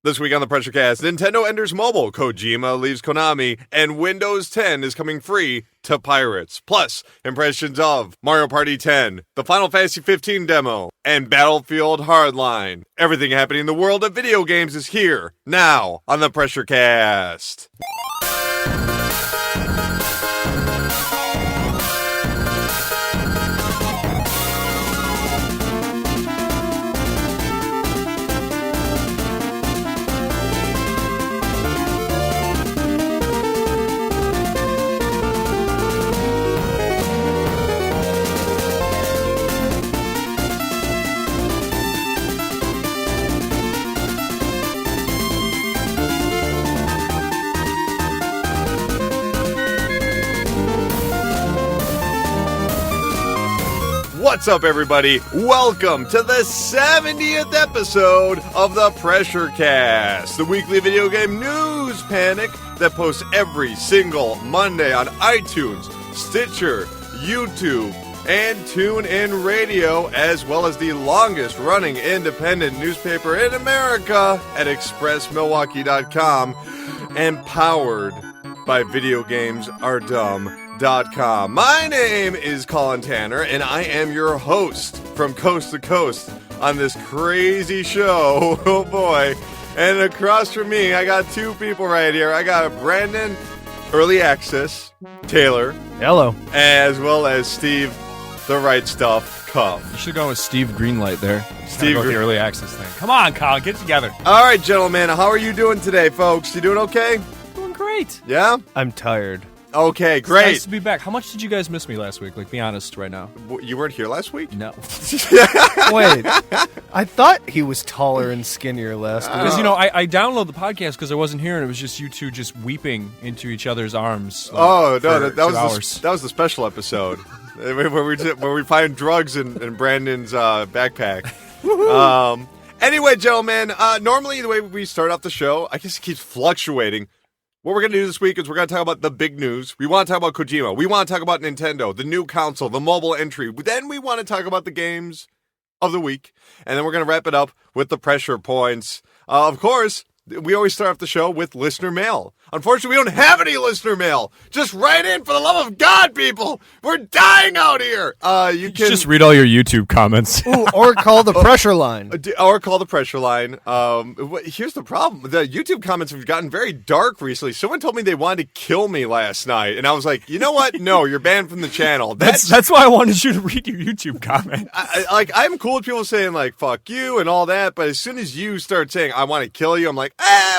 This week on the PressureCast, Nintendo enters mobile, Kojima leaves Konami, and Windows 10 is coming free to pirates. Plus, impressions of Mario Party 10, the Final Fantasy 15 demo, and Battlefield Hardline. Everything happening in the world of video games is here, now, on the PressureCast. What's up, everybody? Welcome to the 70th episode of the PressureCast, the weekly video game news panic that posts every single Monday on iTunes, Stitcher, YouTube, and TuneIn Radio, as well as the longest-running independent newspaper in America at ExpressMilwaukee.com, and powered by VideoGamesAreDumb.com. My name is Colin Tanner, and I am your host from coast to coast on this crazy show. Oh boy. And across from me, I got two people right here. I got Brandon, Early Access, Taylor. Hello. As well as Steve, The Right Stuff, Cuff. You should go with Steve Greenlight there. Steve go with the early access thing. Come on, Colin, get together. All right, gentlemen, how are you doing today, folks? You doing okay? Doing great. Yeah? I'm tired. Okay, great. It's nice to be back. How much did you guys miss me last week? Like, be honest right now. You weren't here last week? No. Wait, I thought he was taller and skinnier last week. Because, I downloaded the podcast because I wasn't here, and it was just you two just weeping into each other's arms. That hours. was the special episode where we find drugs in Brandon's backpack. Anyway, gentlemen, normally the way we start off the show, I guess it keeps fluctuating. What we're going to do this week is we're going to talk about the big news. We want to talk about Kojima. We want to talk about Nintendo, the new console, the mobile entry. Then we want to talk about the games of the week. And then we're going to wrap it up with the pressure points. Of course, we always start off the show with listener mail. Unfortunately, we don't have any listener mail. Just write in, for the love of God, people. We're dying out here. You can just read all your YouTube comments. Ooh, or call the pressure line. Or call the pressure line. Here's the problem. The YouTube comments have gotten very dark recently. Someone told me they wanted to kill me last night. And I was like, you know what? No, you're banned from the channel. That's why I wanted you to read your YouTube comment. I'm cool with people saying, like, fuck you and all that. But as soon as you start saying, I want to kill you, I'm like,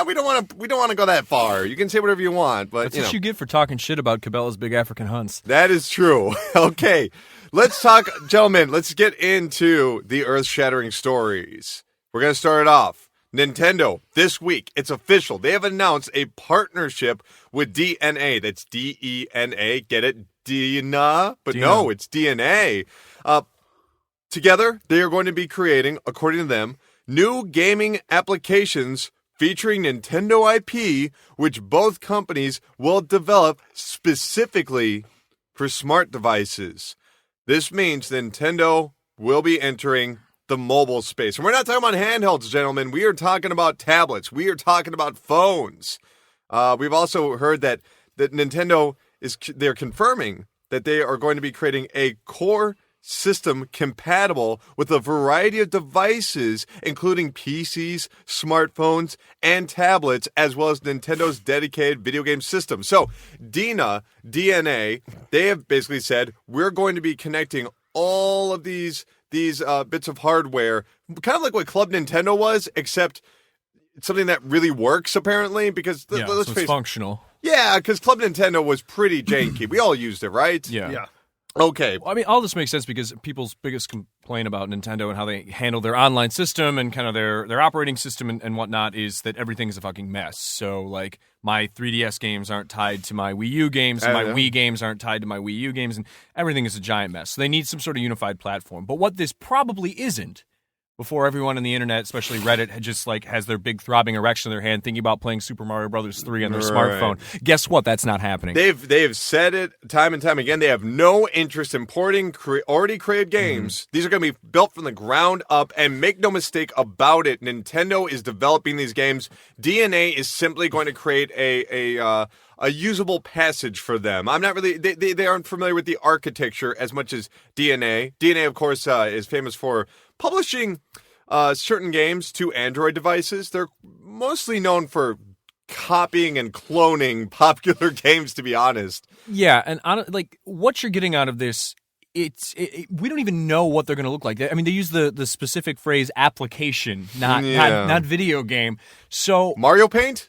we don't want to go that far. You can say whatever you want, but that's what you get for talking shit about Cabela's Big African Hunts. That is true. Okay, let's talk, gentlemen. Let's get into the earth-shattering stories. We're gonna start it off. Nintendo this week. It's official. They have announced a partnership with DNA. That's D-E-N-A. Get it? Dina? But no, it's DNA. Together, they are going to be creating, according to them, new gaming applications featuring Nintendo IP, which both companies will develop specifically for smart devices. This means Nintendo will be entering the mobile space. And we're not talking about handhelds, gentlemen. We are talking about tablets. We are talking about phones. We've also heard that Nintendo they're confirming that they are going to be creating a core system compatible with a variety of devices, including PCs, smartphones, and tablets, as well as Nintendo's dedicated video game system. So, DNA, they have basically said, we're going to be connecting all of these bits of hardware, kind of like what Club Nintendo was, except something that really works, apparently, because let's face it, it's functional. Yeah, because Club Nintendo was pretty janky. We all used it, right? Yeah. Okay. Well, I mean, all this makes sense because people's biggest complaint about Nintendo and how they handle their online system and kind of their operating system and whatnot is that everything is a fucking mess. So, like, my 3DS games aren't tied to my Wii U games, and my Wii games aren't tied to my Wii U games, and everything is a giant mess. So they need some sort of unified platform. But what this probably isn't before everyone on the internet, especially Reddit, had just like has their big throbbing erection in their hand thinking about playing Super Mario Brothers 3 on their smartphone. Guess what? That's not happening. They've said it time and time again. They have no interest in porting already created games. These are going to be built from the ground up, and make no mistake about it, Nintendo is developing these games. DNA is simply going to create a usable passage for them. I'm not really. They aren't familiar with the architecture as much as DNA. DNA, of course, is famous for publishing certain games to Android devices. They're mostly known for copying and cloning popular games, to be honest. Yeah, and like what you're getting out of this, we don't even know what they're going to look like. I mean, they use the specific phrase application, not video game. So Mario Paint?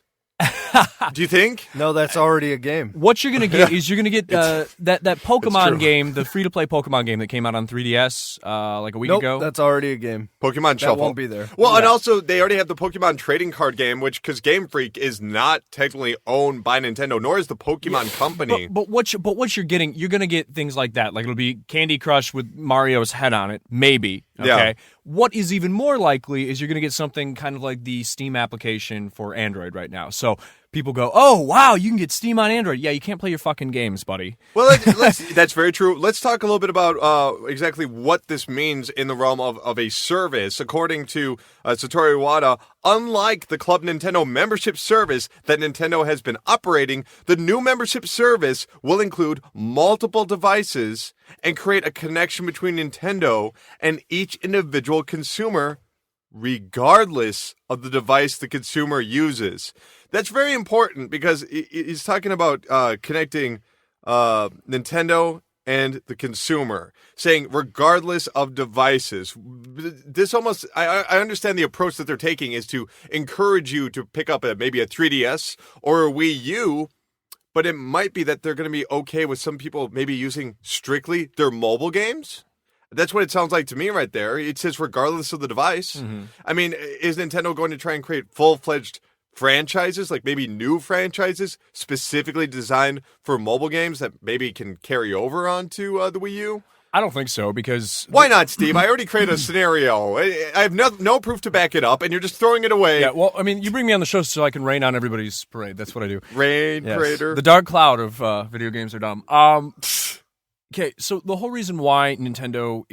Do you think? No, that's already a game. What you're going to get is you're going to get that Pokemon true. game, the free-to-play Pokemon game that came out on 3DS like a week ago. That's already a game. Pokemon Shuffle. That won't be there. Well, and also they already have the Pokemon trading card game, because Game Freak is not technically owned by Nintendo, nor is the Pokemon company. But what you're getting, you're going to get things like that. Like it'll be Candy Crush with Mario's head on it, maybe. Okay. Yeah. What is even more likely is you're going to get something kind of like the Steam application for Android right now. So people go, "Oh, wow, you can get Steam on Android." Yeah, you can't play your fucking games, buddy. Well, that's very true. Let's talk a little bit about exactly what this means in the realm of a service. According to Satoru Iwata, unlike the Club Nintendo membership service that Nintendo has been operating, the new membership service will include multiple devices and create a connection between Nintendo and each individual consumer, regardless of the device the consumer uses. That's very important because he's talking about connecting Nintendo and the consumer, saying regardless of devices. This almost, I understand the approach that they're taking is to encourage you to pick up maybe a 3DS or a Wii U, but it might be that they're going to be okay with some people maybe using strictly their mobile games. That's what it sounds like to me right there. It says regardless of the device. Mm-hmm. I mean, is Nintendo going to try and create full-fledged franchises, like maybe new franchises specifically designed for mobile games that maybe can carry over onto the Wii U? I don't think so, because... Why not, Steve? I already created a scenario. I have no proof to back it up, and you're just throwing it away. Yeah, well, I mean, you bring me on the show so I can rain on everybody's parade. That's what I do. Rain, Prater. The dark cloud of video games are dumb. Okay, so the whole reason why Nintendo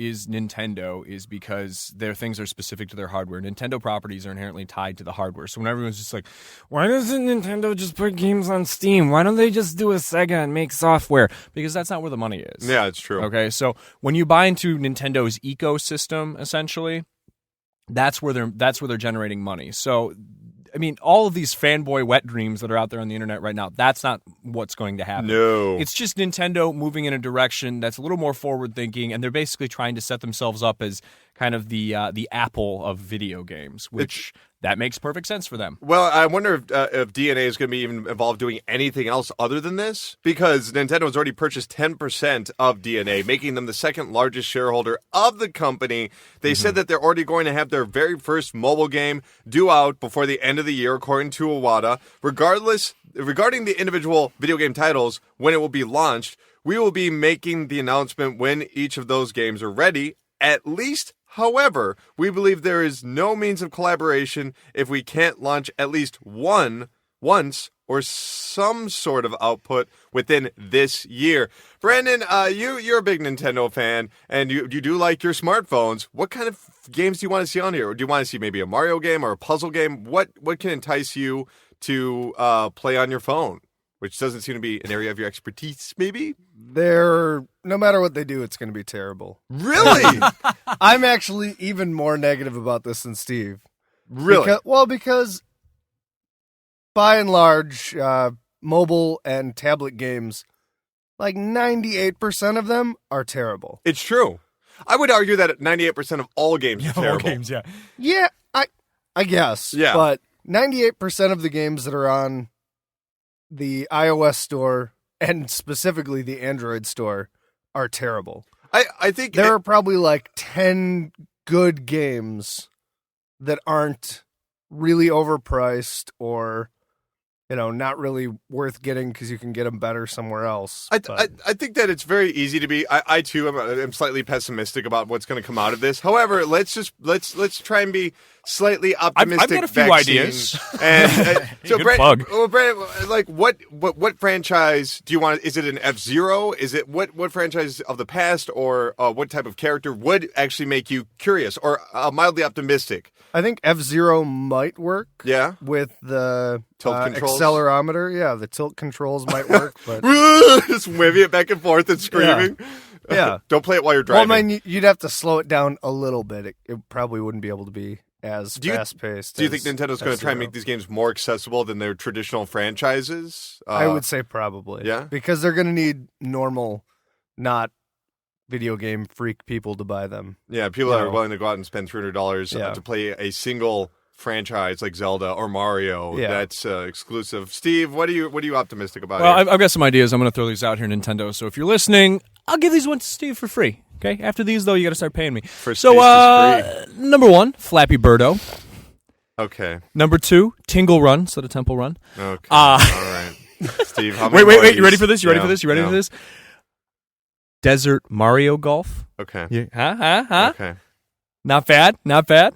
is because their things are specific to their hardware. Nintendo properties are inherently tied to the hardware. So when everyone's just like, why doesn't Nintendo just put games on Steam? Why don't they just do a Sega and make software? Because that's not where the money is. Yeah, it's true. Okay, so when you buy into Nintendo's ecosystem, essentially, that's where they're generating money. So I mean, all of these fanboy wet dreams that are out there on the internet right now, that's not what's going to happen. No. It's just Nintendo moving in a direction that's a little more forward-thinking, and they're basically trying to set themselves up as kind of the Apple of video games, which that makes perfect sense for them. Well, I wonder if DNA is going to be even involved doing anything else other than this, because Nintendo has already purchased 10% of DNA, making them the second largest shareholder of the company. They said that they're already going to have their very first mobile game due out before the end of the year, according to Iwata. Regarding the individual video game titles, when it will be launched, we will be making the announcement when each of those games are ready, at least. However, we believe there is no means of collaboration if we can't launch at least once or some sort of output within this year. Brandon, you're a big Nintendo fan, and you do like your smartphones. What kind of games do you want to see on here? Or do you want to see maybe a Mario game or a puzzle game? What can entice you to play on your phone? Which doesn't seem to be an area of your expertise, maybe? No matter what they do, it's going to be terrible. Really? I'm actually even more negative about this than Steve. Really? Because by and large, mobile and tablet games, like 98% of them are terrible. It's true. I would argue that 98% of all games are terrible. All games, yeah. Yeah, I guess. Yeah. But 98% of the games that are on the iOS store and specifically the Android store are terrible. I think there are probably like 10 good games that aren't really overpriced or not really worth getting because you can get them better somewhere else. I think that it's very easy to be. I too am slightly pessimistic about what's going to come out of this. However, let's try and be slightly optimistic. I've got a few ideas. And so, Good plug. Well, Brandon, like what franchise do you want? Is it an F-Zero? Is it what franchise of the past, or what type of character would actually make you curious or mildly optimistic? I think F-Zero might work. Yeah, with the tilt controls, accelerometer. Yeah, the tilt controls might work, but just waving it back and forth and screaming. Yeah. Don't play it while you're driving. Well, I mean, you'd have to slow it down a little bit. It probably wouldn't be able to be as fast-paced. Do you think Nintendo's going to try and make these games more accessible than their traditional franchises? I would say probably. Yeah? Because they're going to need normal, not video game freak people to buy them. Yeah, people that are willing to go out and spend $300 to play a single franchise like Zelda or Mario that's exclusive. Steve, what are you optimistic about? Well, I've got some ideas. I'm going to throw these out here, Nintendo. So if you're listening, I'll give these ones to Steve for free. Okay, after these though, you got to start paying me. First taste is free. Number 1, Flappy Birdo. Okay. Number 2, Tingle Run instead of Temple Run. Okay. All right. Steve, how many wait. You ready for this? You ready for this? Desert Mario Golf. Okay. Yeah. Huh? Okay. Not bad.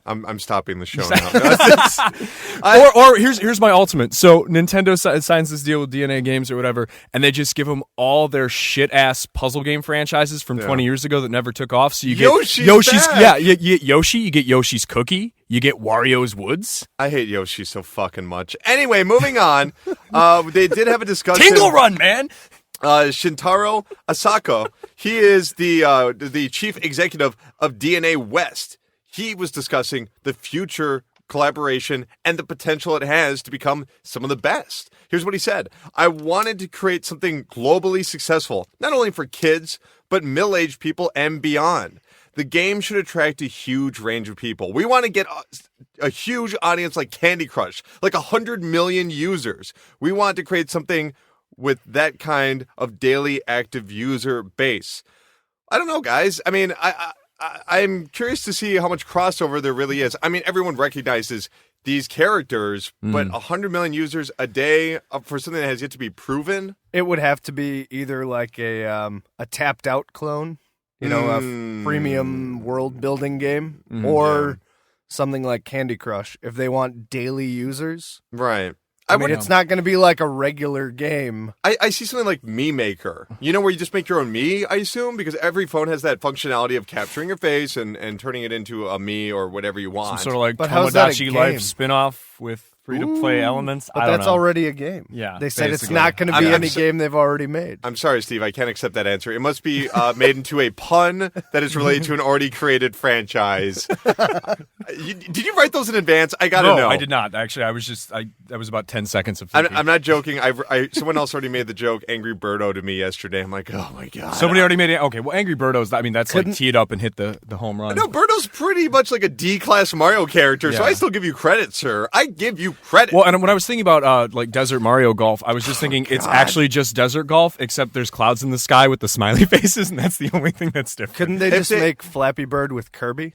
I'm stopping the show now. Or here's my ultimate. So Nintendo signs this deal with DNA Games or whatever, and they just give them all their shit ass puzzle game franchises from 20 years ago that never took off. So you get Yoshi's back. you get Yoshi, you get Yoshi's Cookie, you get Wario's Woods. I hate Yoshi so fucking much. Anyway, moving on. They did have a discussion. Tingle Run, man. Shintaro Asako, he is the chief executive of DNA West. He was discussing the future collaboration and the potential it has to become some of the best. Here's what he said. I wanted to create something globally successful, not only for kids, but middle-aged people and beyond. The game should attract a huge range of people. We want to get a huge audience like Candy Crush, like 100 million users. We want to create something with that kind of daily active user base. I don't know, guys. I mean, I'm curious to see how much crossover there really is. I mean, everyone recognizes these characters, but 100 million users a day for something that has yet to be proven? It would have to be either like a tapped out clone, a premium world building game, or something like Candy Crush if they want daily users. Right. I mean, it's not going to be like a regular game. I see something like Mii Maker. Where you just make your own Mii, I assume, because every phone has that functionality of capturing your face and turning it into a Mii or whatever you want. Some sort of like But how's that a Tomodachi game? Life spin-off with free-to-play elements. But I don't that's know. already a game. Yeah, They said basically. it's not going to be I'm any game they've already made. I'm sorry, Steve. I can't accept that answer. It must be made into a pun that is related to an already created franchise. Did you write those in advance? I gotta know. No, I did not. Actually, that was about 10 seconds of thinking. I'm not joking. Someone else already made the joke Angry Birdo to me yesterday. I'm like, oh my god. Somebody already made it. Okay, well, Angry Birdo's, that's like teed up and hit the home run. No, Birdo's pretty much like a D-class Mario character, so Yeah. I still give you credit, sir. I give you credit. Well, and when I was thinking about like Desert Mario Golf, I was just thinking it's actually just Desert Golf, except there's clouds in the sky with the smiley faces, and that's the only thing that's different. Couldn't they just make Flappy Bird with Kirby?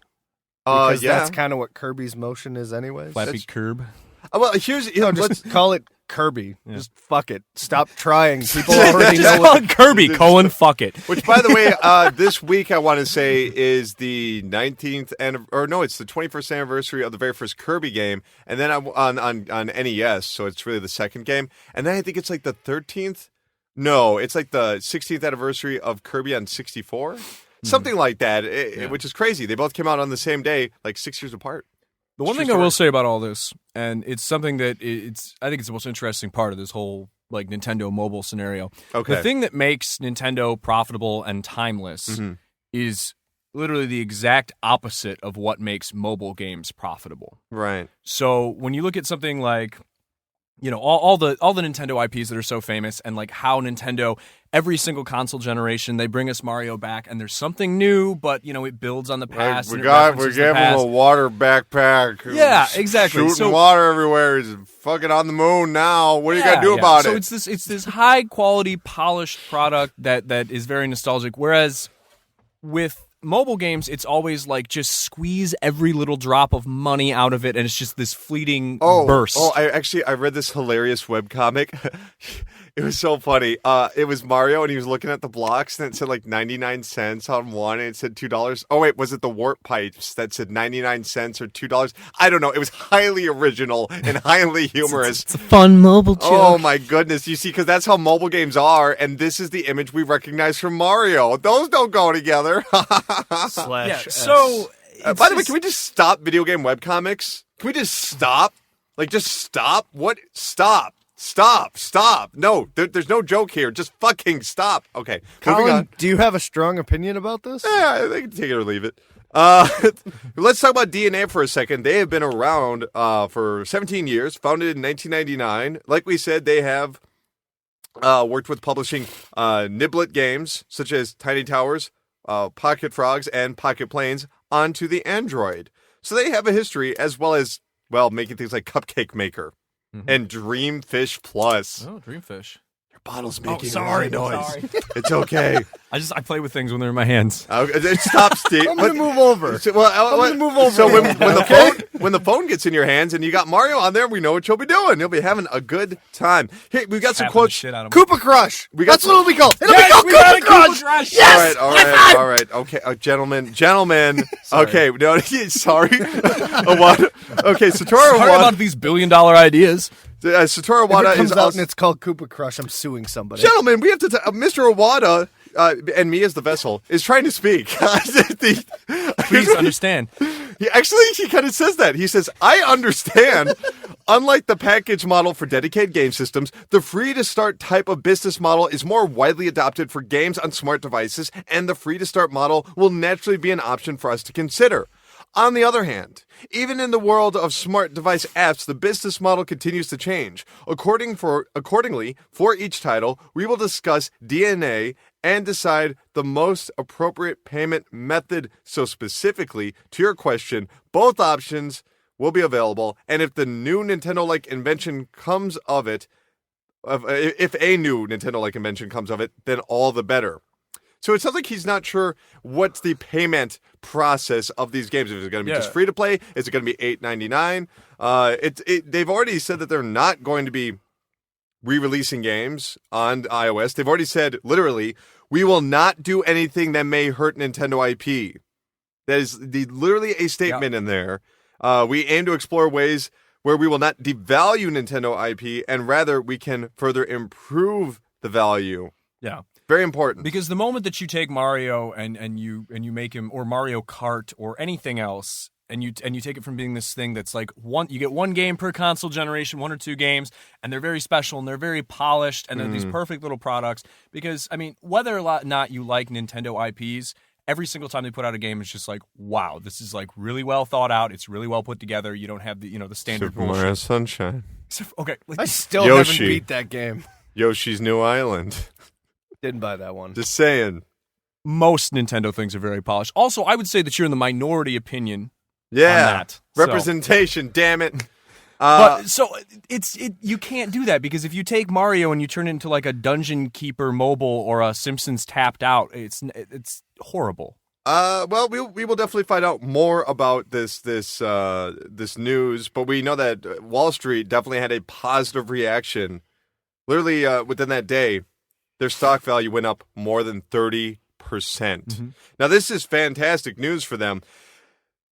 Because yeah. that's kind of what Kirby's motion is anyways. Flappy Curb. Well, here's Just call it Kirby. Yeah. Just fuck it. Stop trying. People already know Just call it Kirby, fuck it. Which, by the way, this week I want to say is the 19th it's the 21st anniversary of the very first Kirby game, and then on NES, so it's really the second game, and then I think it's like the 13th. No, it's like the 16th anniversary of Kirby on 64, something like that, which is crazy. They both came out on the same day, like 6 years apart. The one thing I will say about all this, and it's something that I think it's the most interesting part of this whole like Nintendo mobile scenario. Okay. The thing that makes Nintendo profitable and timeless is literally the exact opposite of what makes mobile games profitable. Right. So when you look at something like, all the Nintendo IPs that are so famous, and like how Nintendo, every single console generation, they bring us Mario back, and there's something new, but it builds on the past. We and gave him a water backpack. Yeah, exactly. Shooting water everywhere. He's fucking on the moon now. What are you gonna do about it? So it's this high quality, polished product that is very nostalgic. Whereas with mobile games, it's always like just squeeze every little drop of money out of it, and it's just this fleeting burst. I read this hilarious webcomic. It was so funny. It was Mario, and he was looking at the blocks, and it said like 99 cents on one, and it said $2. Oh, wait, was it the warp pipes that said 99 cents or $2? I don't know. It was highly original and highly humorous. It's a fun mobile joke. Oh, my goodness. You see, because that's how mobile games are, and this is the image we recognize from Mario. Those don't go together. So, by the way, can we just stop video game webcomics? Can we just stop? Like, just stop? What? Stop. Stop. No, there's no joke here. Just fucking stop. Okay, moving Colin, on. do you have a strong opinion about this? Yeah, they can take it or leave it. Let's talk about DNA for a second. They have been around for 17 years, founded in 1999. Like we said, they have worked with publishing Niblet games, such as Tiny Towers, Pocket Frogs, and Pocket Planes, onto the Android. So they have a history, as well as, making things like Cupcake Maker. And Dreamfish Plus. Oh, Dreamfish. Your bottle's making sorry, a lot of noise. sorry. It's okay. I play with things when they're in my hands. Stop, Steve. I'm going to move over. So, I'm going to move over. So when the phone gets in your hands and you got Mario on there, we know what you'll be doing. You'll be having a good time. Hey, we've got some quotes. Shit out of Koopa Crush. That's what it'll be called. It'll Yes, be called Koopa Crush. Yes. All right. Okay, gentlemen. Okay, no, sorry. What? Okay, Satoru Sorry about these billion-dollar ideas. Satoru If Iwata it comes is out and it's called Koopa Crush, I'm suing somebody. Gentlemen, we have to. Mr. Iwata and me as the vessel is trying to speak. Please understand. He kind of says that. He says, "I understand." Unlike the package model for dedicated game systems, the free-to-start type of business model is more widely adopted for games on smart devices, and the free-to-start model will naturally be an option for us to consider. On the other hand, even in the world of smart device apps, the business model continues to change. Accordingly, for each title, we will discuss DNA and decide the most appropriate payment method. So specifically, to your question, both options will be available, and if the new Nintendo-like invention comes of it, if a new Nintendo-like invention comes of it, then all the better. So it sounds like he's not sure what's the payment process of these games. Is it going to be just free to play? Is it going to be $8.99? They've already said that they're not going to be re-releasing games on iOS. They've already said, literally, we will not do anything that may hurt Nintendo IP. That is literally a statement in there. We aim to explore ways where we will not devalue Nintendo IP, and rather we can further improve the value. Yeah. Very important. Because the moment that you take Mario and you make him, or Mario Kart or anything else, and you take it from being this thing that's like you get one game per console generation, 1 or 2 games, and they're very special and they're very polished and they're these perfect little products. Because I mean, whether or not you like Nintendo IPs, every single time they put out a game, it's just like, wow, this is like really well thought out. It's really well put together. You don't have the the standard Super Mario Sunshine. Okay, I still Yoshi. haven't beat that game. Yoshi's New Island. Didn't buy that one. Just saying. Most Nintendo things are very polished. Also, I would say that you're in the minority opinion. Yeah. On that. Representation, damn it. But so you can't do that, because if you take Mario and you turn it into like a Dungeon Keeper mobile or a Simpsons Tapped Out, it's horrible. Well, we will definitely find out more about this news, but we know that Wall Street definitely had a positive reaction. Literally, within that day, their stock value went up more than 30%. Now, this is fantastic news for them,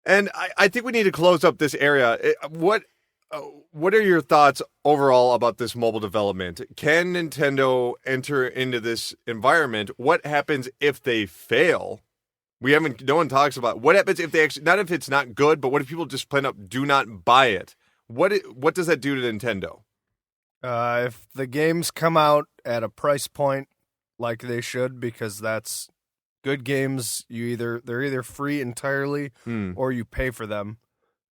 and I think we need to close up this area. What are your thoughts overall about this mobile development? Can Nintendo enter into this environment? What happens if they fail? No one talks about what happens if they actually, not if it's not good, but what if people just plain up do not buy it? What does that do to Nintendo? If the games come out at a price point like they should, because that's good games, they're either free entirely or you pay for them.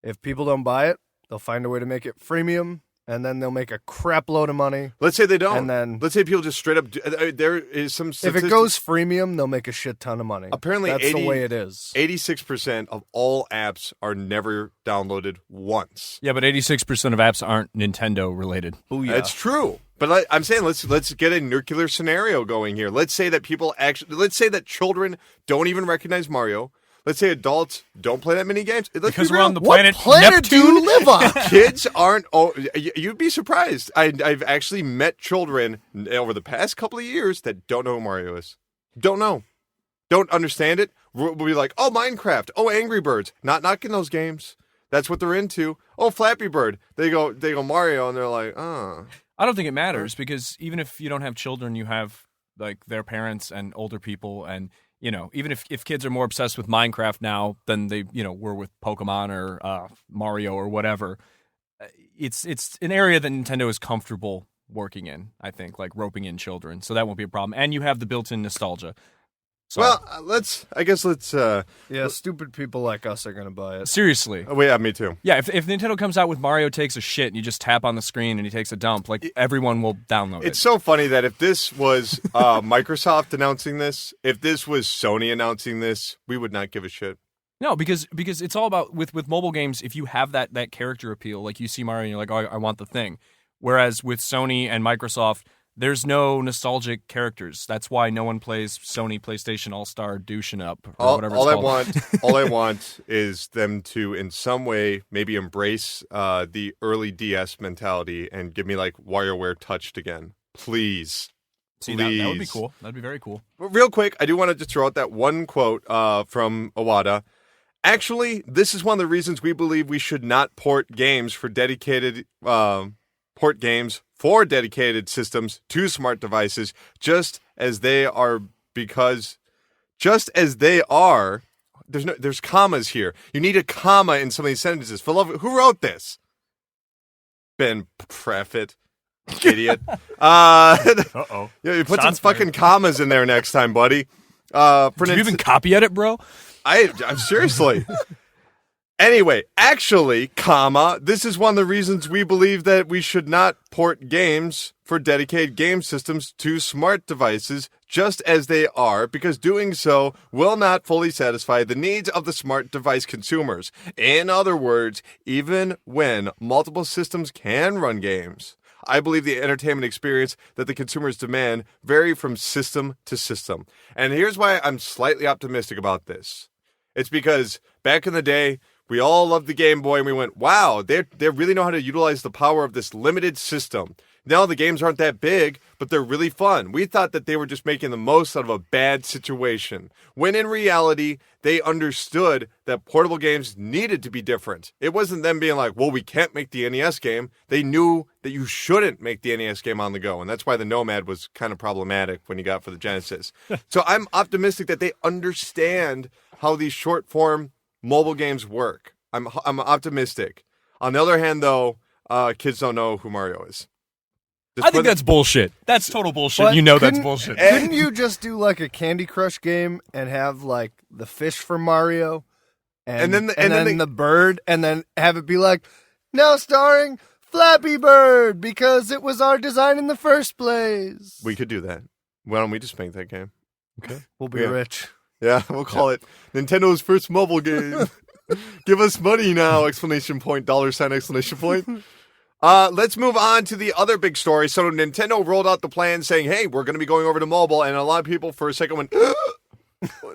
If people don't buy it, they'll find a way to make it freemium, and then they'll make a crap load of money. Let's say they don't. And then, let's say people just straight up. There is some. If it goes freemium, they'll make a shit ton of money. Apparently, that's the way it is. 86% of all apps are never downloaded once. Yeah, but 86% of apps aren't Nintendo related. Booyah. That's true. But I'm saying let's get a nuclear scenario going here. Let's say that let's say that children don't even recognize Mario. Let's say adults don't play that many games. Let's Because be we're real. on the What planet planet do Neptune. you live on? Kids aren't. Oh, you'd be surprised. I've actually met children over the past couple of years that don't know who Mario is. Don't know. Don't understand it. We'll be like, oh, Minecraft. Oh, Angry Birds. Not knocking those games. That's what they're into. Oh, Flappy Bird. They go Mario, and they're like, oh. I don't think it matters because even if you don't have children, you have like their parents and older people, and even if kids are more obsessed with Minecraft now than they were with Pokemon or Mario or whatever, it's an area that Nintendo is comfortable working in. I think like roping in children, so that won't be a problem. And you have the built-in nostalgia. So, Well, let's. Yeah, stupid people like us are going to buy it. seriously. Oh, yeah, me too. Yeah, if Nintendo comes out with Mario takes a shit and you just tap on the screen and he takes a dump, like everyone will download it. It's so funny that if this was Microsoft announcing this, if this was Sony announcing this, we would not give a shit. No, because it's all about with mobile games. If you have that character appeal, like you see Mario and you're like, oh, I want the thing. Whereas with Sony and Microsoft, there's no nostalgic characters. That's why no one plays Sony PlayStation All-Star Douching Up or whatever it's called. All I want is them to, in some way, maybe embrace the early DS mentality and give me like WarioWare touched again, please. See, that would be cool. That'd be very cool. But real quick, I do want to just throw out that one quote from Iwata. Actually, this is one of the reasons we believe we should not port games for dedicated systems to smart devices, just as they are. There's commas here. You need a comma in some of these sentences. Who wrote this? Ben Praffett. Idiot. Uh-oh. Yeah, you put Shots some fucking commas in there next time, buddy. Did you even copy edit, bro? I'm seriously. Anyway, actually, this is one of the reasons we believe that we should not port games for dedicated game systems to smart devices just as they are, because doing so will not fully satisfy the needs of the smart device consumers. In other words, even when multiple systems can run games, I believe the entertainment experience that the consumers demand vary from system to system. And here's why I'm slightly optimistic about this. It's because back in the day, we all loved the Game Boy, and we went, wow, they really know how to utilize the power of this limited system. Now the games aren't that big, but they're really fun. We thought that they were just making the most out of a bad situation, when in reality, they understood that portable games needed to be different. It wasn't them being like, well, we can't make the NES game. They knew that you shouldn't make the NES game on the go, and that's why the Nomad was kind of problematic when you got for the Genesis. So I'm optimistic that they understand how these short-form mobile games work. I'm optimistic. On the other hand, though, kids don't know who Mario is. I think that's bullshit. That's total bullshit. But That's bullshit. Couldn't you just do like a Candy Crush game and have like the fish for Mario, and then the bird, and then have it be like, now starring Flappy Bird because it was our design in the first place. We could do that. Why don't we just make that game? Okay, we'll be rich. Yeah, we'll call it Nintendo's first mobile game. Give us money now! Exclamation point, $! Exclamation point. Let's move on to the other big story. So Nintendo rolled out the plan saying, hey, we're going to be going over to mobile. And a lot of people for a second went,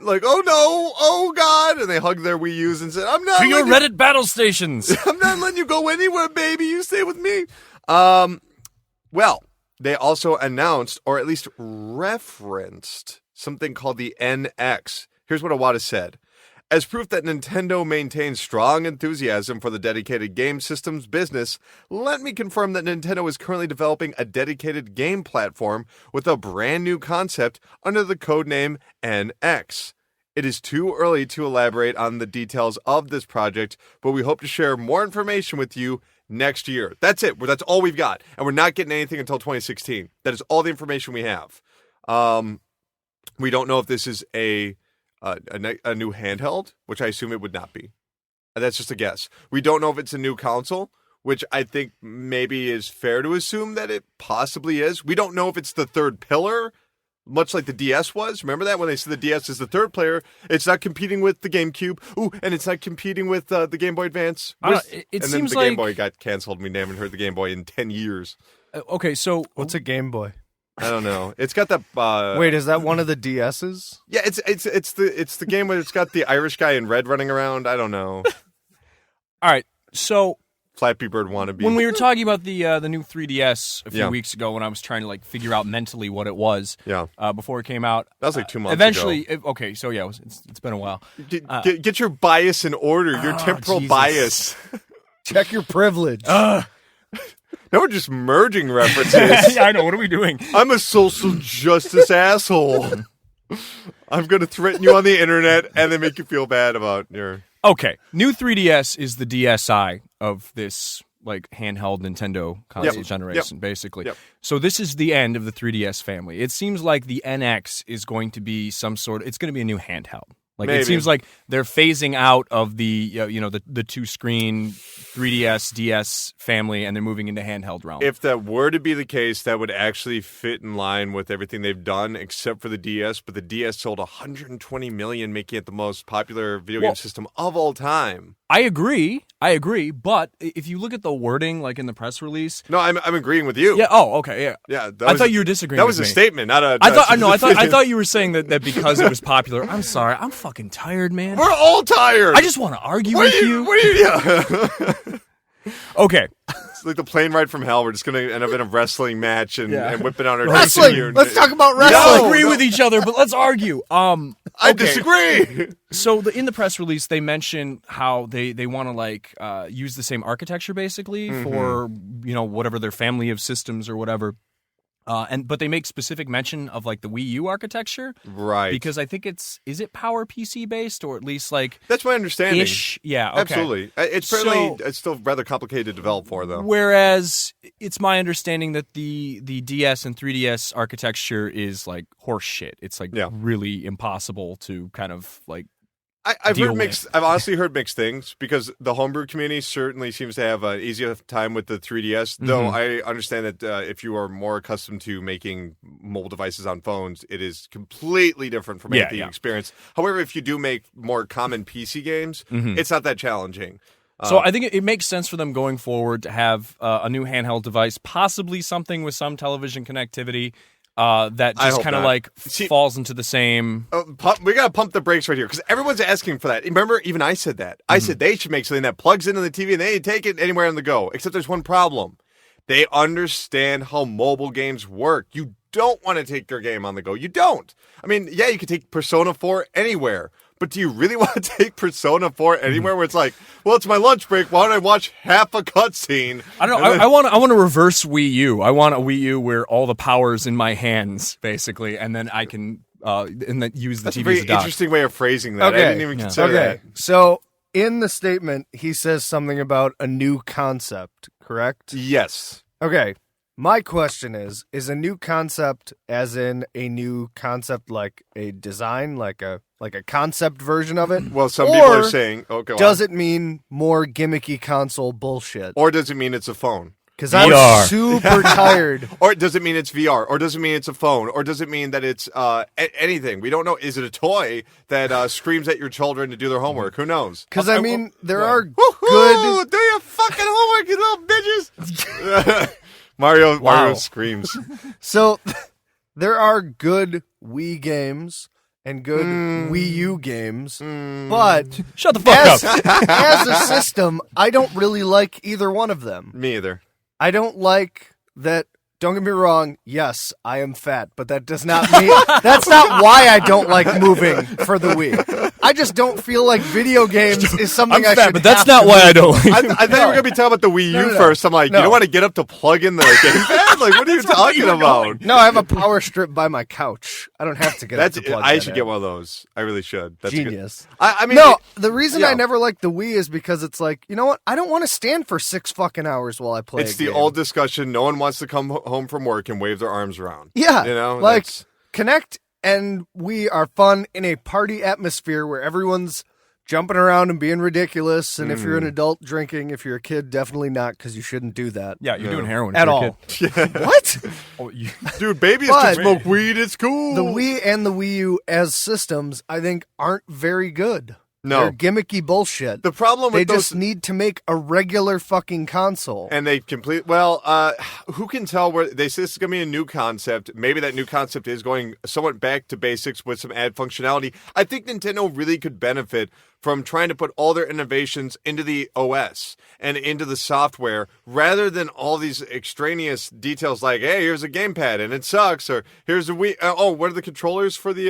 like, oh no, oh God. And they hugged their Wii U's and said, To your Reddit battle stations. I'm not letting you go anywhere, baby. You stay with me. Well, they also announced, or at least referenced, something called the NX. Here's what Iwata said. As proof that Nintendo maintains strong enthusiasm for the dedicated game systems business, let me confirm that Nintendo is currently developing a dedicated game platform with a brand new concept under the codename NX. It is too early to elaborate on the details of this project, but we hope to share more information with you next year. That's it. That's all we've got. And we're not getting anything until 2016. That is all the information we have. We don't know if this is a new handheld, which I assume it would not be. That's just a guess. We don't know if it's a new console, which I think maybe is fair to assume that it possibly is. We don't know if it's the third pillar, much like the DS was. Remember that when they said the DS is the third player? It's not competing with the GameCube. Ooh, and it's not competing with the Game Boy Advance. It and seems then the like Game Boy got canceled. We haven't heard the Game Boy in 10 years. Okay, so What's a Game Boy? I don't know. It's got the Wait, is that one of the DSs? Yeah, it's the game where it's got the Irish guy in red running around. I don't know. all right, so Flappy Bird wannabe. when we were talking about the new 3DS a few Yeah. weeks ago, when I was trying to like figure out mentally what it was, Yeah. before it came out, That was like 2 months eventually, ago. okay, so yeah, it's been a while. Get your bias in order. Your temporal Jesus. bias. Check your privilege. Now we're just merging references. Yeah, I know. What are we doing? I'm a social justice asshole. I'm going to threaten you on the internet and then make you feel bad about your... Okay, new 3DS is the DSi of this like handheld Nintendo console generation, basically. Yep. So this is the end of the 3DS family. It seems like the NX is going to be it's going to be a new handheld. Like Maybe. It seems like they're phasing out of the the 2-screen 3DS DS family, and they're moving into handheld realm. If that were to be the case, that would actually fit in line with everything they've done, except for the DS. But the DS sold 120 million, making it the most popular video game system of all time. I agree. But if you look at the wording, like in the press release, No, I'm agreeing with you. yeah. Oh, okay, yeah. Yeah. I thought you were disagreeing. That with was a me. statement, not a. I thought you were saying that because it was popular. I'm sorry. I'm fucking tired, man. We're all tired. I just want to argue What with are you. What are you? Yeah. Okay. It's like the plane ride from hell. We're just going to end up in a wrestling match and whipping out our Wrestling. dicks. Let's talk about We wrestling. all agree with each other, but let's argue. I okay. disagree. So in the press release, they mention how they want to like use the same architecture basically for whatever their family of systems or whatever. But they make specific mention of like the Wii U architecture, Right. because I think is it Power PC based, or at least like That's my understanding. ish? Yeah, okay. Absolutely. It's still rather complicated to develop for, though. Whereas it's my understanding that the DS and 3DS architecture is like horse shit. It's like really impossible to kind of like. I've deal heard mixed. I've honestly heard mixed things because the homebrew community certainly seems to have an easier time with the 3DS. Though I understand that if you are more accustomed to making mobile devices on phones, it is completely different from anything you experience. However, if you do make more common PC games, it's not that challenging. So I think it makes sense for them going forward to have a new handheld device, possibly something with some television connectivity. That just kind of like falls into the same. We gotta pump the brakes right here because everyone's asking for that. Remember, even I said that. I said they should make something that plugs into the TV and they take it anywhere on the go. Except there's one problem: they understand how mobile games work. You don't want to take your game on the go. You don't. I mean, yeah, you could take Persona 4 anywhere. But do you really want to take Persona 4 anywhere where it's like, well, it's my lunch break. Why don't I watch half a cutscene? I don't know. I want to reverse Wii U. I want a Wii U where all the power's in my hands, basically, and then I can and then use the That's TV a very as a dock. interesting way of phrasing that. Okay. I didn't even consider that. So in the statement, he says something about a new concept, correct? Yes. Okay. My question is a new concept as in a new concept like a design, like a concept version of it? Well, some people are saying, okay, does it mean more gimmicky console bullshit? or does it mean it's a phone? Because I'm VR. super tired. Or does it mean it's VR? Or does it mean it's a phone? Or does it mean that it's anything? We don't know. Is it a toy that screams at your children to do their homework? Who knows? Because, I mean, there are Woo-hoo! good... Do your fucking homework, you little bitches! Mario screams. So, there are good Wii games and good Wii U games, but Shut the fuck up. as a system, I don't really like either one of them. Me either. I don't like that. Don't get me wrong. Yes, I am fat, but that does not mean that's not why I don't like moving for the Wii. I just don't feel like video games is something I'm I fat, should but that's have not to why do. I don't like. I thought you were going to be talking about the Wii U No. first. I'm like, No. you don't want to get up to plug in the gamepad? Like, what are you talking about? No, I have a power strip by my couch. I don't have to get up to plug I that should in. get one of those. I really should. That's good. Genius. I mean, No, the reason I yeah. never liked the Wii is because it's like, you know what? I don't want to stand for 6 fucking hours while I play it's a the game. old discussion. No one wants to come home from work and wave their arms around. Yeah, You know, like that's- Connect and we are fun in a party atmosphere where everyone's jumping around and being ridiculous. And if you're an adult drinking, if you're a kid, definitely not because you shouldn't do that Yeah, you're doing heroin at for a all. kid. What? Oh, dude, babies But- can smoke weed. It's cool. The Wii and the Wii U as systems, I think, aren't very good. No. They're gimmicky bullshit. The problem They with those... just need to make a regular fucking console. And they complete... Well, who can tell where... They say this is going to be a new concept. Maybe that new concept is going somewhat back to basics with some add functionality. I think Nintendo really could benefit from trying to put all their innovations into the OS and into the software rather than all these extraneous details like, hey, here's a gamepad and it sucks, or here's a Wii... what are the controllers for the...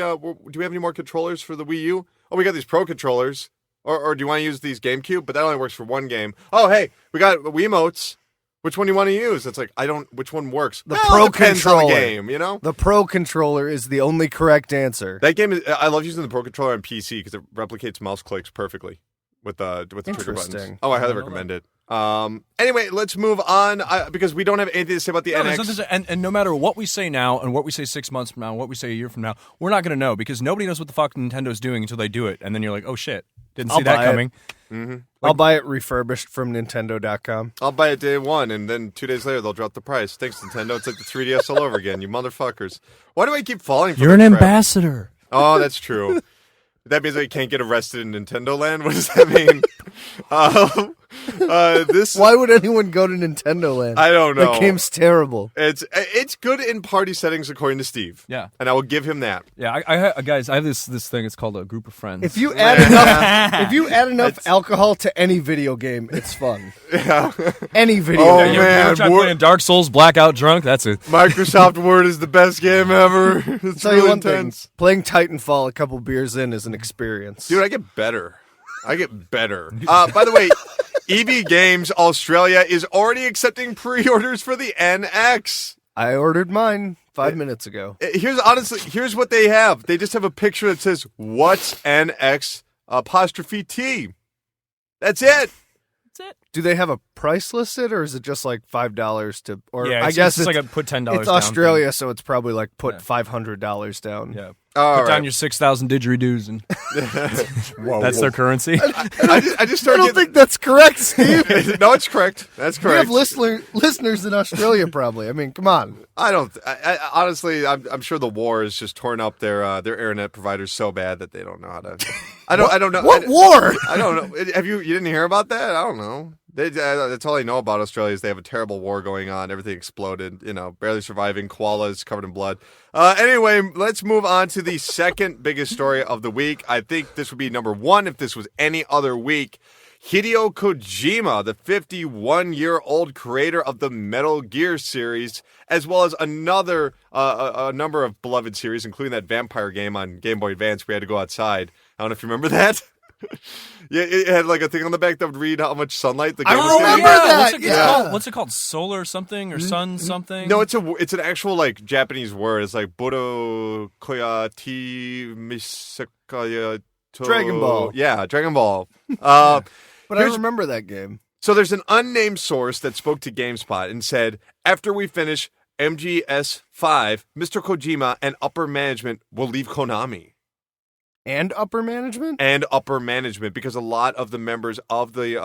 do we have any more controllers for the Wii U? Oh, we got these Pro controllers. Or do you want to use these GameCube? But that only works for one game. Oh, hey, we got Wiimotes. Which one do you want to use? It's like, which one works? The Pro depends on controller. the game, you know? The Pro controller is the only correct answer. That game is, I love using the Pro controller on PC because it replicates mouse clicks perfectly with the trigger buttons. Interesting. Oh, I highly recommend it. Anyway, let's move on because we don't have anything to say about the NX. And no matter what we say now and what we say 6 months from now and what we say a year from now, we're not going to know because nobody knows what the fuck Nintendo's doing until they do it. And then you're like, oh shit, didn't see that coming. Mm-hmm. I'll buy it refurbished from Nintendo.com. I'll buy it day one, and then 2 days later they'll drop the price. Thanks, Nintendo. It's like the 3DS all over again, you motherfuckers. Why do I keep falling for You're an that crap? ambassador. Oh, that's true. That means I can't get arrested in Nintendo Land? What does that mean? Why would anyone go to Nintendo Land? I don't know. That game's terrible. It's good in party settings, according to Steve. Yeah. And I will give him that. Yeah, guys, I have this thing. It's called a group of friends. If you add enough alcohol to any video game, it's fun. Yeah. Any video Oh, game. you man. ever try playing Dark Souls, blackout drunk? That's it. Microsoft Word is the best game ever. It's Tell you really one thing, intense. playing Titanfall a couple beers in is an experience. Dude, I get better. By the way, EB Games Australia is already accepting pre-orders for the NX. I ordered mine 5 minutes ago. Here's what they have. They just have a picture that says, "What's NX?" ''T. That's it. Do they have a price listed, or is it just like $5 to? Or Yeah, I guess it's like a put $10 down. It's Australia, so it's probably like put $500 down. Yeah. All Put right. down your 6,000 didgeridoos, and that's their currency. I just I started. don't think that's correct, Steve. No, it's correct. That's We correct. have listeners in Australia, probably. I mean, come on. I don't. Honestly, I'm sure the war has just torn up their internet providers so bad that they don't know how to. I don't know. What war? I don't know. Have you didn't hear about that? I don't know. That's all I know about Australia is they have a terrible war going on. Everything exploded. Barely surviving. Koalas covered in blood. Anyway, let's move on to the second biggest story of the week. I think this would be number one if this was any other week. Hideo Kojima, the 51-year-old creator of the Metal Gear series, as well as a number of beloved series, including that vampire game on Game Boy Advance. We had to go outside. I don't know if you remember that. Yeah, it had like a thing on the back that would read how much sunlight the game was getting. remember that, What's it yeah. called? What's it called? Solar something or sun something? No, it's an actual like Japanese word. It's like Bodo Koyati Misakaya to... Dragon Ball. Yeah, Dragon Ball. But I Here's- remember that game. So there's an unnamed source that spoke to GameSpot and said, after we finish MGS5, Mr. Kojima and upper management will leave Konami. And upper management? And upper management, because a lot of the members of the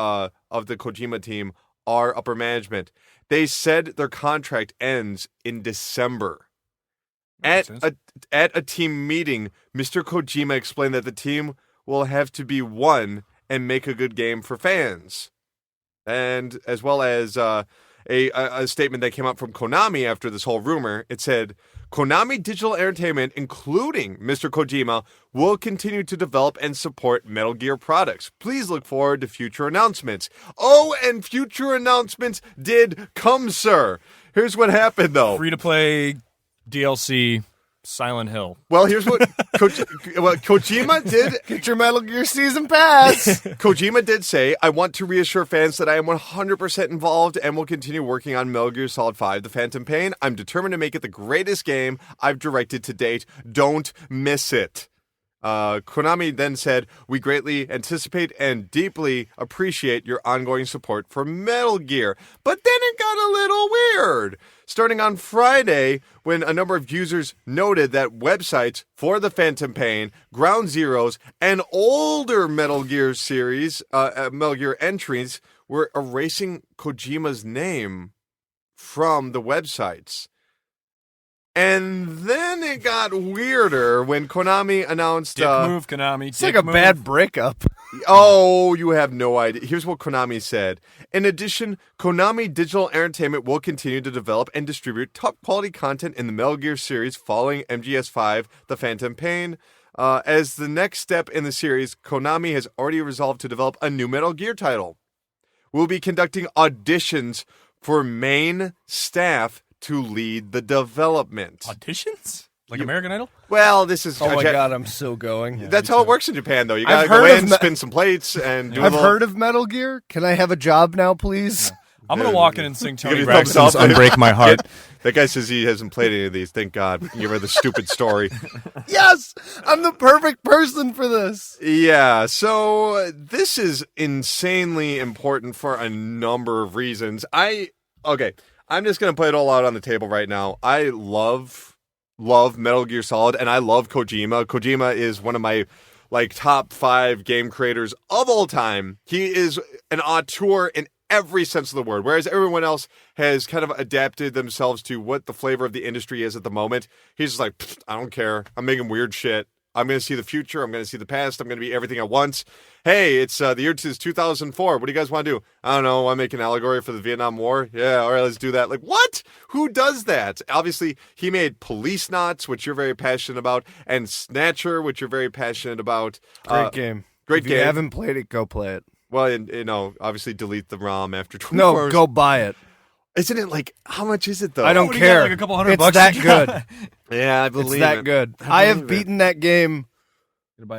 Kojima team are upper management. They said their contract ends in December. At a team meeting, Mr. Kojima explained that the team will have to be one and make a good game for fans. And as well as a statement that came out from Konami after this whole rumor, it said, Konami Digital Entertainment, including Mr. Kojima, will continue to develop and support Metal Gear products. Please look forward to future announcements. Oh, and future announcements did come, sir. Here's what happened, though. Free-to-play DLC Silent Hill. Well, here's what Kojima did. Get your Metal Gear Season Pass! Kojima did say, I want to reassure fans that I am 100% involved and will continue working on Metal Gear Solid 5, The Phantom Pain. I'm determined to make it the greatest game I've directed to date. Don't miss it. Konami then said, we greatly anticipate and deeply appreciate your ongoing support for Metal Gear. But then it got a little weird. Starting on Friday, when a number of users noted that websites for The Phantom Pain, Ground Zeroes, and older Metal Gear series, Metal Gear entries, were erasing Kojima's name from the websites. And then it got weirder when Konami announced... Dick move, Konami. It's like a bad breakup. Oh, you have no idea. Here's what Konami said. In addition, Konami Digital Entertainment will continue to develop and distribute top-quality content in the Metal Gear series following MGS5, The Phantom Pain. As the next step in the series, Konami has already resolved to develop a new Metal Gear title. We'll be conducting auditions for main staff to lead the development. Auditions? Like American Idol? Well, this is... Oh my god, I'm so going. Yeah, that's how it works in Japan, though. You gotta go in, spin some plates, and do a little... I've heard of Metal Gear. Can I have a job now, please? I'm going to walk in and sing Tony Give me a thumbs Braxton's up. Unbreak My Heart. That guy says he hasn't played any of these. Thank God. Give her the stupid story. Yes! I'm the perfect person for this. Yeah, so this is insanely important for a number of reasons. Okay, I'm just going to put it all out on the table right now. I love Metal Gear Solid, and I love Kojima. Kojima is one of my top 5 game creators of all time. He is an auteur in every sense of the word, whereas everyone else has kind of adapted themselves to what the flavor of the industry is at the moment. He's just like, I don't care. I'm making weird shit. I'm going to see the future. I'm going to see the past. I'm going to be everything at once. Hey, it's the year 2004. What do you guys want to do? I don't know. I'm making an allegory for the Vietnam War. Yeah, all right, let's do that. Like, what? Who does that? Obviously, he made Police Knots, which you're very passionate about, and Snatcher, which you're very passionate about. Great game. Great if game. If you haven't played it, go play it. Well, and, obviously delete the ROM after 24 hours. No, go buy it. Isn't it how much is it though? I don't care. Like a couple $100 it's that good. Yeah, I believe it's that good. I have beaten that game.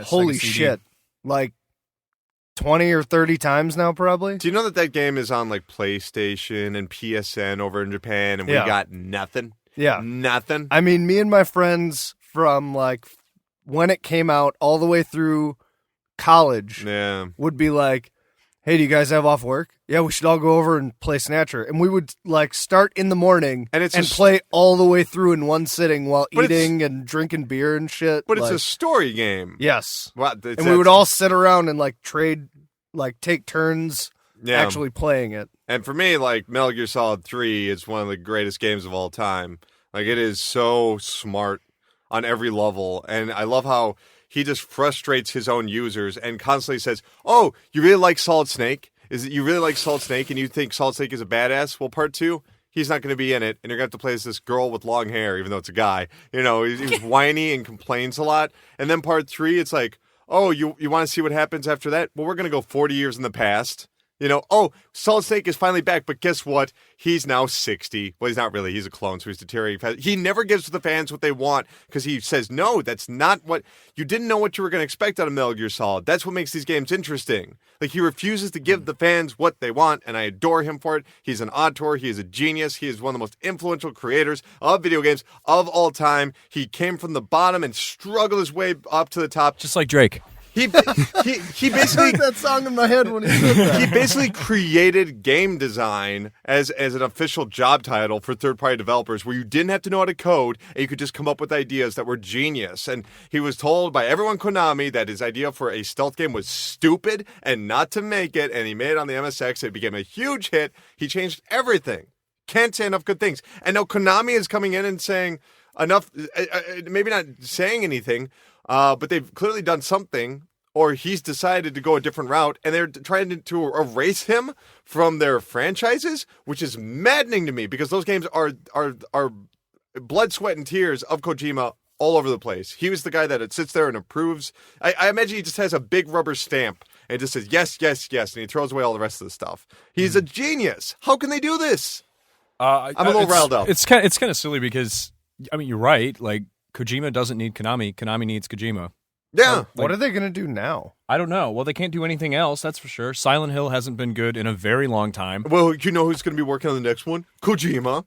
Holy shit! 20 or 30 times now, probably. Do you know that game is on PlayStation and PSN over in Japan, and we got nothing? Yeah, nothing. I mean, me and my friends from when it came out all the way through college, would be like, "Hey, do you guys have off work? Yeah, we should all go over and play Snatcher." And we would start in the morning and play all the way through in one sitting while eating and drinking beer and shit. But it's a story game. Yes. Well, and we would all sit around and trade, take turns actually playing it. And for me, Metal Gear Solid 3 is one of the greatest games of all time. It is so smart on every level. And I love how he just frustrates his own users and constantly says, "Oh, you really like Solid Snake? You really like Solid Snake and you think Solid Snake is a badass? Well, part 2, he's not going to be in it, and you're going to have to play as this girl with long hair, even though it's a guy. He's whiny and complains a lot. And then part 3, it's like, oh, you want to see what happens after that? Well, we're going to go 40 years in the past. Oh, Solid Snake is finally back, but guess what? He's now 60. Well, he's not really. He's a clone, so he's deteriorating fast. He never gives the fans what they want because he says, no, that's not what... You didn't know what you were going to expect out of Metal Gear Solid. That's what makes these games interesting. He refuses to give the fans what they want, and I adore him for it. He's an auteur. He is a genius. He is one of the most influential creators of video games of all time. He came from the bottom and struggled his way up to the top. Just like Drake. He basically I heard that song in my head when he said that. He basically created game design as an official job title for third-party developers where you didn't have to know how to code and you could just come up with ideas that were genius. And he was told by everyone Konami that his idea for a stealth game was stupid and not to make it, and he made it on the MSX. It became a huge hit. He changed everything. Can't say enough good things. And now Konami is coming in and saying enough, maybe not saying anything, but they've clearly done something, or he's decided to go a different route, and they're trying to erase him from their franchises, which is maddening to me because those games are blood, sweat, and tears of Kojima all over the place. He was the guy that sits there and approves. I imagine he just has a big rubber stamp and just says, yes, yes, yes, and he throws away all the rest of the stuff. He's a genius. How can they do this? I'm a little riled up. It's kind of silly because, you're right. Kojima doesn't need Konami. Konami needs Kojima. Yeah. What are they going to do now? I don't know. Well, they can't do anything else, that's for sure. Silent Hill hasn't been good in a very long time. Well, you know who's going to be working on the next one? Kojima.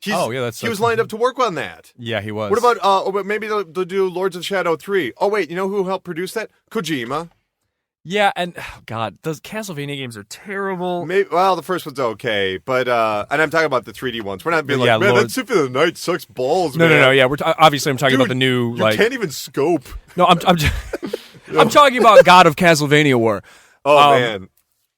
He was lined up to work on that. Yeah, he was. What about, maybe they'll do Lords of Shadow 3. Oh, wait, you know who helped produce that? Kojima. Yeah, and God, those Castlevania games are terrible. The first one's okay, but and I'm talking about the 3D ones. We're not being man, that Symphony of the Night sucks balls. No. Yeah, obviously I'm talking about the new. You can't even scope. No, I'm talking about God of Castlevania War. Oh man,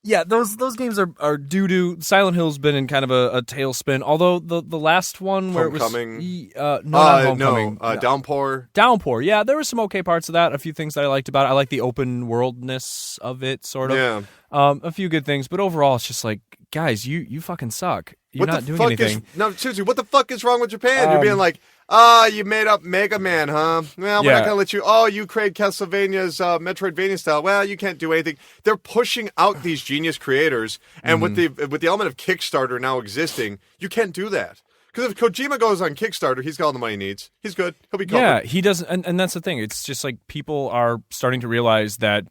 Yeah, those games are doo-doo. Silent Hill's been in kind of a tailspin, although the last one where Homecoming. it was... not Homecoming. Downpour. Downpour, yeah, there were some okay parts of that, a few things that I liked about it. I like the open-worldness of it, sort of. Yeah. A few good things, but overall, it's just like, guys, you fucking suck. You're not doing anything. No, seriously, what the fuck is wrong with Japan? You're being like, you made up Mega Man, huh? Well, we're not going to let you. Oh, you create Castlevania's Metroidvania style. Well, you can't do anything. They're pushing out these genius creators, and with the element of Kickstarter now existing, you can't do that. Because if Kojima goes on Kickstarter, he's got all the money he needs. He's good. He'll be covered. Yeah, he doesn't, and that's the thing. It's just like people are starting to realize that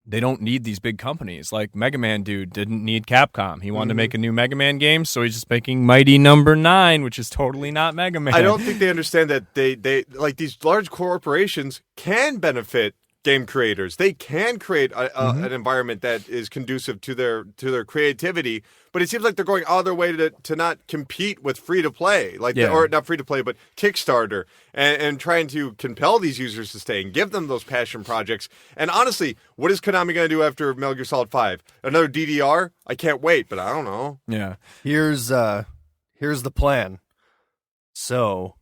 they don't need these big companies. Like Mega Man dude didn't need Capcom. He wanted to make a new Mega Man game, so he's just making Mighty Number 9, which is totally not Mega Man. I don't think they understand that they like these large corporations can benefit game creators. They can create an environment that is conducive to their creativity, but it seems like they're going out of their way to not compete with free to play, or not free to play, but Kickstarter, and trying to compel these users to stay and give them those passion projects. And honestly, what is Konami going to do after Metal Gear Solid 5? Another DDR? I can't wait, but I don't know. Yeah. Here's the plan. So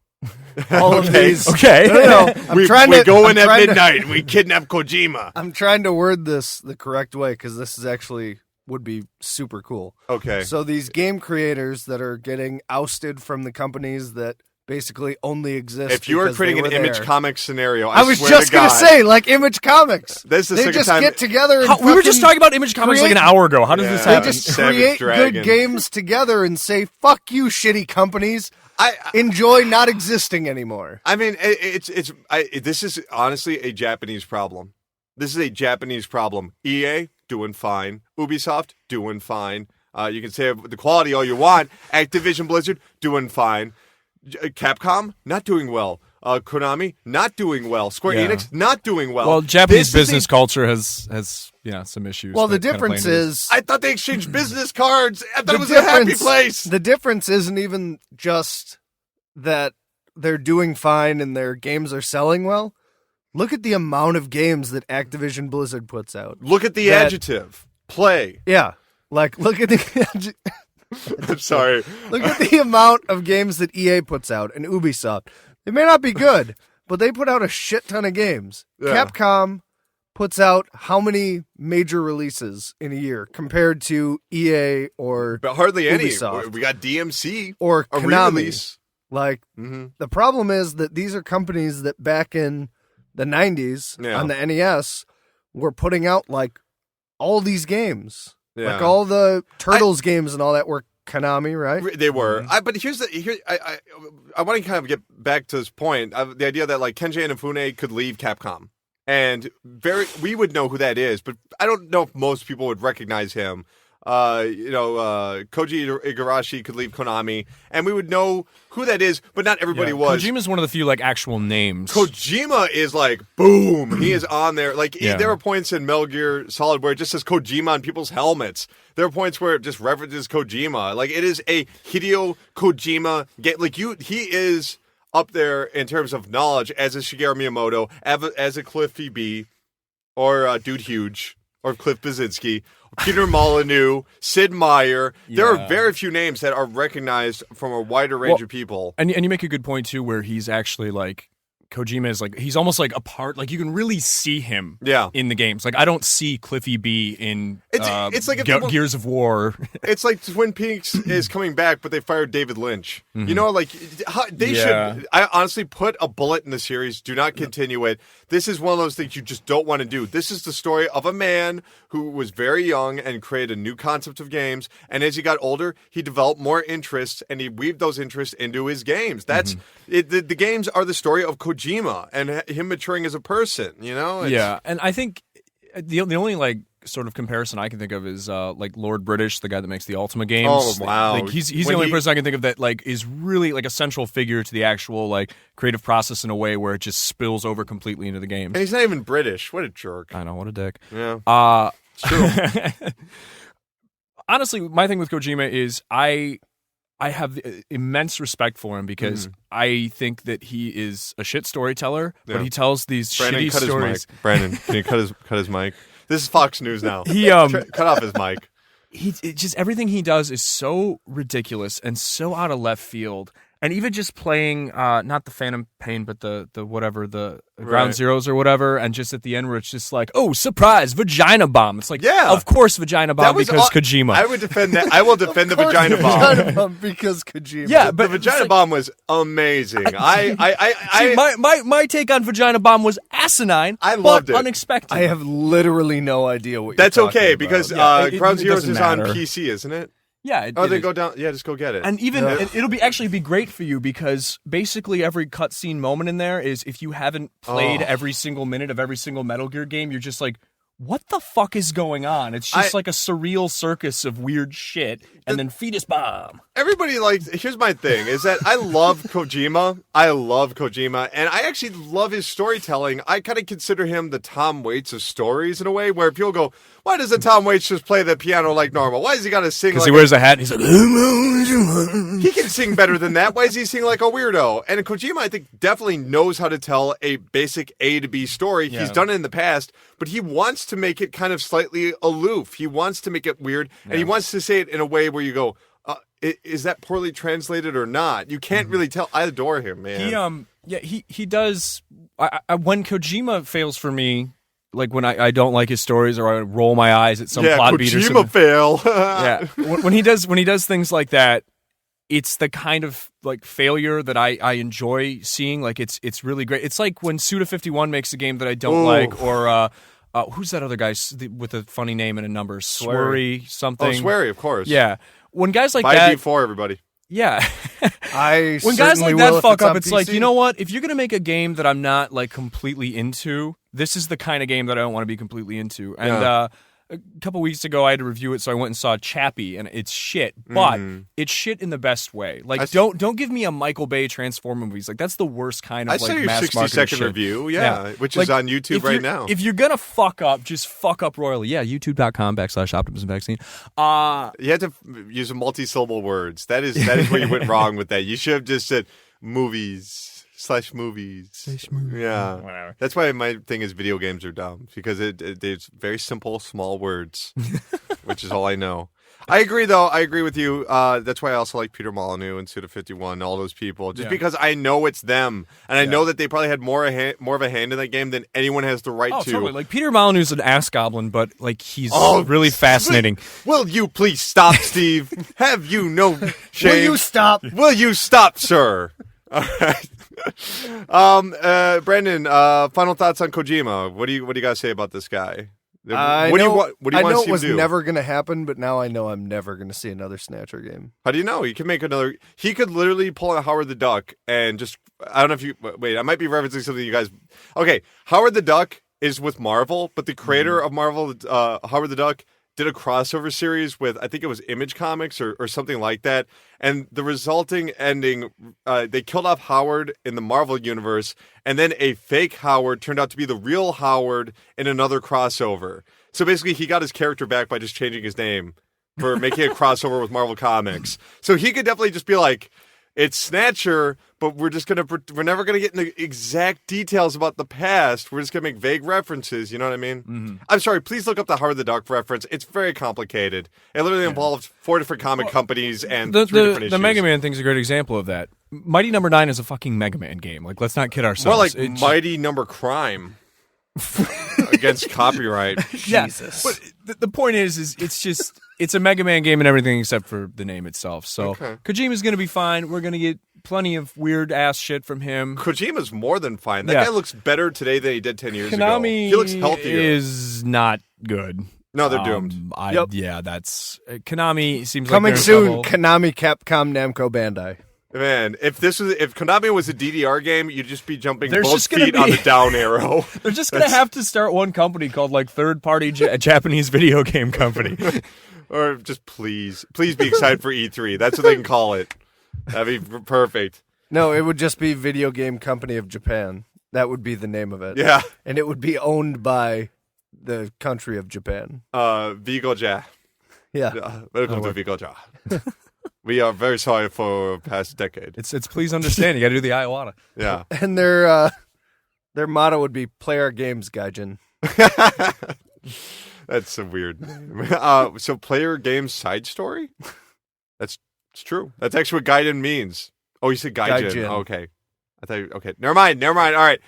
all of these. Okay. No, we go in at midnight and we kidnap Kojima. I'm trying to word this the correct way because this is actually would be super cool. Okay. So these game creators that are getting ousted from the companies that basically only exist. If you were because creating they an were Image there. Comics scenario, I was swear just to God, gonna say like Image Comics. This is the they second just time get together. And we were just talking about Image Comics like an hour ago. How does this They happen? just Savage create Dragon. good games together and say "fuck you, shitty companies." Enjoy not existing anymore. I mean, this is honestly a Japanese problem. This is a Japanese problem. EA, doing fine. Ubisoft, doing fine. You can say the quality all you want. Activision Blizzard, doing fine. Capcom, not doing well. Konami, not doing well. Square Enix, not doing well. Well, Japanese business culture has some issues. Well, the difference is... I thought they exchanged business cards. I thought it was a happy place. The difference isn't even just that they're doing fine and their games are selling well. Look at the amount of games that Activision Blizzard puts out. Look at the adjective. Play. Yeah. Like, look at the... I'm sorry. Look at the amount of games that EA puts out and Ubisoft. They may not be good, but they put out a shit ton of games. Yeah. Capcom puts out how many major releases in a year compared to EA or But hardly any. Ubisoft. We got DMC. Or a Konami. re-release. Like, the problem is that these are companies that back in the 90s on the NES were putting out, like, all these games. Yeah. Like, all the Turtles games and all that were Konami, right? They were. But I want to kind of get back to this point. The idea that, like, Kenji Inafune could leave Capcom. And we would know who that is, but I don't know if most people would recognize him. Koji Igarashi could leave Konami, and we would know who that is, but not everybody was. Kojima's one of the few like actual names. Kojima is like, boom, he is on there. Like, there are points in Metal Gear Solid where it just says Kojima on people's helmets. There are points where it just references Kojima. Like, it is a Hideo Kojima game. Like, he is up there in terms of knowledge as a Shigeru Miyamoto, as a Cliffy B, or Dude Huge, or Cliff Basinski, Peter Molyneux, Sid Meier. There are very few names that are recognized from a wider range of people. And you make a good point, too, where he's actually, like, Kojima is, like, he's almost, like, a part, like, you can really see him in the games. Like, I don't see Cliffy B in it's like Gears of War. It's like Twin Peaks is coming back, but they fired David Lynch. You know, like, they should, I honestly put a bullet in the series. Do not continue it. This is one of those things you just don't want to do. This is the story of a man who was very young and created a new concept of games. And as he got older, he developed more interests, and he weaved those interests into his games. That's it. The games are the story of Kojima and him maturing as a person, you know? And I think the only, like, sort of comparison I can think of is like Lord British, the guy that makes the Ultima games. Oh, wow. Like, he's the only person I can think of that, like, is really, like, a central figure to the actual, like, creative process in a way where it just spills over completely into the games. And he's not even British. What a jerk. I know, what a dick. Yeah. It's true. Honestly, my thing with Kojima is I have immense respect for him because I think that he is a shit storyteller, but he tells these shitty stories. Brandon, can you cut his mic? This is Fox News now. He Cut off his mic. just everything he does is so ridiculous and so out of left field. And even just playing, not the Phantom Pain, but the whatever, the Ground Zeroes or whatever, and just at the end where it's just like, oh, surprise, vagina bomb. It's like, yeah, of course vagina bomb because Kojima. I would defend that. I will defend the vagina bomb. Vagina bomb because Kojima. Yeah, but the vagina bomb was amazing. See, my take on vagina bomb was asinine. I loved it. Unexpected. I have literally no idea what That's you're talking okay about. because it Ground Zeroes doesn't is on matter. PC, isn't it? Yeah. They go down. Yeah, just go get it. And even it'll be great for you because basically every cutscene moment in there is if you haven't played every single minute of every single Metal Gear game, you're just like, what the fuck is going on? It's just like a surreal circus of weird shit, and then fetus bomb. Everybody likes. Here's my thing: is that I love Kojima. I love Kojima, and I actually love his storytelling. I kind of consider him the Tom Waits of stories in a way, where people go, "Why doesn't Tom Waits just play the piano like normal? Why does he got to sing?" Because he wears a hat and he's like, he can sing better than that. Why is he singing like a weirdo? And Kojima, I think, definitely knows how to tell a basic A to B story. Yeah. He's done it in the past, but he wants to make it kind of slightly aloof. He wants to make it weird, and he wants to say it in a way where you go, is that poorly translated or not? You can't really tell. I adore him, man. He does. When Kojima fails for me, like when I don't like his stories or I roll my eyes at some plot beat or something. Kojima fail. Yeah, when he does things like that, it's the kind of like failure that I enjoy seeing. Like it's really great. It's like when Suda51 makes a game that I don't like, or who's that other guy with a funny name and a number? Swery something. Oh, Swery, of course. Yeah. When guys like Buy that, V4, everybody. yeah. When guys like that fuck up, it's PC. like, you know what? If you're gonna make a game that I'm not like completely into, this is the kind of game that I don't want to be completely into. And a couple weeks ago, I had to review it, so I went and saw Chappie, and it's shit, but it's shit in the best way. Like, don't give me a Michael Bay Transformer movies. Like, that's the worst kind of I like saw your mass 60-second shit. review, which Like, is on YouTube right now. If you're gonna fuck up, just fuck up royally. Yeah, youtube.com/Optimism Vaccine. You had to use multi-syllable words. That is where you went wrong with that. You should have just said movies. Yeah. Whatever. That's why my thing is video games are dumb, because it's very simple, small words, which is all I know. I agree, though. I agree with you. That's why I also like Peter Molyneux and Suda51, all those people, just because I know it's them, and I know that they probably had more of a hand in that game than anyone has the right to. Totally. Like Peter Molyneux's an ass goblin, but like he's really fascinating. Will you please stop, Steve? Have you no shame? Will you stop? Will you stop, sir? All right. Brandon, final thoughts on Kojima. What do you guys say about this guy? I What do you know want to it was see him do? never going to happen, but now I know I'm never going to see another Snatcher game. How do you know? He can make another. He could literally pull out Howard the Duck and just. I don't know if you wait. I might be referencing something you guys. Okay, Howard the Duck is with Marvel, but the creator of Marvel, Howard the Duck, did a crossover series with, I think it was Image Comics or something like that. And the resulting ending, they killed off Howard in the Marvel universe, and then a fake Howard turned out to be the real Howard in another crossover. So basically, he got his character back by just changing his name for making a crossover with Marvel Comics. So he could definitely just be like, it's Snatcher, but we're never gonna get into exact details about the past. We're just gonna make vague references. You know what I mean? Mm-hmm. I'm sorry. Please look up the Howard the Duck reference. It's very complicated. It literally involved 4 different comic companies and 3 different issues. The Mega Man thing's a great example of that. Mighty Number 9 is a fucking Mega Man game. Like, let's not kid ourselves. More like Mighty Number Crime against copyright. Yeah, Jesus. but the point is it's a Mega Man game and everything except for the name itself. So Kojima's going to be fine. We're going to get plenty of weird ass shit from him. Kojima's more than fine. That guy looks better today than he did 10 years ago. Konami He looks healthier. is not good. No, they're doomed. Yeah, that's Konami seems Coming like soon. Konami, Capcom, Namco, Bandai. Man, if Konami was a DDR game, you'd just be jumping There's both just gonna feet on the down arrow. They're just going to have to start one company called like Third Party Japanese Video Game Company. Or just please be excited for E3. That's what they can call it. That'd be perfect. No, it would just be Video Game Company of Japan. That would be the name of it. Yeah. And it would be owned by the country of Japan. Vigoja. Yeah. Welcome to Vigoja. We are very sorry for past decade. It's please understand. You got to do the Iwata. Yeah. And their motto would be "Play our games, Gaijin." That's so weird. So player game side story? It's true. That's actually what Gaijin means. Oh, you said Gaijin. Gaijin. Oh, okay. I thought okay. Never mind. All right.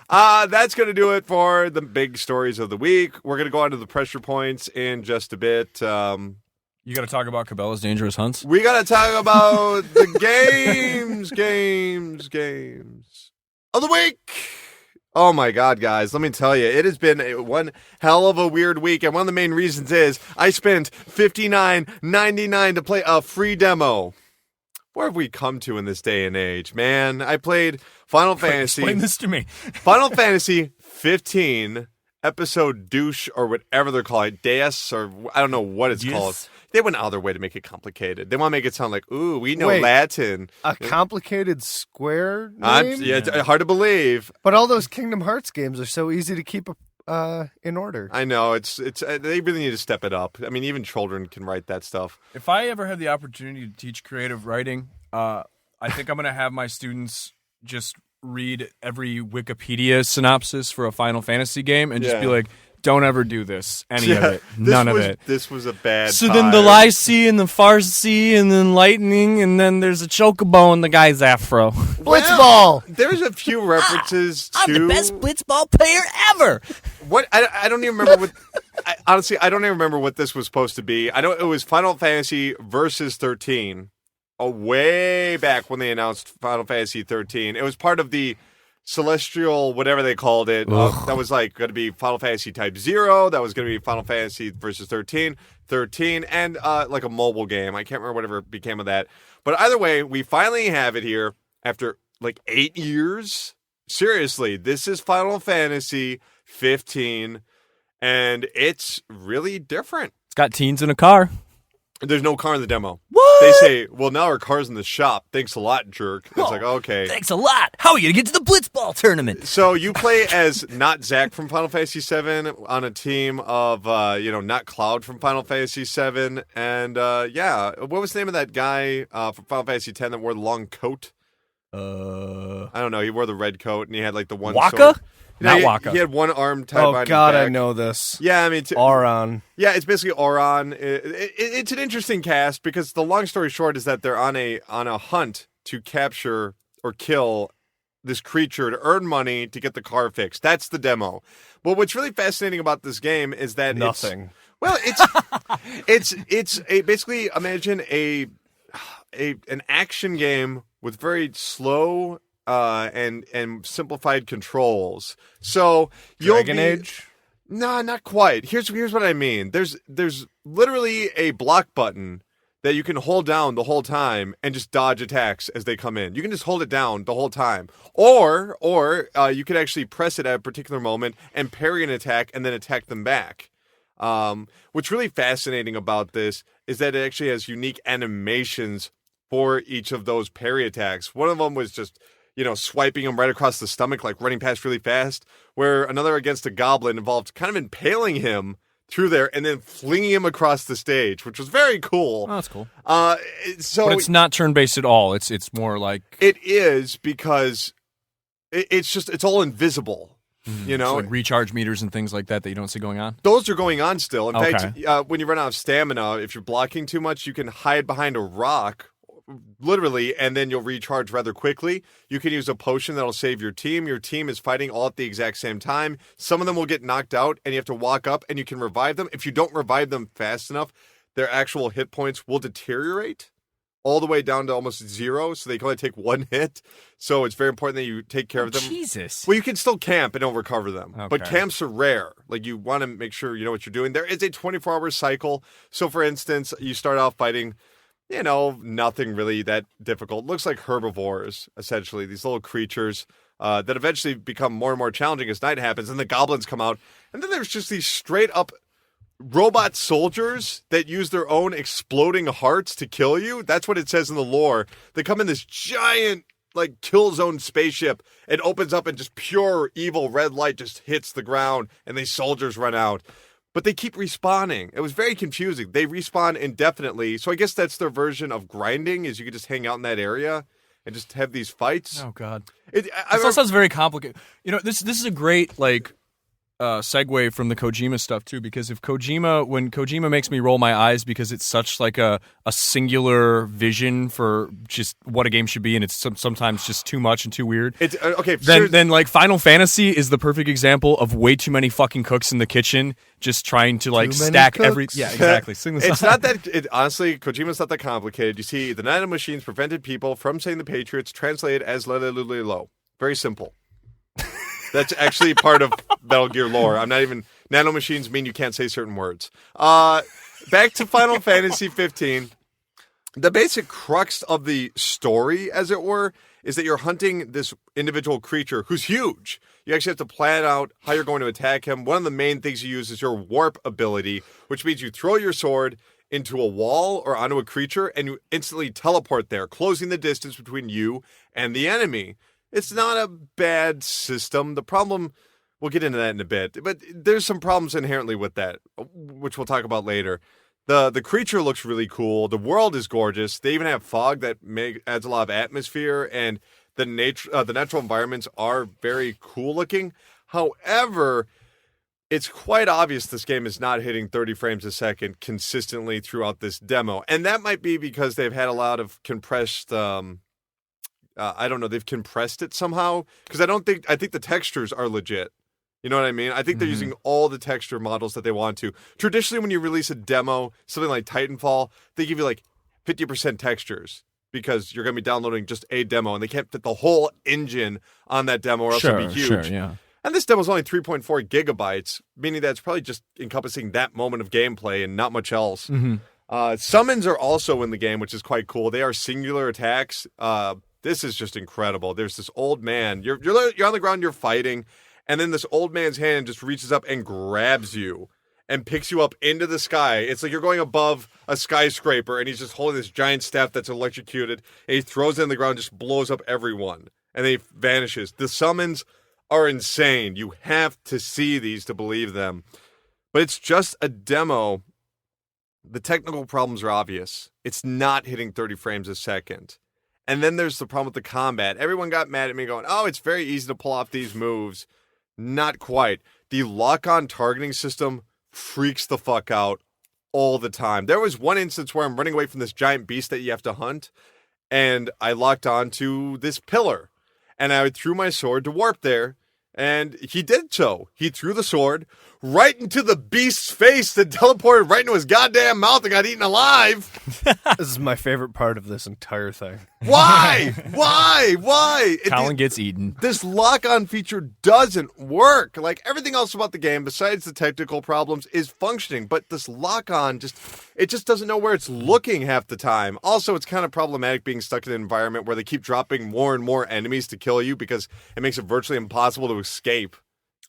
That's going to do it for the big stories of the week. We're going to go on to the pressure points in just a bit. You got to talk about Cabela's Dangerous Hunts? We got to talk about the games of the week. Oh my God, guys, let me tell you, it has been one hell of a weird week, and one of the main reasons is I spent $59.99 to play a free demo. Where have we come to in this day and age, man? I played Final Fantasy. Explain this to me. Final Fantasy 15, episode douche, or whatever they're calling it, Deus, or I don't know what it's called. They went out of their way to make it complicated. They want to make it sound like, ooh, we know Latin. A complicated square name? Yeah, it's hard to believe. But all those Kingdom Hearts games are so easy to keep in order. I know. It's they really need to step it up. I mean, even children can write that stuff. If I ever have the opportunity to teach creative writing, I think I'm going to have my students just read every Wikipedia synopsis for a Final Fantasy game and just be like, don't ever do this. Any of it. None of it. This was a bad So then the Lycee and the Farsi and then lightning and then there's a chocobo and the guy's afro. Blitzball! There's a few references to... I'm the best blitzball player ever. What? I don't even remember what... honestly, I don't even remember what this was supposed to be. I know it was Final Fantasy Versus 13. Way back when they announced Final Fantasy 13. It was part of the... Celestial, whatever they called it, that was like going to be Final Fantasy Type 0. That was going to be Final Fantasy Versus 13, and like a mobile game. I can't remember whatever became of that. But either way, we finally have it here after like 8 years. Seriously, this is Final Fantasy 15, and it's really different. It's got teens in a car. There's no car in the demo. What? They say, well, now our car's in the shop. Thanks a lot, jerk. It's like, okay. Thanks a lot. How are you going to get to the blitzball tournament? So you play as not Zack from Final Fantasy VII on a team of, not Cloud from Final Fantasy VII. And, what was the name of that guy from Final Fantasy X that wore the long coat? I don't know. He wore the red coat, and he had, like, the one Waka? sword. Not Waka. He had one arm tied behind his back. I know this. Yeah, I mean... Auron. Yeah, it's basically Auron. It's an interesting cast because the long story short is that they're on a hunt to capture or kill this creature to earn money to get the car fixed. That's the demo. But what's really fascinating about this game is that Nothing. It's basically imagine an action game with very slow and simplified controls. So Dragon Age? No, not quite. Here's what I mean. There's literally a block button that you can hold down the whole time and just dodge attacks as they come in. You can just hold it down the whole time. Or you could actually press it at a particular moment and parry an attack and then attack them back. What's really fascinating about this is that it actually has unique animations for each of those parry attacks. One of them was just swiping him right across the stomach, like running past really fast, where another against a goblin involved kind of impaling him through there and then flinging him across the stage, which was very cool. Oh, that's cool. But it's not turn-based at all. It's more like... It is because it's all invisible. So like recharge meters and things like that you don't see going on? Those are going on still. In Okay. fact, when you run out of stamina, if you're blocking too much, you can hide behind a rock, literally, and then you'll recharge rather quickly. You can use a potion that'll save your team. Your team is fighting all at the exact same time. Some of them will get knocked out, and you have to walk up, and you can revive them. If you don't revive them fast enough, their actual hit points will deteriorate all the way down to almost zero, so they can only take one hit. So it's very important that you take care of them. Jesus. Well, you can still camp and don't recover them. Okay. But camps are rare. Like, you want to make sure you know what you're doing. There is a 24-hour cycle. So, for instance, you start out fighting... nothing really that difficult. Looks like herbivores, essentially. These little creatures that eventually become more and more challenging as night happens, and the goblins come out. And then there's just these straight-up robot soldiers that use their own exploding hearts to kill you. That's what it says in the lore. They come in this giant, like, kill zone spaceship. It opens up and just pure evil red light just hits the ground, and these soldiers run out. But they keep respawning. It was very confusing. They respawn indefinitely. So I guess that's their version of grinding, is you could just hang out in that area and just have these fights. Oh, God. This This all sounds very complicated. This is a great, segue from the Kojima stuff too, because when Kojima makes me roll my eyes because it's such like a singular vision for just what a game should be, and it's sometimes just too much and too weird. It's okay. Then like Final Fantasy is the perfect example of way too many fucking cooks in the kitchen, just trying to like stack every. Yeah, exactly. Sing the It's song. not that. Honestly, Kojima's not that complicated. You see, the nano machines prevented people from saying the Patriots, translated as low. Very simple. That's actually part of Metal Gear lore. I'm not even... Nano machines mean you can't say certain words. Back to Final Fantasy 15. The basic crux of the story, as it were, is that you're hunting this individual creature who's huge. You actually have to plan out how you're going to attack him. One of the main things you use is your warp ability, which means you throw your sword into a wall or onto a creature, and you instantly teleport there, closing the distance between you and the enemy. It's not a bad system. The problem, we'll get into that in a bit, but there's some problems inherently with that, which we'll talk about later. The creature looks really cool. The world is gorgeous. They even have fog that adds a lot of atmosphere, and the natural environments are very cool looking. However, it's quite obvious this game is not hitting 30 frames a second consistently throughout this demo, and that might be because they've had a lot of compressed... I don't know. They've compressed it somehow because I think the textures are legit. You know what I mean? I think they're using all the texture models that they want to. Traditionally, when you release a demo, something like Titanfall, they give you like 50% textures because you're going to be downloading just a demo and they can't fit the whole engine on that demo or else it'd be huge. Sure, yeah. And this demo is only 3.4 gigabytes, meaning that it's probably just encompassing that moment of gameplay and not much else. Summons are also in the game, which is quite cool. They are singular attacks. This is just incredible. There's this old man. You're on the ground, you're fighting, and then this old man's hand just reaches up and grabs you and picks you up into the sky. It's like you're going above a skyscraper, and he's just holding this giant staff that's electrocuted, and he throws it in the ground, just blows up everyone, and then he vanishes. The summons are insane. You have to see these to believe them. But it's just a demo. The technical problems are obvious. It's not hitting 30 frames a second. And then there's the problem with the combat. Everyone got mad at me going, oh, it's very easy to pull off these moves. Not quite. The lock-on targeting system freaks the fuck out all the time. There was one instance where I'm running away from this giant beast that you have to hunt, and I locked onto this pillar. And I threw my sword to warp there, and he did so. He threw the sword right into the beast's face that teleported right into his goddamn mouth and got eaten alive. This is my favorite part of this entire thing. Why? Why? Colin gets eaten. This lock-on feature doesn't work. Like, everything else about the game, besides the technical problems, is functioning. But this lock-on, it just doesn't know where it's looking half the time. Also, it's kind of problematic being stuck in an environment where they keep dropping more and more enemies to kill you because it makes it virtually impossible to escape.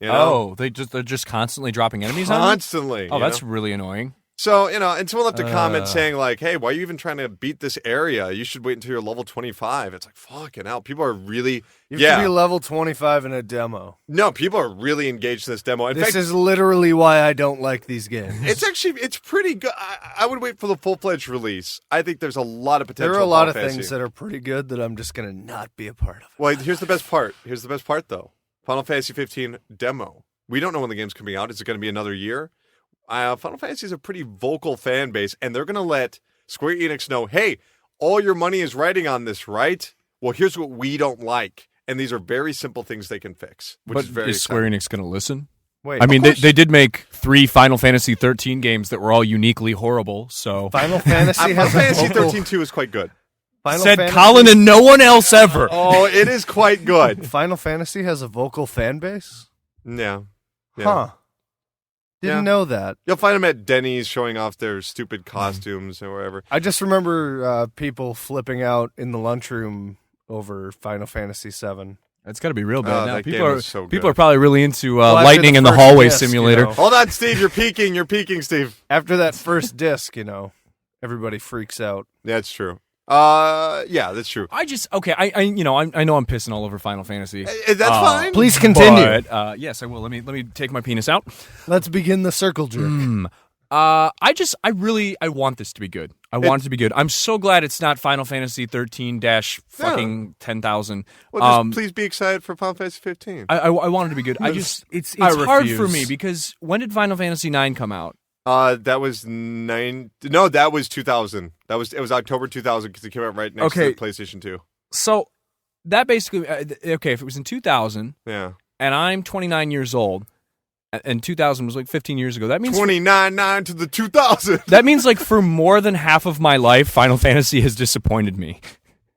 You know? Oh, they're just constantly dropping enemies on you? Constantly. Oh, that's really annoying. So, and someone left a comment saying, like, hey, why are you even trying to beat this area? You should wait until you're level 25. It's like, fucking hell. People are really... You have to be level 25 in a demo. No, people are really engaged in this demo. In this fact, is literally why I don't like these games. It's pretty good. I would wait for the full-fledged release. I think there's a lot of potential. There are a lot of things that are pretty good that I'm just going to not be a part of. Well, here's the best part. Though. Final Fantasy 15 demo. We don't know when the game's coming out. Is it going to be another year? Final Fantasy is a pretty vocal fan base, and they're going to let Square Enix know, hey, all your money is riding on this, right? Well, here's what we don't like. And these are very simple things they can fix, which is very Square Enix going to listen? Wait, I mean, they did make 3 Final Fantasy 13 games that were all uniquely horrible, so... Final Fantasy Final Fantasy 13-2 is quite good. Colin and no one else ever. Oh, it is quite good. Final Fantasy has a vocal fan base? Yeah. Huh. Didn't know that. You'll find them at Denny's showing off their stupid costumes or wherever. I just remember people flipping out in the lunchroom over Final Fantasy VII. It's got to be real bad now. That game is so people good. are probably really into Well, Lightning in the first Hallway disc, Simulator. you know. Hold on, Steve. You're peeking, Steve. After that first disc, everybody freaks out. That's true. Yeah, that's true. I know I'm pissing all over Final Fantasy. That's fine. Please continue. But, yes, I will. Let me take my penis out. Let's begin the circle jerk. I want this to be good. I want it to be good. I'm so glad it's not Final Fantasy 13 dash fucking 10,000. Well, just please be excited for Final Fantasy 15. I want it to be good. It's hard for me because when did Final Fantasy 9 come out? That was 9. No, that was 2000. It was October 2000 because it came out right next to the PlayStation 2. So that basically if it was in 2000, yeah, and I'm 29 years old. And 2000 was like 15 years ago. That means 29 to the 2000. That means like for more than half of my life, Final Fantasy has disappointed me.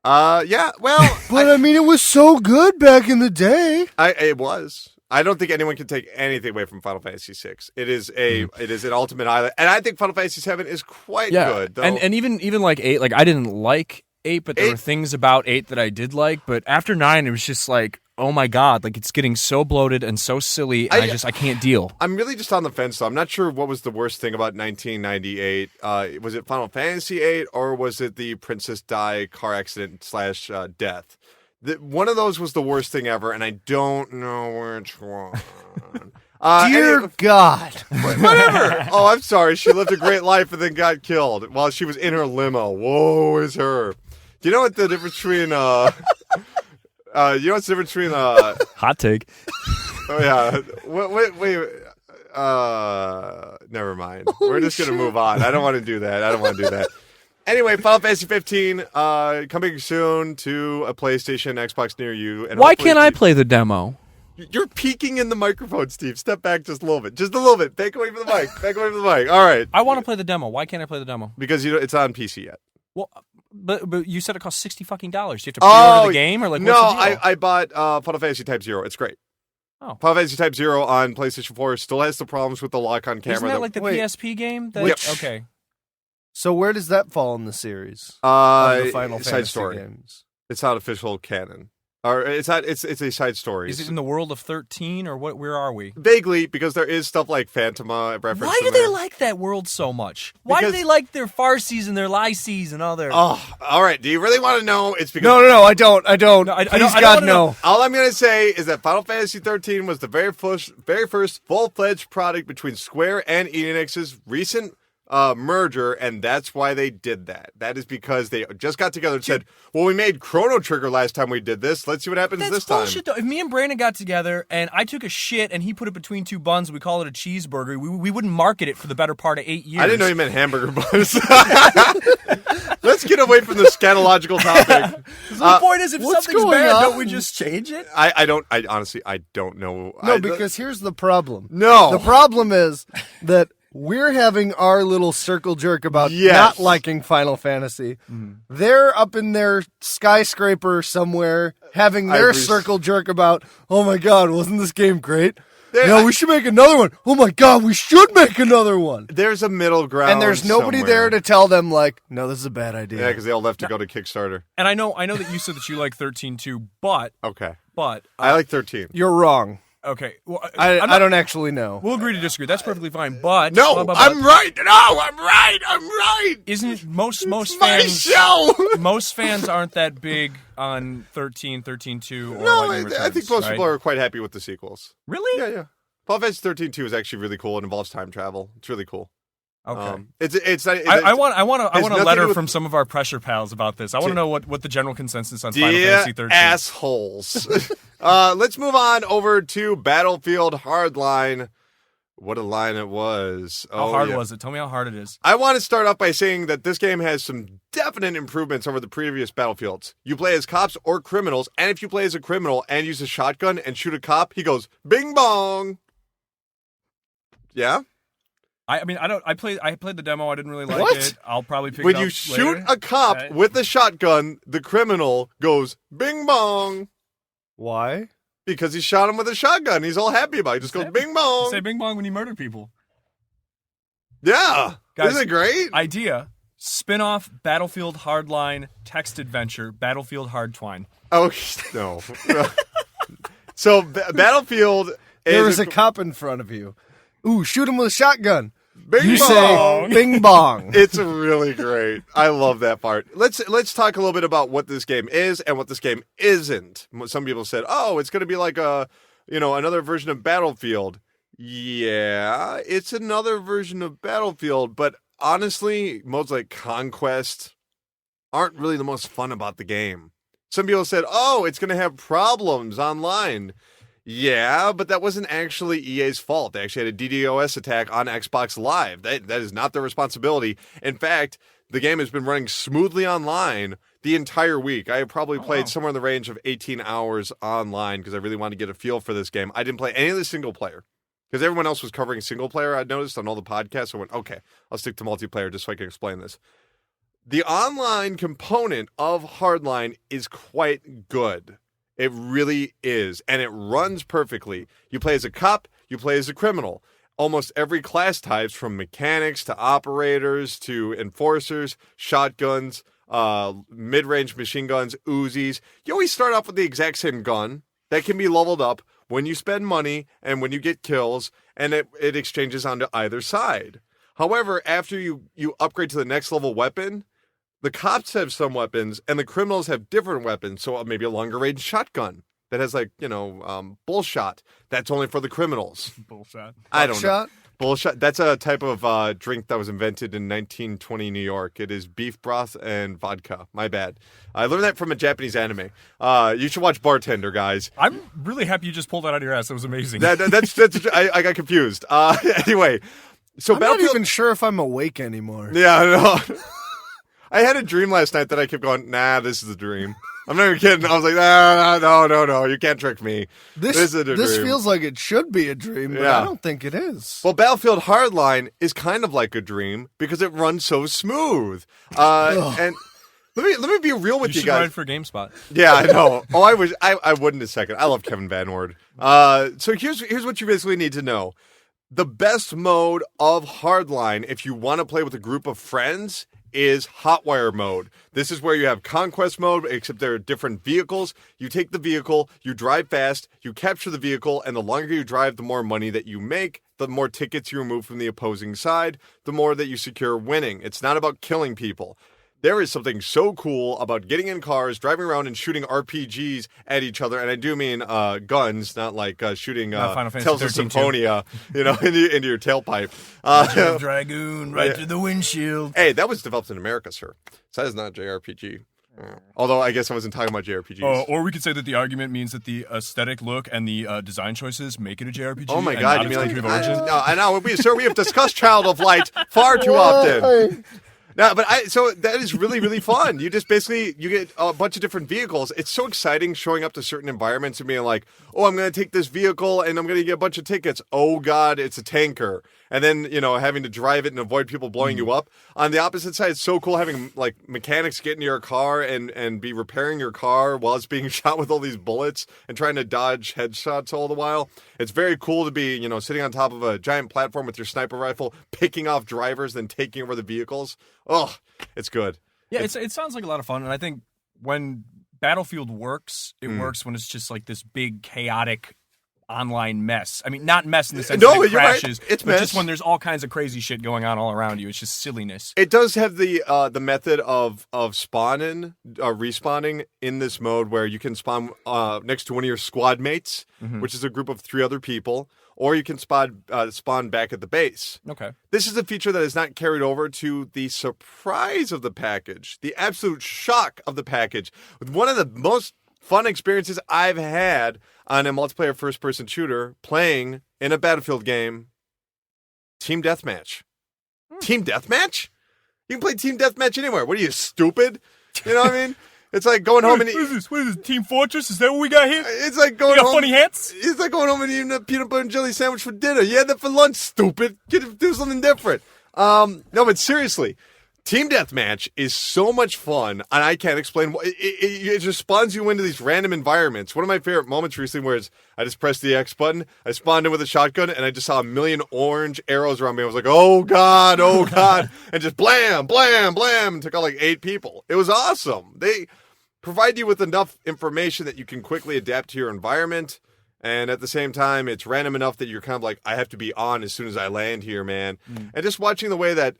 Yeah, well, but I mean, it was so good back in the day. It was. I don't think anyone can take anything away from Final Fantasy VI. It is an ultimate highlight, and I think Final Fantasy VII is quite good. Though. And even like 8, like I didn't like 8, but there were things about 8 that I did like. But after 9, it was just like, oh my god, like it's getting so bloated and so silly, and I can't deal. I'm really just on the fence, though. I'm not sure what was the worst thing about 1998. Was it Final Fantasy VIII, or was it the Princess Di car accident / death? One of those was the worst thing ever, and I don't know which one. Dear God. Whatever. Oh, I'm sorry. She lived a great life and then got killed while she was in her limo. Woe is her. Do you know what the difference between... you know what's the difference between hot take? Oh yeah. Wait. Never mind. We're just gonna move on. I don't want to do that. Anyway, Final Fantasy 15 coming soon to a PlayStation, Xbox near you. And why can't I play the demo? You're peeking in the microphone, Steve. Step back just a little bit. Just a little bit. Back away from the mic. All right. I want to play the demo. Why can't I play the demo? Because it's on PC yet. Well, but you said it costs $60 fucking. Do you have to pre-order the game or like? No, what's the deal? I bought Final Fantasy Type 0. It's great. Oh. Final Fantasy Type 0 on PlayStation 4 still has the problems with the lock-on camera. Isn't that like the PSP game? Okay. So where does that fall in the series? Of the Final side Fantasy story. games? It's not official canon. Or it's not. It's a side story. Is it in the world of 13 or what? Where are we? Vaguely, because there is stuff like Phantoma reference. Why do they like that world so much? Why do they like their Farsees and their Lysees and all their? Oh, all right. Do you really want to know? It's because No, I don't. Please, God, no. All I'm going to say is that Final Fantasy 13 was the very first full-fledged product between Square and Enix's recent merger, and that's why they did that. That is because they just got together and said, well, we made Chrono Trigger last time we did this. Let's see what happens this time. That's bullshit, though. If me and Brandon got together and I took a shit and he put it between two buns, we call it a cheeseburger, we wouldn't market it for the better part of 8 years. I didn't know you meant hamburger buns. Let's get away from the scatological topic. So the point is, if something's bad, don't we just change it? I honestly, I don't know. No, because here's the problem. No. The problem is that we're having our little circle jerk about not liking Final Fantasy. They're up in their skyscraper somewhere having their circle jerk about, oh my god, wasn't this game great? We should make another one. Oh my god, we should make another one. There's a middle ground. And there's nobody there to tell them, like, no, this is a bad idea. Yeah, because they all left to go to Kickstarter. And I know that you said that you like 13 too, but... Okay. But... I like 13. You're wrong. Okay. Well, I don't actually know. We'll agree to disagree. That's perfectly fine. But no, I'm right. No, I'm right. Isn't it most it's fans? My show. Most fans aren't that big on 13, 13-2, or no, Lightning Returns, I think most people are quite happy with the sequels. Really? Yeah. Final Fantasy 13-2 is actually really cool. It involves time travel. It's really cool. Okay. I want a letter from some of our pressure pals about this. I want to know what the general consensus on Final Fantasy 13. Assholes. Let's move on over to Battlefield Hardline. What a line it was. How hard was it? Tell me how hard it is. I want to start off by saying that this game has some definite improvements over the previous Battlefields. You play as cops or criminals, and if you play as a criminal and use a shotgun and shoot a cop, he goes, bing bong. Yeah? I played the demo. I didn't really like it. I'll probably pick it up when you shoot a cop with a shotgun, the criminal goes bing bong. Why? Because he shot him with a shotgun. He's all happy about it. He just goes bing bong. Say bing bong when you murder people. Yeah. Guys, isn't it great? Idea. Spin-off Battlefield Hardline text adventure, Battlefield Hardtwine. Oh, no. So Battlefield there is a cop in front of you. Ooh, shoot him with a shotgun. Bing bong. Say bing bong. It's really great. I love that part. Let's talk a little bit about what this game is and what this game isn't. Some people said, "Oh, it's going to be like another version of Battlefield." Yeah, it's another version of Battlefield, but honestly, modes like Conquest aren't really the most fun about the game. Some people said, oh, it's going to have problems online. Yeah, but that wasn't actually EA's fault. They actually had a DDoS attack on Xbox Live. That is not their responsibility. In fact, the game has been running smoothly online the entire week. I have probably played somewhere in the range of 18 hours online because I really wanted to get a feel for this game. I didn't play any of the single player because everyone else was covering single player, I noticed, on all the podcasts. I went, okay, I'll stick to multiplayer just so I can explain this. The online component of Hardline is quite good. It really is, and it runs perfectly. You play as a cop, you play as a criminal. Almost every class types, from mechanics to operators to enforcers, shotguns, mid-range machine guns, Uzis. You always start off with the exact same gun that can be leveled up when you spend money and when you get kills, and it exchanges onto either side. However, after you upgrade to the next level weapon, the cops have some weapons, and the criminals have different weapons. So maybe a longer range shotgun that has bullshot. That's only for the criminals. Bullshot. I don't know. Bullshot. That's a type of drink that was invented in 1920 New York. It is beef broth and vodka. My bad. I learned that from a Japanese anime. You should watch Bartender, guys. I'm really happy you just pulled that out of your ass. That was amazing. That's I got confused. Anyway, so I'm not even sure if I'm awake anymore. Yeah, I know. I had a dream last night that I kept going, nah, this is a dream. I'm not even kidding. I was like, no, you can't trick me. This is a dream. This feels like it should be a dream, but I don't think it is. Well, Battlefield Hardline is kind of like a dream because it runs so smooth. And let me be real with you should guys. ride for GameSpot. Yeah, I know. Oh, I would in a second. I love Kevin Van Ord. So here's what you basically need to know. The best mode of Hardline, if you want to play with a group of friends, is Hotwire mode. This is where you have Conquest mode, except there are different vehicles. You take the vehicle, you drive fast, you capture the vehicle, and the longer you drive, the more money that you make, the more tickets you remove from the opposing side, the more that you secure winning. It's not about killing people. There is something so cool about getting in cars, driving around, and shooting RPGs at each other. And I do mean guns, not like shooting Tales of Symphonia, into your tailpipe. Dragoon, right through the windshield. Hey, that was developed in America, sir. So that is not JRPG. Although I guess I wasn't talking about JRPGs. Or we could say that the argument means that the aesthetic look and the design choices make it a JRPG. Oh my God! You mean country of origin? I know, sir. We have discussed Child of Light far too often. No, but so that is really, really fun. You just basically, you get a bunch of different vehicles. It's so exciting showing up to certain environments and being like, oh, I'm going to take this vehicle and I'm going to get a bunch of tickets. Oh God, it's a tanker. And then, having to drive it and avoid people blowing you up. On the opposite side, it's so cool having like mechanics get into your car and be repairing your car while it's being shot with all these bullets and trying to dodge headshots all the while. It's very cool to be, sitting on top of a giant platform with your sniper rifle, picking off drivers, then taking over the vehicles. Oh, it's good. Yeah, it sounds like a lot of fun. And I think when Battlefield works, it works when it's just like this big, chaotic online mess. I mean, not mess in the sense that it crashes, right. It's but mess. Just when there's all kinds of crazy shit going on all around you. It's just silliness. It does have the method of respawning in this mode where you can spawn next to one of your squad mates, which is a group of 3 other people, or you can spawn back at the base. Okay. This is a feature that is not carried over to the surprise of the package, the absolute shock of the package. With one of the most fun experiences I've had on a multiplayer first-person shooter playing in a Battlefield game, Team Deathmatch. Team Deathmatch? You can play Team Deathmatch anywhere. What are you, stupid? You know what I mean? It's like going home and... What is this? Team Fortress? Is that what we got here? It's like going home... funny hats? It's like going home and eating a peanut butter and jelly sandwich for dinner. You had that for lunch, stupid. Do something different. No, but seriously... Team Deathmatch is so much fun, and I can't explain why. It just spawns you into these random environments. One of my favorite moments recently was I just pressed the X button, I spawned in with a shotgun, and I just saw a million orange arrows around me. I was like, oh God, and just blam, blam, blam, and took out like 8 people. It was awesome. They provide you with enough information that you can quickly adapt to your environment, and at the same time, it's random enough that you're kind of like, I have to be on as soon as I land here, man. And just watching the way that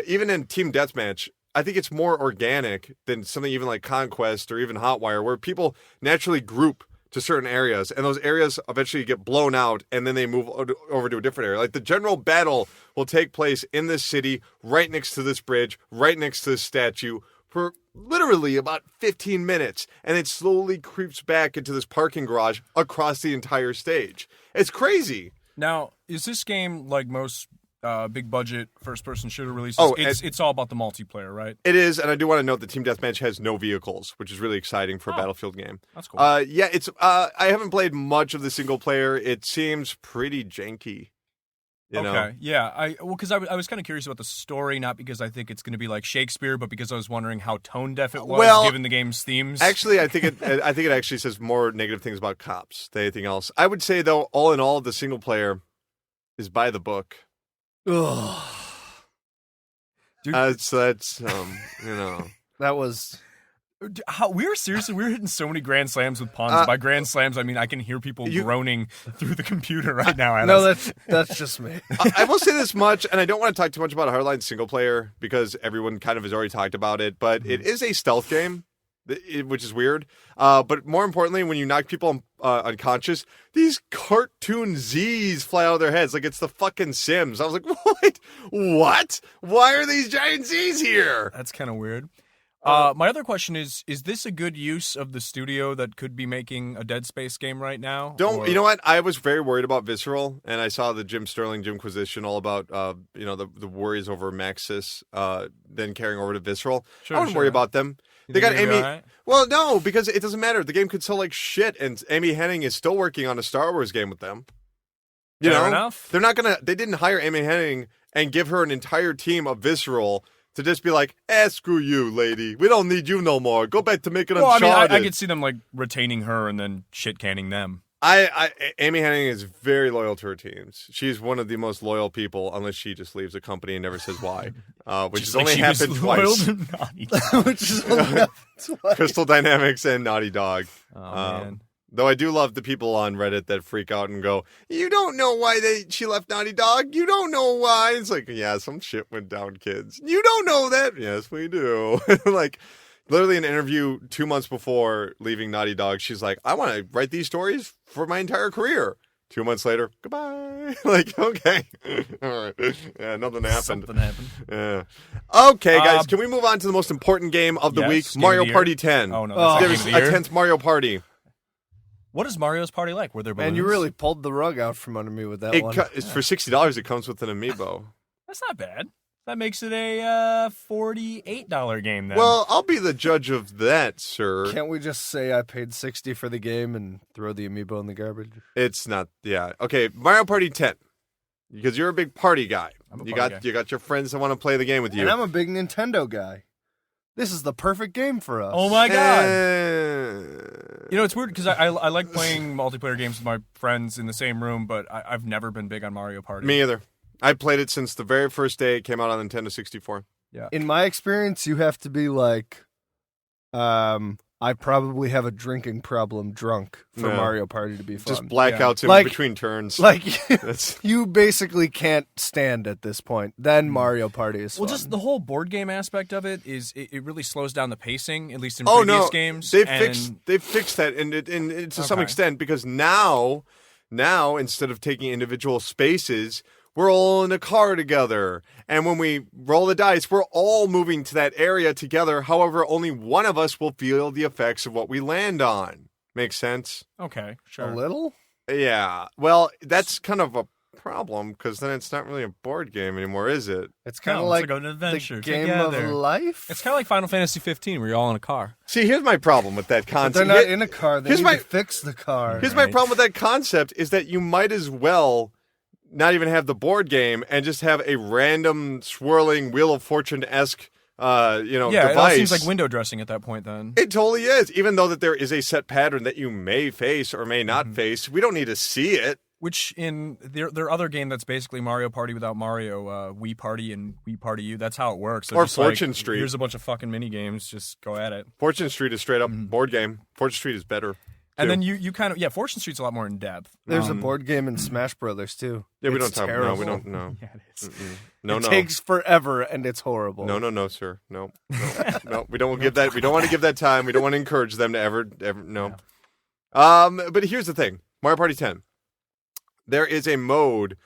even in Team Deathmatch, I think it's more organic than something even like Conquest or even Hotwire, where people naturally group to certain areas, and those areas eventually get blown out, and then they move over to a different area. Like the general battle will take place in this city, right next to this bridge, right next to this statue, for literally about 15 minutes, and it slowly creeps back into this parking garage across the entire stage. It's crazy. Now, is this game like most big budget first person shooter releases? Oh, it's all about the multiplayer, right? It is, and I do want to note that Team Deathmatch has no vehicles, which is really exciting for a Battlefield game. That's cool. Yeah, it's. I haven't played much of the single player. It seems pretty janky. You know? Yeah. Because I was kind of curious about the story, not because I think it's going to be like Shakespeare, but because I was wondering how tone deaf it was given the game's themes. Actually, I think it actually says more negative things about cops than anything else. I would say though, all in all, the single player is by the book. Ugh. Dude. That's That was... We were hitting so many grand slams with puns. By grand slams, I mean I can hear people groaning through the computer right now. No, that's just me. I will say this much, and I don't want to talk too much about Hardline single player because everyone kind of has already talked about it, but it is a stealth game, which is weird. But more importantly, when you knock people unconscious, these cartoon Z's fly out of their heads like it's the fucking Sims. I was like, what? Why are these giant Z's here? That's kind of weird. My other question is this a good use of the studio that could be making a Dead Space game right now? You know what? I was very worried about Visceral, and I saw the Jim Quisition all about, the worries over Maxis, then carrying over to Visceral. I wouldn't worry about them. They got Amy. Right? Well, no, because it doesn't matter. The game could sell like shit, and Amy Hennig is still working on a Star Wars game with them. Fair enough. They're not gonna. They didn't hire Amy Hennig and give her an entire team of Visceral to just be like, screw you, lady. We don't need you no more. Go back to making Uncharted. I mean, I could see them like retaining her and then shit canning them. Amy Hennig is very loyal to her teams. She's one of the most loyal people, unless she just leaves the company and never says why, which has only happened twice. Which is only happened twice. Crystal Dynamics and Naughty Dog. Oh, man. Though I do love the people on Reddit that freak out and go, you don't know why she left Naughty Dog? You don't know why? It's like, yeah, some shit went down, kids. You don't know that? Yes, we do. Like, literally an interview 2 months before leaving Naughty Dog, she's like, I want to write these stories for my entire career. 2 months later, goodbye. Like, okay. All right. Yeah, nothing happened. Something happened. Yeah. Okay, guys, can we move on to the most important game of the week? Mario Party 10. Oh, no. That's There's a 10th Mario Party. What is Mario's Party like? Were there balloons? And you really pulled the rug out from under me with that one. It's for $60, it comes with an amiibo. That's not bad. That makes it a $48 game then. Well, I'll be the judge of that, sir. Can't we just say I paid $60 for the game and throw the amiibo in the garbage? It's not, yeah. Okay, Mario Party 10. Because you're a big party guy. You got your friends that want to play the game with you. And I'm a big Nintendo guy. This is the perfect game for us. Oh my god! You know, it's weird because I like playing multiplayer games with my friends in the same room, but I've never been big on Mario Party. Me either. I played it since the very first day it came out on Nintendo 64. Yeah. In my experience, you have to be like, I probably have a drinking problem drunk for Mario Party to be fun. Just blackouts in between turns. Like, you basically can't stand at this point. Then Mario Party is fun. Well, just the whole board game aspect of it is it really slows down the pacing, at least in previous games. They've fixed that and to some extent, because now instead of taking individual spaces, we're all in a car together. And when we roll the dice, we're all moving to that area together. However, only one of us will feel the effects of what we land on. Makes sense? Okay, sure. A little? Yeah. Well, that's kind of a problem, because then it's not really a board game anymore, is it? It's kind of like an adventure the game together. of life? It's kind of like Final Fantasy 15, where you're all in a car. See, here's my problem with that concept. But they're not in a car. They need to fix the car. Here's my problem with that concept is that you might as well not even have the board game and just have a random swirling Wheel of Fortune-esque, device. It all seems like window dressing at that point then. It totally is. Even though that there is a set pattern that you may face or may not face, we don't need to see it. Which in their other game that's basically Mario Party without Mario, Wii Party and Wii Party U, that's how it works. Or Fortune Street. Here's a bunch of fucking mini games, just go at it. Fortune Street is straight up board game. Fortune Street is better. And then you kind of Fortune Street's a lot more in depth. There's a board game in Smash Brothers too. Yeah, we it's don't talk. terrible. No, we don't. No, Yeah, it is. no. It takes forever and it's horrible. No, sir. No. We don't give that. We don't want to give that time. We don't want to encourage them to ever. No. But here's the thing: Mario Party 10. There is a mode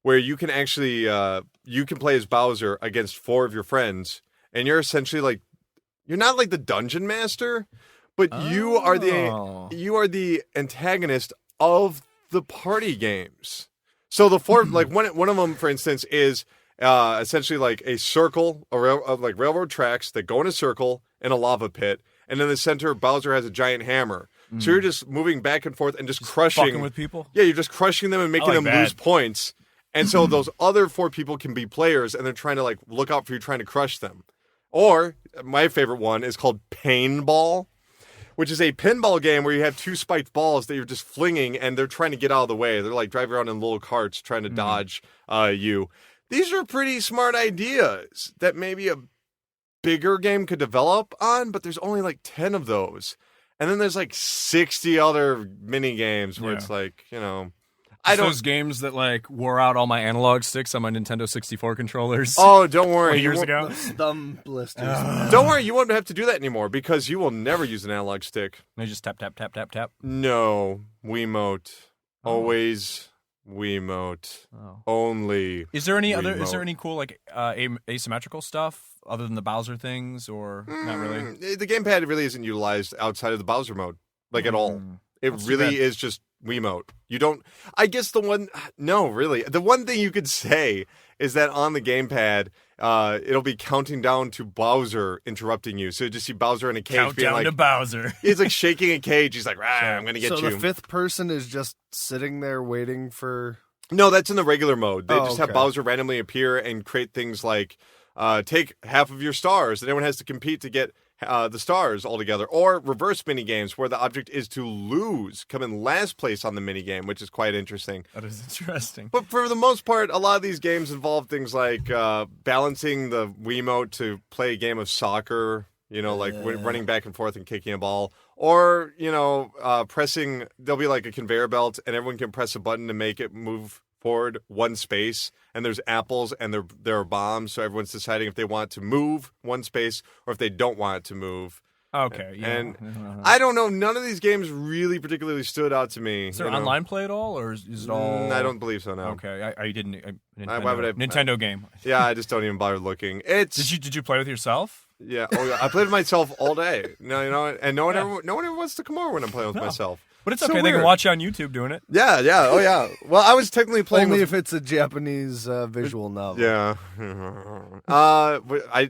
where you can actually you can play as Bowser against 4 of your friends, and you're essentially like you're not like the dungeon master, but you are the antagonist of the party games. So the 4 like one of them, for instance, is essentially like a circle of like railroad tracks that go in a circle in a lava pit, and in the center Bowser has a giant hammer. So you're just moving back and forth and just crushing fucking with people. Yeah, you're just crushing them and making them lose points. And so those other 4 people can be players, and they're trying to like look out for you, trying to crush them. Or my favorite one is called Painball, which is a pinball game where you have 2 spiked balls that you're just flinging, and they're trying to get out of the way. They're like driving around in little carts trying to dodge you. These are pretty smart ideas that maybe a bigger game could develop on, but there's only like 10 of those. And then there's like 60 other mini games where it's like, Those games that like wore out all my analog sticks on my Nintendo 64 controllers. Oh, don't worry. Years ago. Thumb blisters. Don't worry, you won't have to do that anymore because you will never use an analog stick. They just tap, tap, tap, tap, tap. No. Wiimote. Always Wiimote. Only. Is there any Wiimote. Is there any cool like asymmetrical stuff other than the Bowser things, or not really? The gamepad really isn't utilized outside of the Bowser mode, like at all. It really is just Wiimote. You don't. I guess the one. No, really. The one thing you could say is that on the gamepad, it'll be counting down to Bowser interrupting you. So you just see Bowser in a cage Countdown being like, to Bowser. He's like shaking a cage. He's like, I'm gonna get so you. the 5th person is just sitting there waiting for. No, that's in the regular mode. They just have okay. Bowser randomly appear and create things like take half of your stars, and everyone has to compete to get the stars all together, or reverse mini games where the object is to lose, come in last place on the mini game, which is quite interesting. That is interesting. But for the most part, a lot of these games involve things like balancing the Wiimote to play a game of soccer, like running back and forth and kicking a ball, or pressing. There'll be like a conveyor belt, and everyone can press a button to make it move forward 1 space, and there's apples and there are bombs, so everyone's deciding if they want to move 1 space or if they don't want it to move. Okay, yeah. And I don't know, none of these games really particularly stood out to me. Is there online play at all, or is it all? I don't believe so, no. Okay, I didn't. Nintendo, why would I? Nintendo game. Yeah, I just don't even bother looking. Did you play with yourself? Yeah. Oh, yeah. I played with myself all day. No, and no one ever wants to come over when I'm playing with myself. But it's So okay. They weird. can watch you on YouTube doing it. Yeah. Oh, yeah. Well, I was technically playing Only with... if it's a Japanese visual novel. Yeah.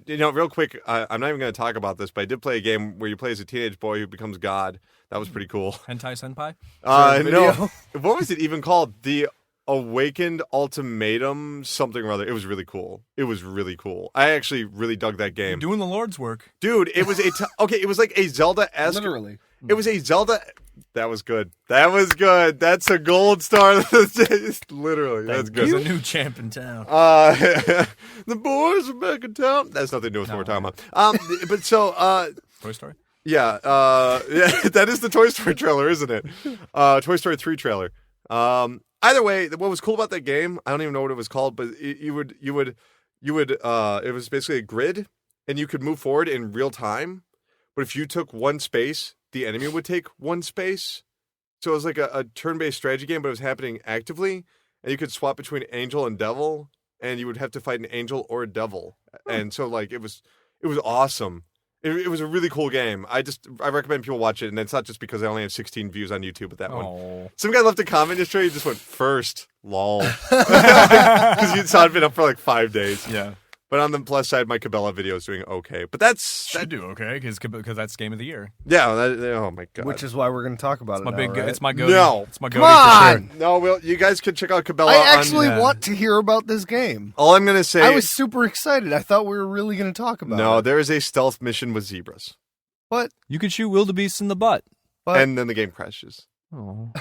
Real quick, I'm not even going to talk about this, but I did play a game where you play as a teenage boy who becomes God. That was pretty cool. Hentai Senpai? No. What was it even called? The Awakened Ultimatum something or other. It was really cool. I actually really dug that game. Doing the Lord's work. Dude, it was it was like a Zelda-esque. Literally. It was a Zelda. That was good. That's a gold star. Literally, that's good. There's a new champ in town. The boys are back in town. That's nothing to do with what we're talking about. But so, Toy Story? yeah, that is the Toy Story trailer, isn't it? Toy Story 3 trailer. Either way, what was cool about that game, I don't even know what it was called, but you would, it was basically a grid, and you could move forward in real time. But if you took 1 space, the enemy would take 1 space. So it was like a turn-based strategy game, but it was happening actively, and you could swap between angel and devil, and you would have to fight an angel or a devil. And so like it was awesome. It was a really cool game. I recommend people watch it, and it's not just because I only have 16 views on YouTube with that one. Some guy left a comment yesterday. He just went, "First, lol," because you saw it been up for like 5 days. Yeah. But on the plus side, my Cabela video is doing okay. But that's Should do okay, because that's game of the year. yeah. Oh my god. Which is why we're going to talk about it now, right? It's my go. No. It's my go. Come on! No, well, you guys could check out Cabela. I actually yeah. want to hear about this game. All I'm gonna say. I was super excited. I thought we were really going to talk about no. it. There is a stealth mission with zebras, But You could shoot wildebeest in the butt. and then the game crashes. Oh.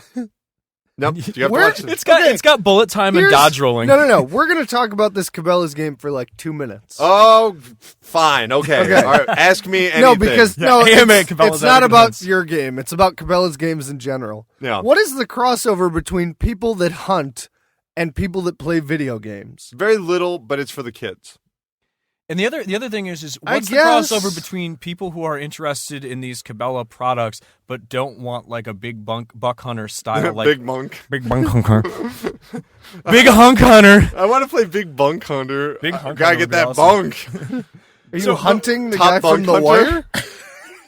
Nope. You have to Where- watch this. It's got bullet time and here's- dodge rolling. No. We're going to talk about this Cabela's game for like 2 minutes. Oh, fine. Okay. All right. Ask me anything. No, because no, AMA it's Cabela's not about evidence. your game. It's about Cabela's games in general. Yeah. What is the crossover between people that hunt and people that play video games? Very little, but it's for the kids. And the other thing is I what's the guess. crossover between people who are interested in these Cabela products but don't want like a big buck hunter style, like Big Monk. big bunk hunter, big hunk hunter. I want to play Big Bunk Hunter. Big Hunk Gotta Hunter get that would be awesome. bunk. Are you hunting the top guy from bunk The hunter?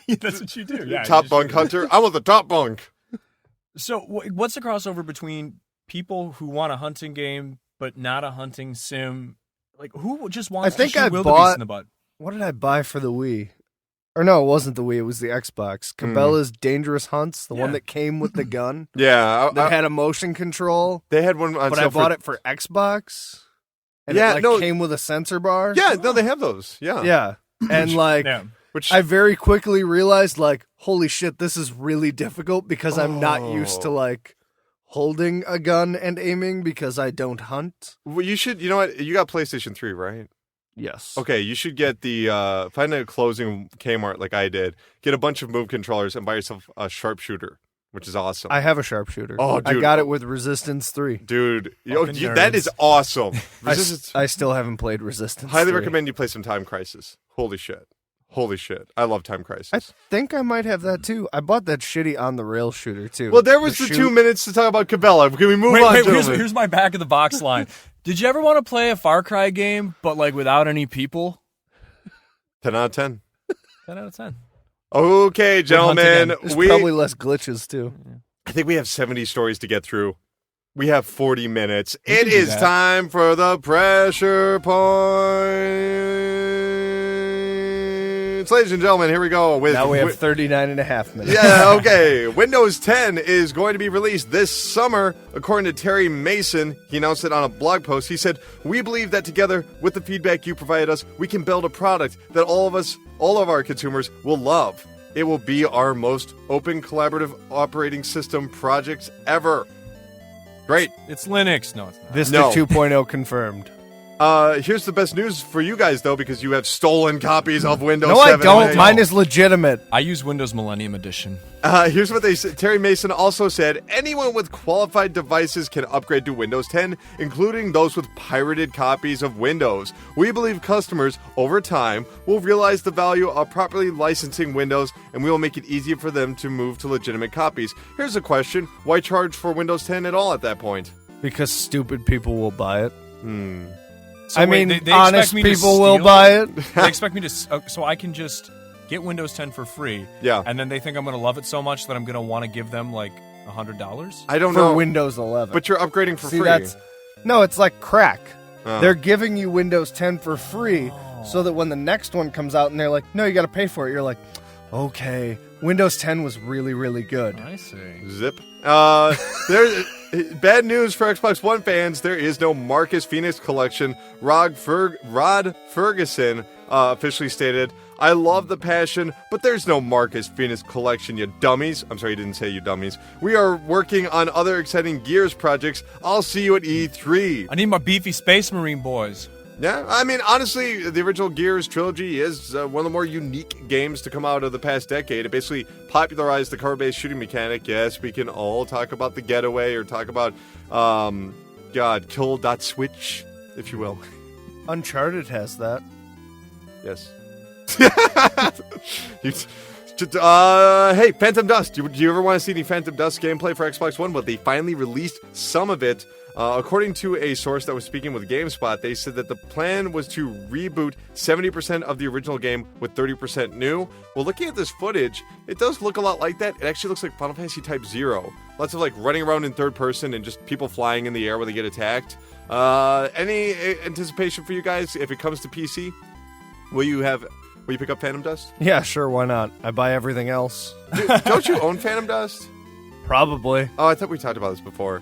Wire? That's what you do. Yeah, Top Bunk Hunter. I want the top bunk. So what's the crossover between people who want a hunting game but not a hunting sim? Like who just wants think to shoot I wildebeest bought- in the butt? What did I buy for the Wii? Or no, it wasn't the Wii. It was the Xbox. Cabela's Dangerous Hunts, the one Yeah. that came with the gun. Yeah. That had a motion control, they had one on but sale I bought it for Xbox. And Yeah, it like no. came with a sensor bar. Yeah, no, they have those. Yeah. Yeah. And like Yeah. Which I very quickly realized like, holy shit, this is really difficult because I'm not used to like holding a gun and aiming because I don't hunt. well, you should. You know what? You got PlayStation 3, right? Yes. Okay, you should get the find a closing Kmart like I did. Get a bunch of Move controllers and buy yourself a sharpshooter, which is awesome. I have a sharpshooter. Oh, I dude. got it with Resistance 3. Dude, Fucking that nerds. is awesome. I, Resistance, I still haven't played Resistance highly 3. recommend you play some Time Crisis. Holy shit. Holy shit. I love Time Crisis. I think I might have that too. I bought that shitty on the rail shooter too. well, there was the shoot- 2 minutes to talk about Cabela. Can we move Wait, on, here's, gentlemen? here's my back of the box line. Did you ever want to play a Far Cry game but like without any people? 10 out of 10. 10 out of 10. Okay, gentlemen. There's probably less glitches too. I think we have 70 stories to get through. We have 40 minutes. It can do is that. time for the pressure points. Ladies and gentlemen, here we go. With Now we have 39 and a half minutes. Yeah, okay. Windows 10 is going to be released this summer, according to Terry Mason. He announced it on a blog post. He said, "We believe that together with the feedback you provided us, we can build a product that all of our consumers will love. It will be our most open collaborative operating system project ever." Great. It's Linux. No, it's not. Vista No. 2.0 confirmed. Here's the best news for you guys, though, because you have stolen copies of Windows No, 7. I don't. Mine is legitimate. I use Windows Millennium Edition. Here's what they said. Terry Mason also said, anyone with qualified devices can upgrade to Windows 10, including those with pirated copies of Windows. We believe customers, over time, will realize the value of properly licensing Windows, and we will make it easier for them to move to legitimate copies. Here's a question. Why charge for Windows 10 at all at that point? Because stupid people will buy it. So I wait, mean, they honest expect me to people will steal buy it. They expect me to, so I can just get Windows 10 for free. Yeah. And then they think I'm going to love it so much that I'm going to want to give them like $100. I don't For know. Windows 11. But you're upgrading for See, free. no, it's like crack. Oh. They're giving you Windows 10 for free so that when the next one comes out and they're like, no, you got to pay for it, you're like, okay. Windows 10 was really, really good. I see. Zip. There's bad news for Xbox One fans. There is no Marcus Phoenix collection. Rod Ferguson officially stated, "I love the passion, but there's no Marcus Phoenix collection, you dummies." I'm sorry, he didn't say you dummies. "We are working on other exciting Gears projects. I'll see you at E3. I need my beefy Space Marine boys. Yeah, I mean, honestly, the original Gears trilogy is one of the more unique games to come out of the past decade. It basically popularized the car-based shooting mechanic. Yes, we can all talk about the Getaway or talk about, Kill.Switch, if you will. Uncharted has that. Yes. Hey, Phantom Dust. Do you ever want to see any Phantom Dust gameplay for Xbox One? Well, they finally released some of it. According to a source that was speaking with GameSpot, they said that the plan was to reboot 70% of the original game with 30% new. Well, looking at this footage, it does look a lot like that. It actually looks like Final Fantasy Type 0. Lots of like running around in third person and just people flying in the air when they get attacked. Any anticipation for you guys if it comes to PC? Will you pick up Phantom Dust? Yeah, sure, why not? I buy everything else. Don't you own Phantom Dust? Probably. Oh, I thought we talked about this before.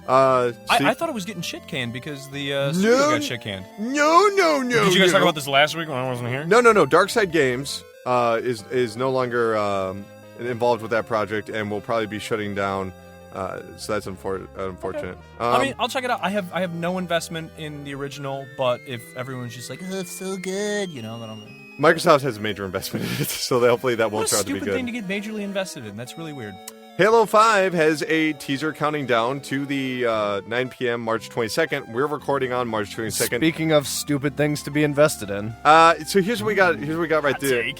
I thought it was getting shit canned because the studio got shit canned. No. Did you guys talk about this last week when I wasn't here? No. Darkside Games is no longer involved with that project and will probably be shutting down. So that's unfortunate. I mean, I'll check it out. I have no investment in the original, but if everyone's just like, oh, it's so good, then I'm. Microsoft has a major investment in it, so hopefully that What won't a turn out to be stupid good. thing to get majorly invested in. That's really weird. Halo 5 has a teaser counting down to the 9 p.m. March 22nd. We're recording on March 22nd. Speaking of stupid things to be invested in. So here's what we got. Here's what we got right there.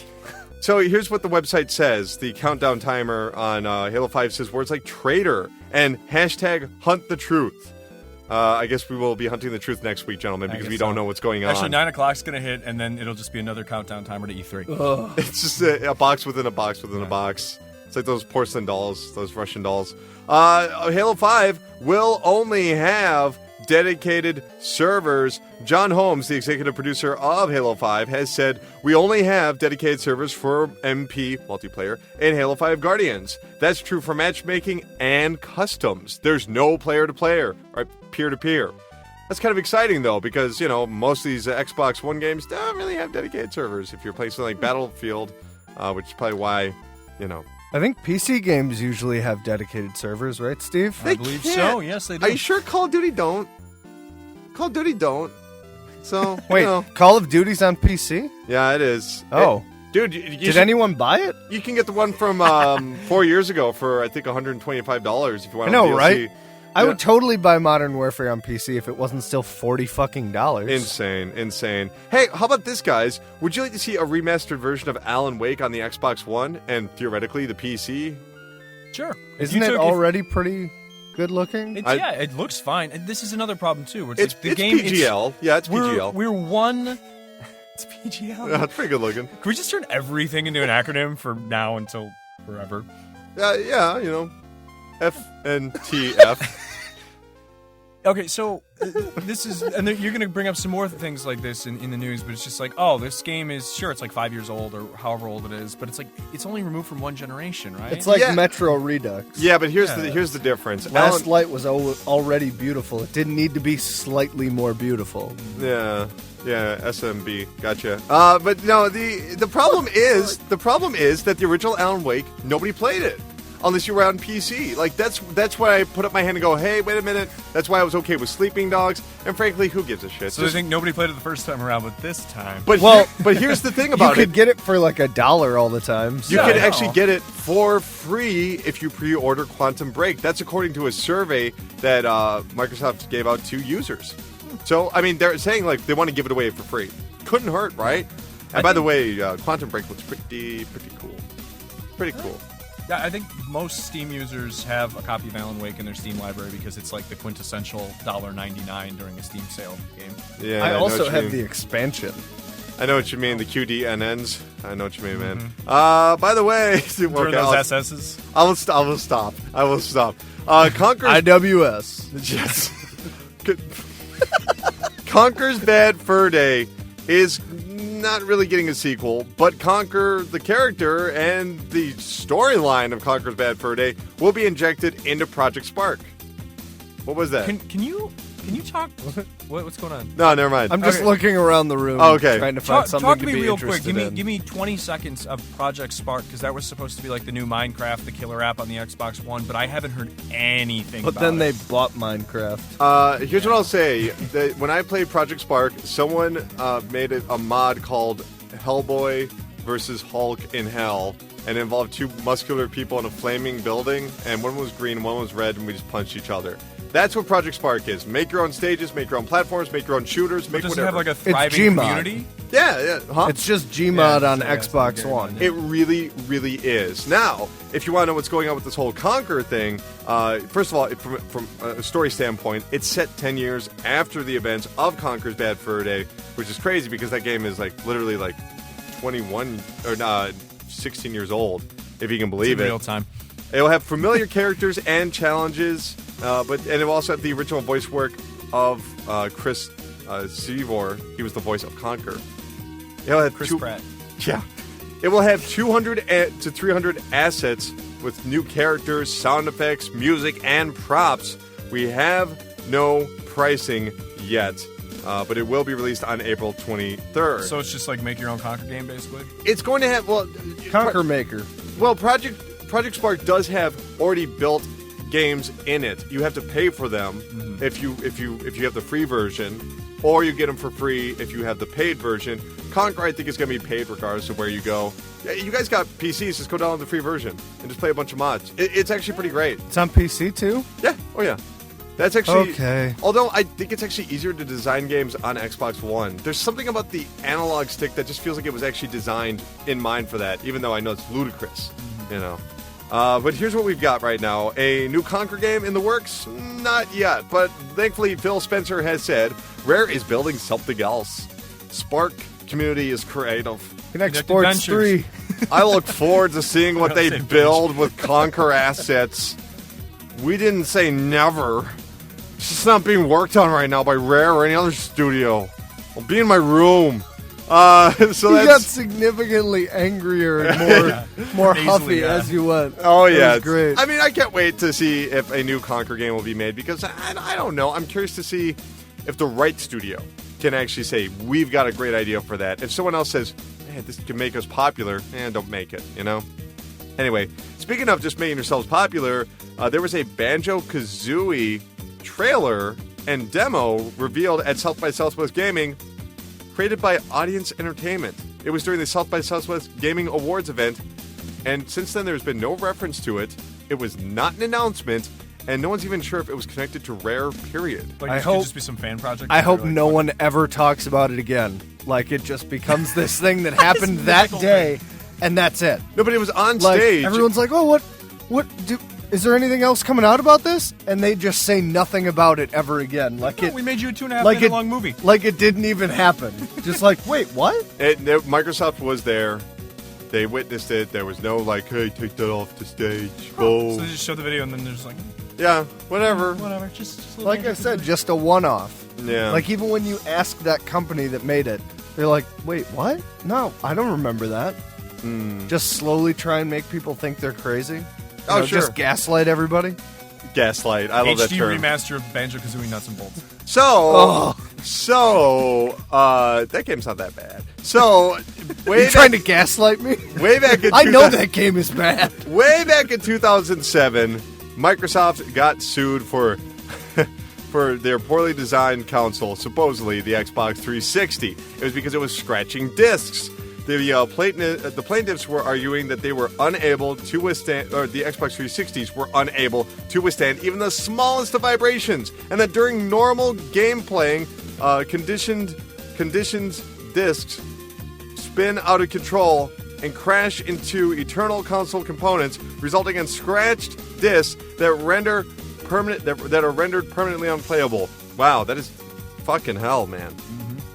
So here's what the website says. The countdown timer on Halo 5 says words like traitor and hashtag hunt the truth. I guess we will be hunting the truth next week, gentlemen, because we don't know what's going on. Actually, 9 o'clock's going to hit, and then it'll just be another countdown timer to E3. It's just a box within a box within a box. It's like those porcelain dolls, those Russian dolls. Halo 5 will only have dedicated servers. John Holmes, the executive producer of Halo 5, has said, we only have dedicated servers for MP multiplayer and Halo 5 Guardians. That's true for matchmaking and customs. There's no player-to-player or peer-to-peer. That's kind of exciting, though, because, most of these Xbox One games don't really have dedicated servers. If you're playing something like Battlefield, which is probably why, I think PC games usually have dedicated servers, right, Steve? I believe so. Yes, they do. Are you sure Call of Duty don't? Call of Duty don't. So, Wait, Call of Duty's on PC? Yeah, it is. Oh. Dude, did anyone buy it? You can get the one from 4 years ago for, I think, $125 if you want I know, DLC. right? I would totally buy Modern Warfare on PC if it wasn't still $40. Insane. Hey, how about this, guys? Would you like to see a remastered version of Alan Wake on the Xbox One and theoretically the PC? Sure. Isn't it already pretty good looking? It looks fine. And this is another problem, too. Where it's the game, PGL. It's PGL. We're one... It's PGL. Yeah, it's pretty good looking. Can we just turn everything into an acronym from now until forever? FNTF. Okay, so this is, and you're going to bring up some more things like this in the news, but it's just like, this game is, sure, it's like 5 years old or however old it is, but it's like, it's only removed from one generation, right? It's like Metro Redux. Yeah, but here's the difference. Last Light was already beautiful. It didn't need to be slightly more beautiful. Yeah, SMB, gotcha. But no, the problem is that the original Alan Wake, nobody played it. Unless you were on PC. Like, that's why I put up my hand and go, hey, wait a minute. That's why I was okay with Sleeping Dogs. And frankly, who gives a shit? So I think nobody played it the first time around, but this time. But here's the thing about it. You could get it for like $1 all the time. You could actually get it for free if you pre-order Quantum Break. That's according to a survey that Microsoft gave out to users. So, I mean, they're saying, like, they want to give it away for free. Couldn't hurt, right? And by the way, Quantum Break looks pretty cool. Pretty cool. Yeah, I think most Steam users have a copy of Alan Wake in their Steam library because it's like the quintessential $1.99 during a Steam sale game. Yeah, I also have the expansion. I know what you mean, the QDNNs. I know what you mean, man. By the way, those SSs. I will stop. Conker's IWS. Yes. Conker's Bad Fur Day is not really getting a sequel, but Conker, the character, and the storyline of Conker's Bad Fur Day will be injected into Project Spark. What was that? Can you talk? What's going on? No, never mind. I'm just looking around the room, trying to find something talk to me be real quick. interested in. Give me 20 seconds of Project Spark, because that was supposed to be like the new Minecraft, the killer app on the Xbox One, but I haven't heard anything But about then it. they bought Minecraft. Here's what I'll say. When I played Project Spark, someone made a mod called Hellboy versus Hulk in Hell, and it involved two muscular people in a flaming building, and one was green, one was red, and we just punched each other. That's what Project Spark is. Make your own stages, make your own platforms, make your own shooters, make does whatever. it have like a thriving community? Yeah, huh? It's just Gmod on Xbox One. It really, really is. Now, if you want to know what's going on with this whole Conquer thing, first of all, from a story standpoint, it's set 10 years after the events of Conker's Bad Fur Day, which is crazy because that game is like literally like 21 or 16 years old, if you can believe it's in it. real time. It will have familiar characters and challenges, and it will also have the original voice work of Chris Seavor. He was the voice of Conker. It'll have Chris Pratt. Yeah. It will have 200 to 300 assets with new characters, sound effects, music, and props. We have no pricing yet, but it will be released on April 23rd. So it's just like make your own Conker game, basically? It's going to have, Conker Maker. Well, Project Spark does have already built games in it. You have to pay for them if you have the free version. or you get them for free if you have the paid version. Conquer, I think, is going to be paid regardless of where you go. Yeah, you guys got PCs, just go download the free version and just play a bunch of mods. It's actually pretty great. It's on PC too? Yeah, oh yeah. That's actually... Okay. Although I think it's actually easier to design games on Xbox One. There's something about the analog stick that just feels like it was actually designed in mind for that, even though I know it's ludicrous, you know. But here's what we've got right now. A new Conquer game in the works? Not yet, but thankfully Phil Spencer has said Rare is building something else. Spark community is creative. Connect Sports 3. I look forward to seeing what they build with Conquer assets. We didn't say never. It's just not being worked on right now by Rare or any other studio. I'll be in my room. So You got significantly angrier and more huffy as you went. Oh, yeah. It was great. I mean, I can't wait to see if a new Conquer game will be made because I don't know. I'm curious to see if the right studio can actually say, we've got a great idea for that. If someone else says, man, this can make us popular, don't make it, you know? Anyway, speaking of just making yourselves popular, there was a Banjo-Kazooie trailer and demo revealed at South by Southwest Gaming, created by Audience Entertainment. It was during the South by Southwest Gaming Awards event, and since then there's been no reference to it. It was not an announcement, and no one's even sure if it was connected to Rare, period. Like, I this hope- could just be some fan project. I hope Like, no one ever talks about it again. Like, it just becomes this thing that happened that day, and that's it. No, but it was on Like, stage. everyone's like, oh, is there anything else coming out about this? And they just say nothing about it ever again. Like, we made you a 2.5 like minute long movie. Like it didn't even happen. Just like, wait, what? Microsoft was there. They witnessed it. There was no like, hey, take that off the stage. Go. So they just show the video and then they're just like, Yeah, whatever. whatever. Just a little Like I said, just a one-off. Yeah. Like, even when you ask that company that made it, they're like, wait, what? No, I don't remember that. Just slowly try and make people think they're crazy. You Oh, know, sure. Just gaslight everybody. Gaslight. I love that HD term. remaster of Banjo-Kazooie Nuts and Bolts. That game's not that bad. So, Are you trying to gaslight me? way back in I know that game is bad. Way back in 2007, Microsoft got sued for for their poorly designed console, supposedly the Xbox 360. It was because it was scratching discs. The plaintiffs were arguing that they were unable to withstand, or the Xbox 360s were unable to withstand even the smallest of vibrations, and that during normal game playing, conditioned discs spin out of control and crash into eternal console components, resulting in scratched discs that are rendered permanently unplayable. Wow, that is fucking hell, man.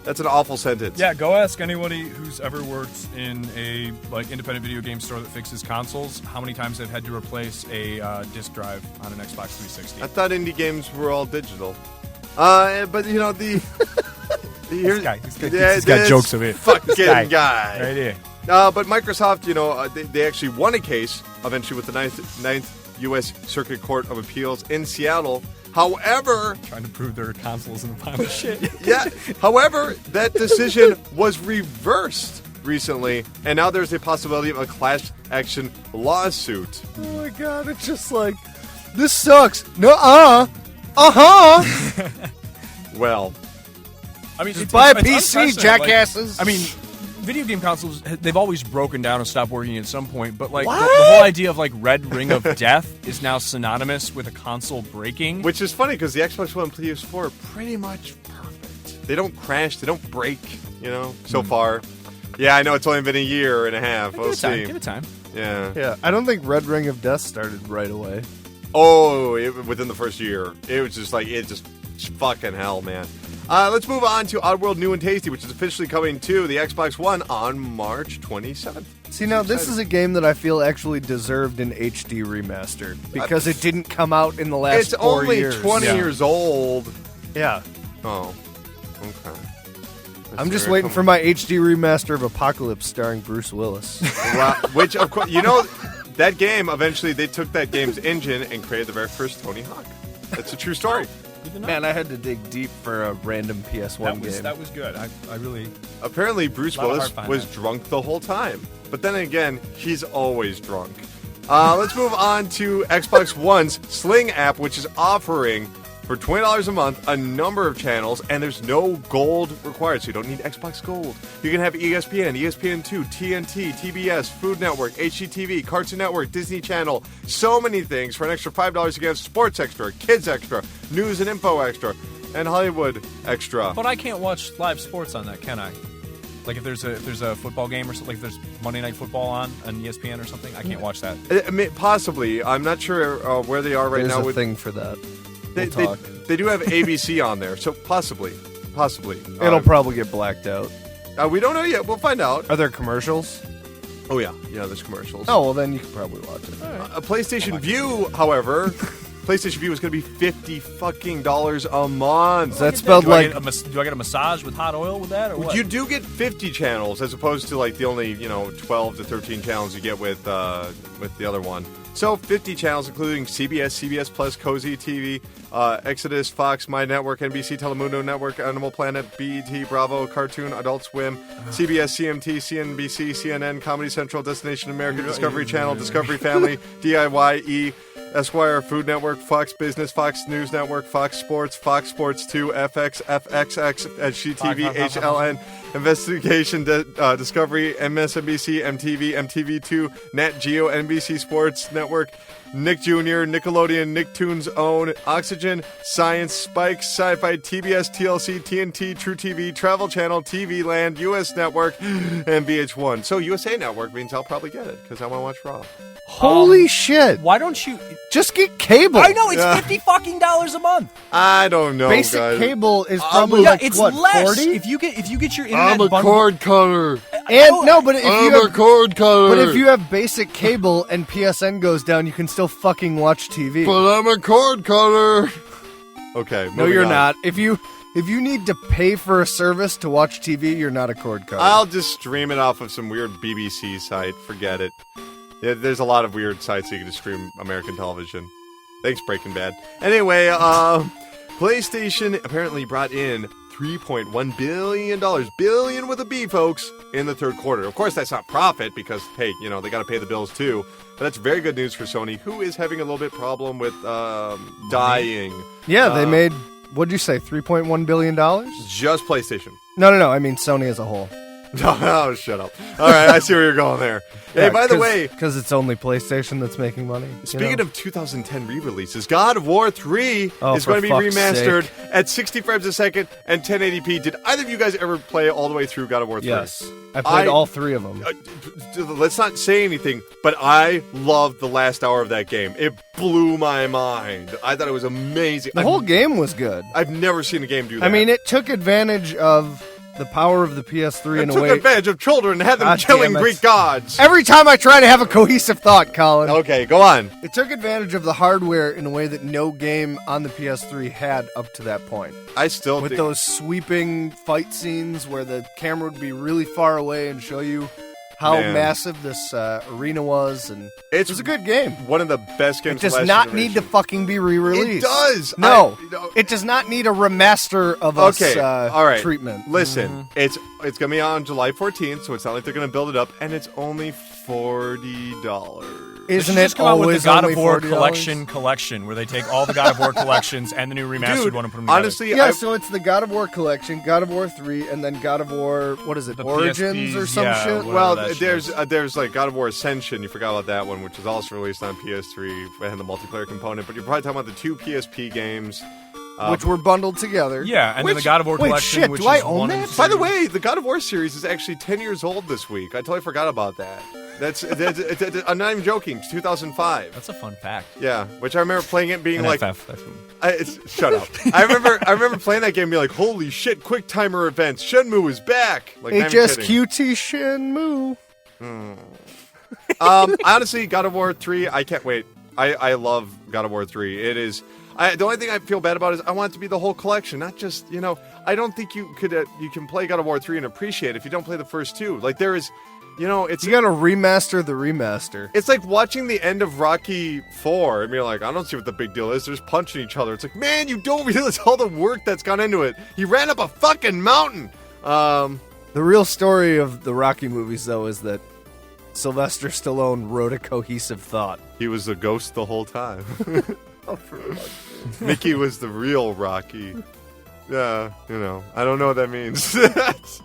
That's an awful sentence. Yeah, go ask anybody who's ever worked in a independent video game store that fixes consoles how many times they've had to replace a disc drive on an Xbox 360. I thought indie games were all digital. But you know This guy, he's got jokes of it. Fucking This guy. right here. But Microsoft, they actually won a case eventually with the Ninth U.S. Circuit Court of Appeals in Seattle. However, Trying to prove their consoles in a pile of shit. however, that decision was reversed recently, and now there's a possibility of a class action lawsuit. Oh my god, it's just like, this sucks. Well, I mean, Just buy a it's PC, unprecedented. jackasses. I mean, video game consoles, they've always broken down and stopped working at some point, but the What? whole idea of red ring of death is now synonymous with a console breaking. which is funny because the Xbox One and PS4 are pretty much perfect. They don't crash, they don't break, so far. Yeah, I know it's only been a year and a half. Give We'll it time. see. Give it time. Yeah. Yeah, I don't think Red Ring of Death started right away. Oh, within the first year. It was just fucking hell, man. Let's move on to Oddworld New and Tasty, which is officially coming to the Xbox One on March 27th. See, now this is a game that I feel actually deserved an HD remaster because it didn't come out in the last It's 4 only years. 20 years old. Yeah. Oh, okay. I'm just waiting for my HD remaster of Apocalypse starring Bruce Willis. Which, of course, that game, eventually they took that game's engine and created the very first Tony Hawk. That's a true story. Man, I had to dig deep for a random PS1 game. That was good. I really... Apparently, Bruce Lot of Willis hard was finance. drunk the whole time. But then again, he's always drunk. Let's move on to Xbox One's Sling app, which is offering For $20 a month, a number of channels, and there's no gold required, so you don't need Xbox Gold. You can have ESPN, ESPN2, TNT, TBS, Food Network, HGTV, Cartoon Network, Disney Channel, so many things for an extra $5 against Sports Extra, Kids Extra, News and Info Extra, and Hollywood Extra. But I can't watch live sports on that, can I? Like if there's a football game or something, like if there's Monday Night Football on ESPN or something, I can't watch that. I mean, possibly. I'm not sure where they are right There's now. a with thing for that. They do have ABC on there, so possibly. It'll probably get blacked out. We don't know yet. We'll find out. Are there commercials? Oh, yeah. Yeah, there's commercials. Oh, well, then you can probably watch it. A PlayStation View, however, PlayStation View is going to be $50 fucking a month. That's spelled like... Do I get a massage with hot oil with that, or what? You do get 50 channels as opposed to like the only 12 to 13 channels you get with the other one. So 50 channels, including CBS, CBS Plus, Cozy TV, Exodus, Fox, My Network, NBC, Telemundo Network, Animal Planet, BET, Bravo, Cartoon, Adult Swim, CBS, CMT, CNBC, CNN, Comedy Central, Destination America, Discovery Channel, Discovery Family, DIY, Esquire, Food Network, Fox Business, Fox News Network, Fox Sports 2, FX, FXX, HGTV, HLN, Investigation, Discovery, MSNBC, MTV, MTV2, Nat Geo, NBC Sports Network, Nick Jr., Nickelodeon, Nicktoons Own, Oxygen, Science, Spike, Sci-Fi, TBS, TLC, TNT, True TV, Travel Channel, TV Land, US Network, and VH1. So USA Network means I'll probably get it because I want to watch Raw. Holy shit. Why don't you... Just get cable. I know, it's $50 fucking a month. I don't know, Basic guys. cable is probably like, it's what, less 40? if you get your internet I'm a bundle. cord cutter. And no, but if I'm you a have, cord cutter. but if you have basic cable and PSN goes down, you can still fucking watch TV. But I'm a cord cutter. Okay, No, you're not. If you need to pay for a service to watch TV, you're not a cord cutter. I'll just stream it off of some weird BBC site. Forget it. Yeah, there's a lot of weird sites you can just stream American television. Thanks, Breaking Bad. Anyway, PlayStation apparently brought in $3.1 billion. Billion with a B, folks, in the third quarter. Of course, that's not profit because, hey, they got to pay the bills too. But that's very good news for Sony, who is having a little bit problem with dying. Yeah, they made, what'd you say, $3.1 billion? Just PlayStation. No, I mean Sony as a whole. Oh, shut up. All right, I see where you're going there. Hey, by the way... Because it's only PlayStation that's making money. Speaking of 2010 re-releases, God of War 3 is for going to be fuck's remastered sake. at 60 frames a second and 1080p. Did either of you guys ever play all the way through God of War 3? Yes. I played all three of them. Let's not say anything, but I loved the last hour of that game. It blew my mind. I thought it was amazing. The whole game was good. I've never seen a game do that. I mean, it took advantage of the power of the PS3 in a way. It took advantage of children and had them God killing damn it. Greek gods. Every time I try to have a cohesive thought, Colin. Okay, go on. It took advantage of the hardware in a way that no game on the PS3 had up to that point. I still With think... those sweeping fight scenes where the camera would be really far away and show you how Man. massive this arena was, and it was a good game. One of the best games It does of last not generation. need to fucking be re-released. It does. No, it does not need a remaster of us all right. treatment. Listen, it's gonna be on July 14th, so it's not like they're gonna build it up, and it's only $40. Isn't Just it come out with always the God only of War $40? collection, where they take all the God of War collections and the new remastered Dude, one and put them together. honestly, Yeah, so it's the God of War collection, God of War 3, and then God of War, what is it, The Origins PSPs, or some yeah, shit? whatever well, that shit there's like God of War Ascension. You forgot about that one, which is also released on PS3 and the multiplayer component. But you're probably talking about the two PSP games. Which were bundled together. Yeah, and then the Which- God of War wait, collection, shit, which do I is own 1 and that? 2. By the way, the God of War series is actually 10 years old this week. I totally forgot about that. I'm not even joking. It's 2005. That's a fun fact. Yeah, which I remember playing it being like, NFF, that's shut up. I remember playing that game and being like, holy shit, quick timer events. Shenmue is back. Like, not even kidding. HSQT Shenmue. Honestly, God of War 3, I can't wait. I love God of War 3. It is. The only thing I feel bad about is I want it to be the whole collection, not just, I don't think you can play God of War 3 and appreciate it if you don't play the first two. Like, there is, it's... You gotta remaster the remaster. It's like watching the end of Rocky 4 and being like, I don't see what the big deal is. They're just punching each other. It's like, man, you don't realize all the work that's gone into it. He ran up a fucking mountain. The real story of the Rocky movies, though, is that Sylvester Stallone wrote a cohesive thought. He was a ghost the whole time. Oh, for fuck's sake. Mickey was the real Rocky. Yeah, I don't know what that means.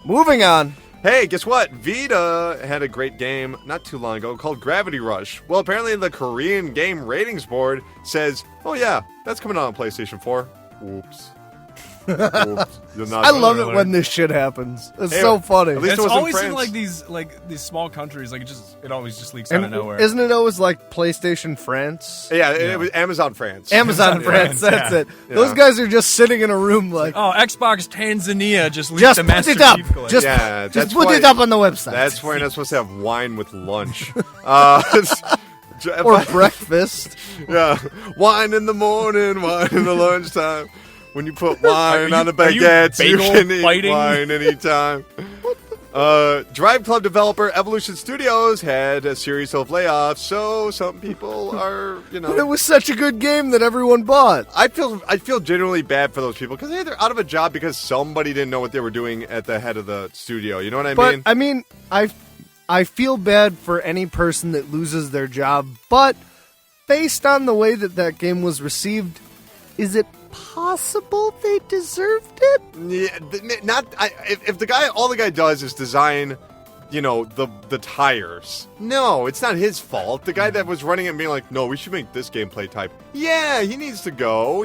Moving on. Hey, guess what? Vita had a great game not too long ago called Gravity Rush. Well, apparently the Korean Game Ratings Board says, oh yeah, that's coming out on PlayStation 4. Oops. Oops. I love it when this shit happens. It's so funny. At least It's it was in always in France. these small countries. It always just leaks out of nowhere. Isn't it always like PlayStation France? Yeah, it was Amazon France. Amazon France, that's it. Yeah. Those guys are just sitting in a room like, Oh, Xbox Tanzania just leaked just the put Master it up. Chief Collection. Just, Yeah, just that's put why- it up on the website. That's why you're not supposed to have wine with lunch. Or breakfast. Yeah, wine in the morning, wine in the lunchtime. When you put wine on a are you baguette, you bagel can eat fighting? wine anytime. Drive Club developer Evolution Studios had a series of layoffs, so some people are, But it was such a good game that everyone bought. I feel genuinely bad for those people because they're out of a job because somebody didn't know what they were doing at the head of the studio. You know what I But mean? I mean, I feel bad for any person that loses their job, but based on the way that game was received, is it possible they deserved it? Yeah, if the guy, all the guy does is design, the tires. No, it's not his fault. The guy that was running it and being like, no, we should make this gameplay type. Yeah, he needs to go.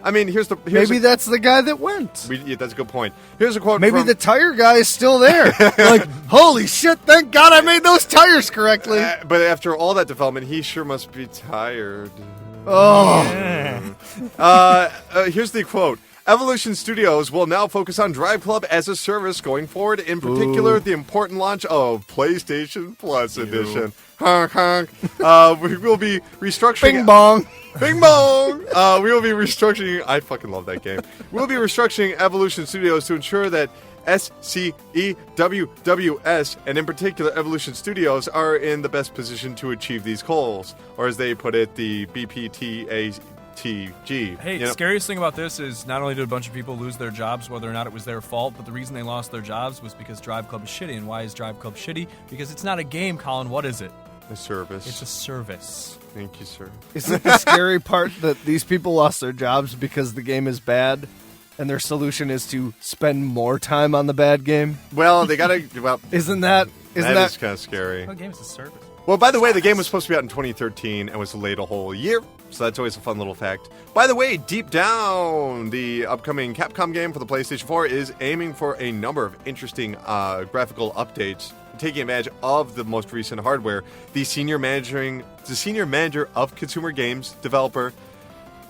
I mean, Maybe that's the guy that went. that's a good point. Here's a quote. Maybe from, the tire guy is still there. Like, holy shit, thank God I made those tires correctly. But after all that development, he sure must be tired. Oh. Here's the quote. Evolution Studios will now focus on Drive Club as a service going forward, in particular the important launch of PlayStation Plus Edition. Honk, honk. We will be restructuring... Bing bong. Bing bong! We will be restructuring... I fucking love that game. We'll be restructuring Evolution Studios to ensure that SCEWWS, and in particular Evolution Studios, are in the best position to achieve these goals. Or as they put it, the BPTATG. Hey, the scariest thing about this is not only did a bunch of people lose their jobs, whether or not it was their fault, but the reason they lost their jobs was because Drive Club is shitty. And why is Drive Club shitty? Because it's not a game, Colin. What is it? A service. It's a service. Thank you, sir. Isn't the scary part that these people lost their jobs because the game is bad, and their solution is to spend more time on the bad game? Well, they gotta... Well, Isn't that that is kind of scary. The game is a service. Well, by the way, the game was supposed to be out in 2013 and was delayed a whole year, so that's always a fun little fact. By the way, Deep Down, the upcoming Capcom game for the PlayStation 4, is aiming for a number of interesting graphical updates, taking advantage of the most recent hardware. The senior manager of consumer games developer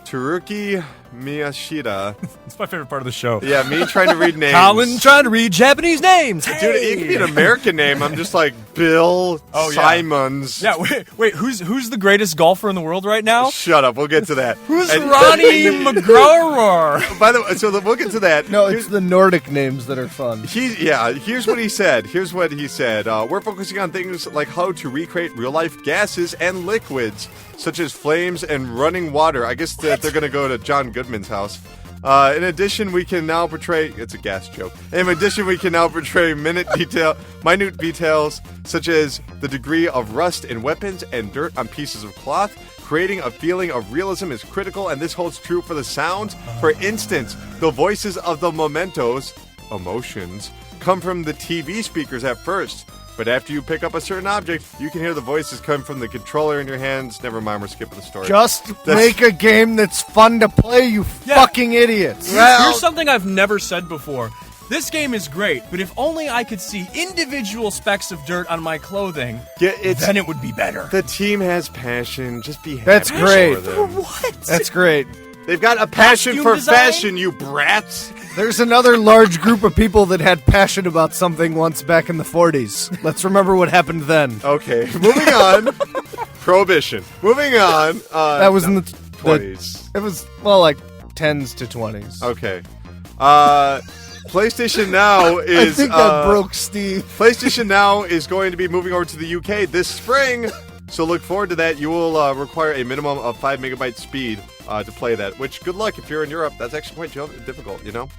Teruki Miyashita. It's my favorite part of the show. Yeah, me trying to read names. Colin trying to read Japanese names. Dude, it could be an American name. I'm just like Bill Simons. Yeah, wait, who's the greatest golfer in the world right now? Shut up. We'll get to that. Who's Ronnie McGrawar? By the way, so we'll get to that. No, it's the Nordic names that are fun. Here's what he said. We're focusing on things like how to recreate real-life gases and liquids, such as flames and running water. I guess that they're going to go to John Goodman's house. In addition, we can now portray... It's a gas joke. In addition, we can now portray minute details, such as the degree of rust in weapons and dirt on pieces of cloth. Creating a feeling of realism is critical, and this holds true for the sounds. For instance, the voices of the mementos, emotions, come from the TV speakers at first. But after you pick up a certain object, you can hear the voices come from the controller in your hands. Never mind, we're skipping the story. Make a game that's fun to play, you fucking idiots. Here's something I've never said before. This game is great, but if only I could see individual specks of dirt on my clothing, then it would be better. The team has passion. Just be happy. That's great. For them. What? That's great. They've got a passion Costume for design? fashion, you brats. There's another large group of people that had passion about something once back in the 40s. Let's remember what happened then. Okay, moving on. Prohibition. Moving on. That was in the 20s. It was, well, like 10s to 20s. Okay. PlayStation Now is... I think that broke Steve. PlayStation Now is going to be moving over to the UK this spring, so look forward to that. You will require a minimum of 5 megabyte speed to play that, which, good luck if you're in Europe. That's actually quite difficult, you know?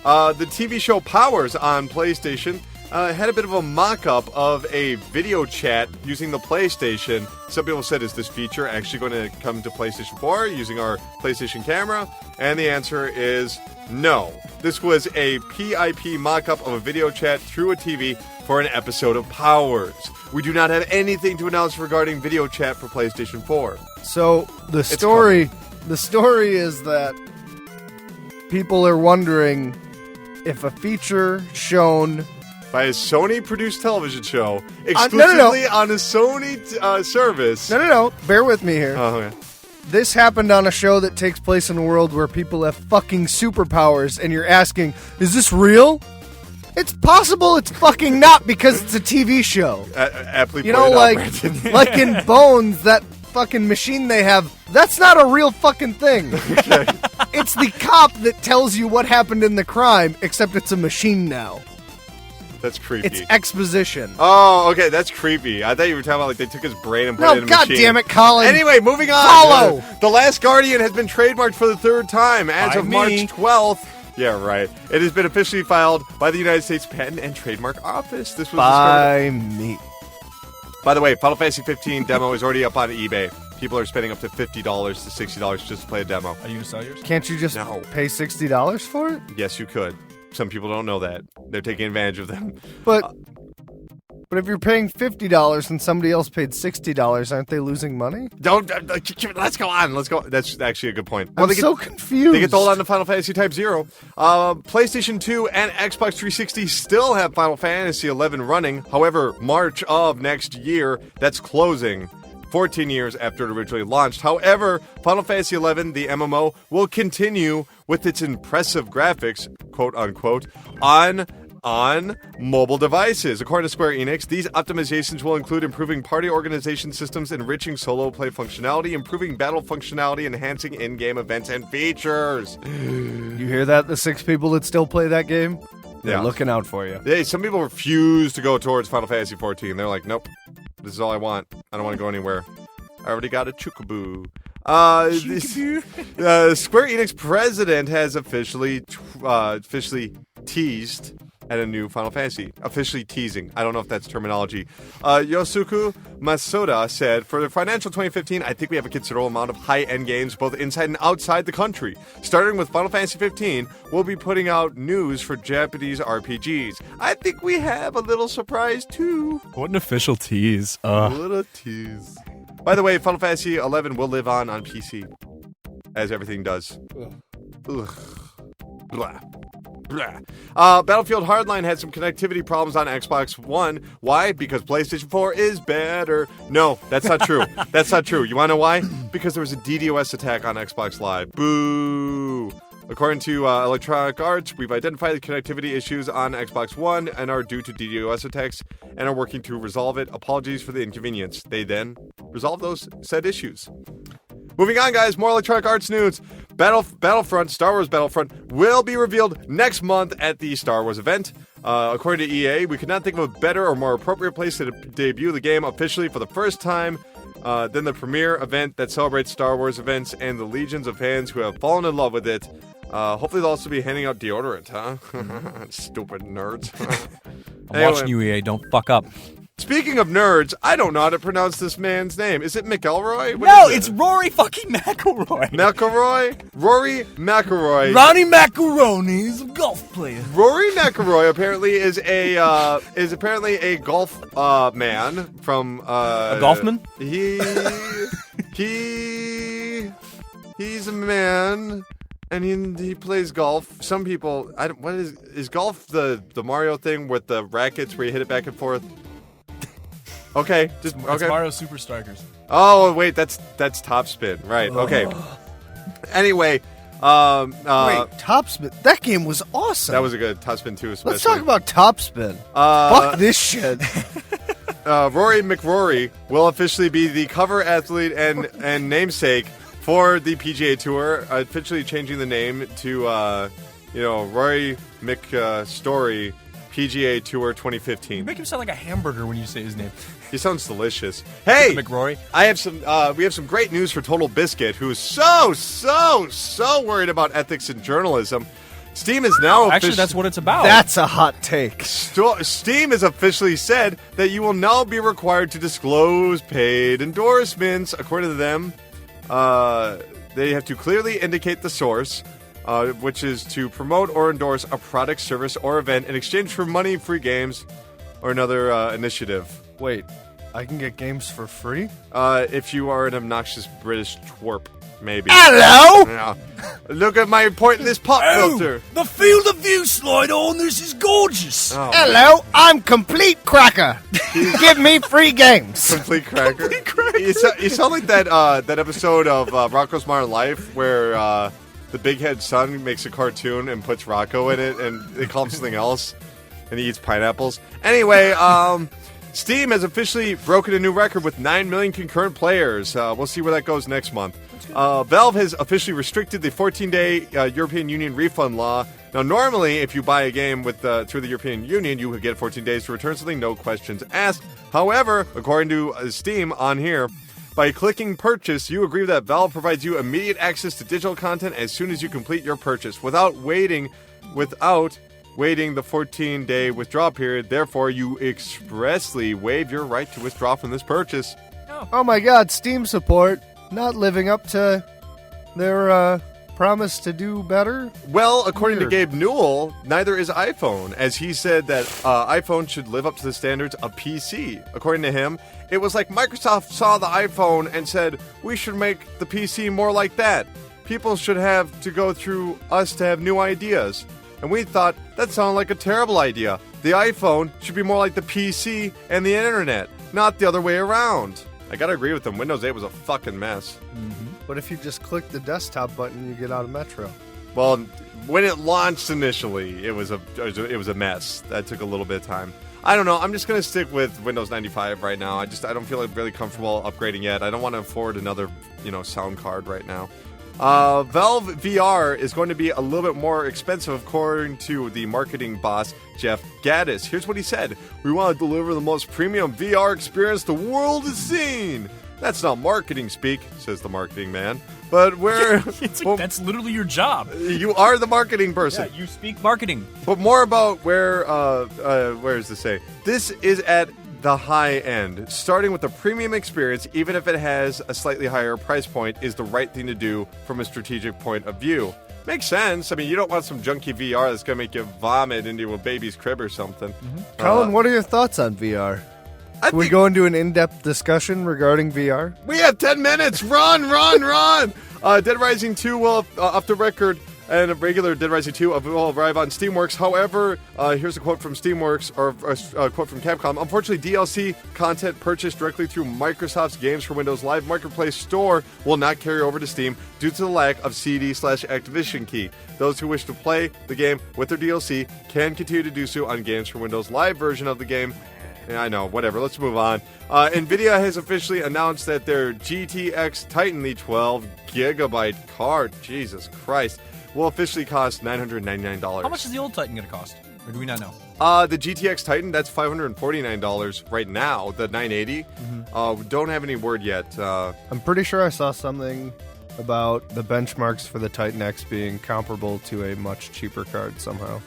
The TV show Powers on PlayStation had a bit of a mock-up of a video chat using the PlayStation. Some people said, is this feature actually going to come to PlayStation 4 using our PlayStation camera? And the answer is no. This was a PIP mock-up of a video chat through a TV for an episode of Powers. We do not have anything to announce regarding video chat for PlayStation 4. So the story is that people are wondering if a feature shown by a Sony-produced television show exclusively on a Sony service. No. Bear with me here. Oh, okay. This happened on a show that takes place in a world where people have fucking superpowers, and you're asking, is this real? It's possible it's fucking not because it's a TV show. Aptly You know, pointed out, Brandon. like in Bones, that fucking machine they have, that's not a real fucking thing. Okay. It's the cop that tells you what happened in the crime, except it's a machine now. That's creepy. It's exposition. Oh, okay, that's creepy. I thought you were talking about like they took his brain and put it in a God machine. damn it, Colin. Anyway, moving on. Follow. The Last Guardian has been trademarked for the third time as By of me. March 12th. Yeah, right. It has been officially filed by the United States Patent and Trademark Office. This was By me. By the way, Final Fantasy 15 demo is already up on eBay. People are spending up to $50 to $60 just to play a demo. Are you going to sell yours? Can't you just No. pay $60 for it? Yes, you could. Some people don't know that. They're taking advantage of them. But if you're paying $50 and somebody else paid $60, aren't they losing money? Don't. Let's go on. Let's go. That's actually a good point. I'm so confused. They get the hold on to Final Fantasy Type 0. PlayStation 2 and Xbox 360 still have Final Fantasy 11 running. However, March of next year, that's closing 14 years after it originally launched. However, Final Fantasy 11, the MMO, will continue with its impressive graphics, quote unquote, on mobile devices. According to Square Enix, these optimizations will include improving party organization systems, enriching solo play functionality, improving battle functionality, enhancing in-game events and features. You hear that? The 6 people that still play that game? They're Yeah. looking out for you. Hey, some people refuse to go towards Final Fantasy 14. They're like, nope, this is all I want. I don't want to go anywhere. I already got a chookaboo. Square Enix president has officially teased at a new Final Fantasy. Officially teasing. I don't know if that's terminology. Yosuke Masuda said, for the financial 2015, I think we have a considerable amount of high-end games both inside and outside the country. Starting with Final Fantasy 15, we'll be putting out news for Japanese RPGs. I think we have a little surprise, too. What an official tease. A little tease. By the way, Final Fantasy 11 will live on PC, as everything does. Ugh. Blah. Blah. Battlefield Hardline had some connectivity problems on Xbox One. Why? Because PlayStation 4 is better. No, that's not true. That's not true. You want to know why? Because there was a DDoS attack on Xbox Live. Boo! According to Electronic Arts, we've identified the connectivity issues on Xbox One and are due to DDoS attacks and are working to resolve it. Apologies for the inconvenience. They then resolve those said issues. Moving on, guys, more Electronic Arts news. Battlefront, Star Wars Battlefront, will be revealed next month at the Star Wars event. According to EA, we could not think of a better or more appropriate place to debut the game officially for the first time than the premiere event that celebrates Star Wars events and the legions of fans who have fallen in love with it. Hopefully they'll also be handing out deodorant, huh? Stupid nerds. I'm watching you, EA. Don't fuck up. Speaking of nerds, I don't know how to pronounce this man's name. Is it McElroy? What No, is it? it's Rory fucking McIlroy. McElroy? Rory McElroy. Ronnie Macaroni is a golf player. Rory McIlroy apparently is a golf man from A golfman? He's a man and he plays golf. Some people what is golf the Mario thing with the rackets where you hit it back and forth? Okay, just It's okay. Mario Super Strikers. Oh wait, that's top spin, right? Okay. Anyway, Wait, Topspin. That game was awesome. that was a good top spin too. Especially. Let's talk about Topspin. Fuck this shit. Rory McRory will officially be the cover athlete and namesake for the PGA Tour, officially changing the name to Rory McStory PGA Tour 2015. You make him sound like a hamburger when you say his name. He sounds delicious. Hey, McRory. I have some. We have some great news for Total Biscuit, who is so worried about ethics in journalism. Steam is now Actually, that's what it's about. That's a hot take. Steam has officially said that you will now be required to disclose paid endorsements. According to them, they have to clearly indicate the source, which is to promote or endorse a product, service, or event in exchange for money, free games, or another initiative. Wait, I can get games for free? If you are an obnoxious British twerp, maybe. Hello? Yeah. Look at my point in this pop filter. The field of view slide on this is gorgeous. Oh, Hello, I'm Complete Cracker. Give me free games. Complete cracker. You sound like that episode of Rocko's Modern Life where the big head son makes a cartoon and puts Rocco in it, and they call him something else, and he eats pineapples. Anyway, Steam has officially broken a new record with 9 million concurrent players. We'll see where that goes next month. Valve has officially restricted the 14-day European Union refund law. Now, normally, if you buy a game with through the European Union, you would get 14 days to return something, no questions asked. However, according to Steam on here, by clicking purchase, you agree that Valve provides you immediate access to digital content as soon as you complete your purchase, without waiting the 14-day withdrawal period. Therefore, you expressly waive your right to withdraw from this purchase. Oh my god, Steam support not living up to their promise to do better? Well, according Weird. to Gabe Newell, neither is iPhone, as he said that iPhone should live up to the standards of PC. According to him, it was like Microsoft saw the iPhone and said, we should make the PC more like that. People should have to go through us to have new ideas. And we thought, that sounded like a terrible idea. The iPhone should be more like the PC and the internet, not the other way around. I gotta agree with him. Windows 8 was a fucking mess. But if you just click the desktop button, you get out of Metro. Well, when it launched initially, it was a mess. That took a little bit of time. I don't know. I'm just gonna stick with Windows 95 right now. I don't feel like really comfortable upgrading yet. I don't want to afford another, sound card right now. Valve VR is going to be a little bit more expensive, according to the marketing boss, Jeff Gaddis. Here's what he said. We want to deliver the most premium VR experience the world has seen. That's not marketing speak, says the marketing man. But That's literally your job. You are the marketing person. Yeah, you speak marketing. But more about where does this say? This is at the high end. Starting with a premium experience, even if it has a slightly higher price point, is the right thing to do from a strategic point of view. Makes sense. I mean, you don't want some junky VR that's going to make you vomit into a baby's crib or something. Colin, what are your thoughts on VR? Can we go into an in-depth discussion regarding VR? We have 10 minutes. Run. Dead Rising 2 will, off the record, and a regular Dead Rising 2 will arrive on Steamworks. However, here's a quote from Steamworks, or a quote from Capcom. Unfortunately, DLC content purchased directly through Microsoft's Games for Windows Live Marketplace store will not carry over to Steam due to the lack of CD/Activision key. Those who wish to play the game with their DLC can continue to do so on Games for Windows Live version of the game. Yeah, I know, whatever. Let's move on. NVIDIA has officially announced that their GTX Titan, the 12-gigabyte card, Jesus Christ, will officially cost $999. How much is the old Titan going to cost? Or do we not know? The GTX Titan, that's $549 right now. The 980, don't have any word yet. I'm pretty sure I saw something about the benchmarks for the Titan X being comparable to a much cheaper card somehow.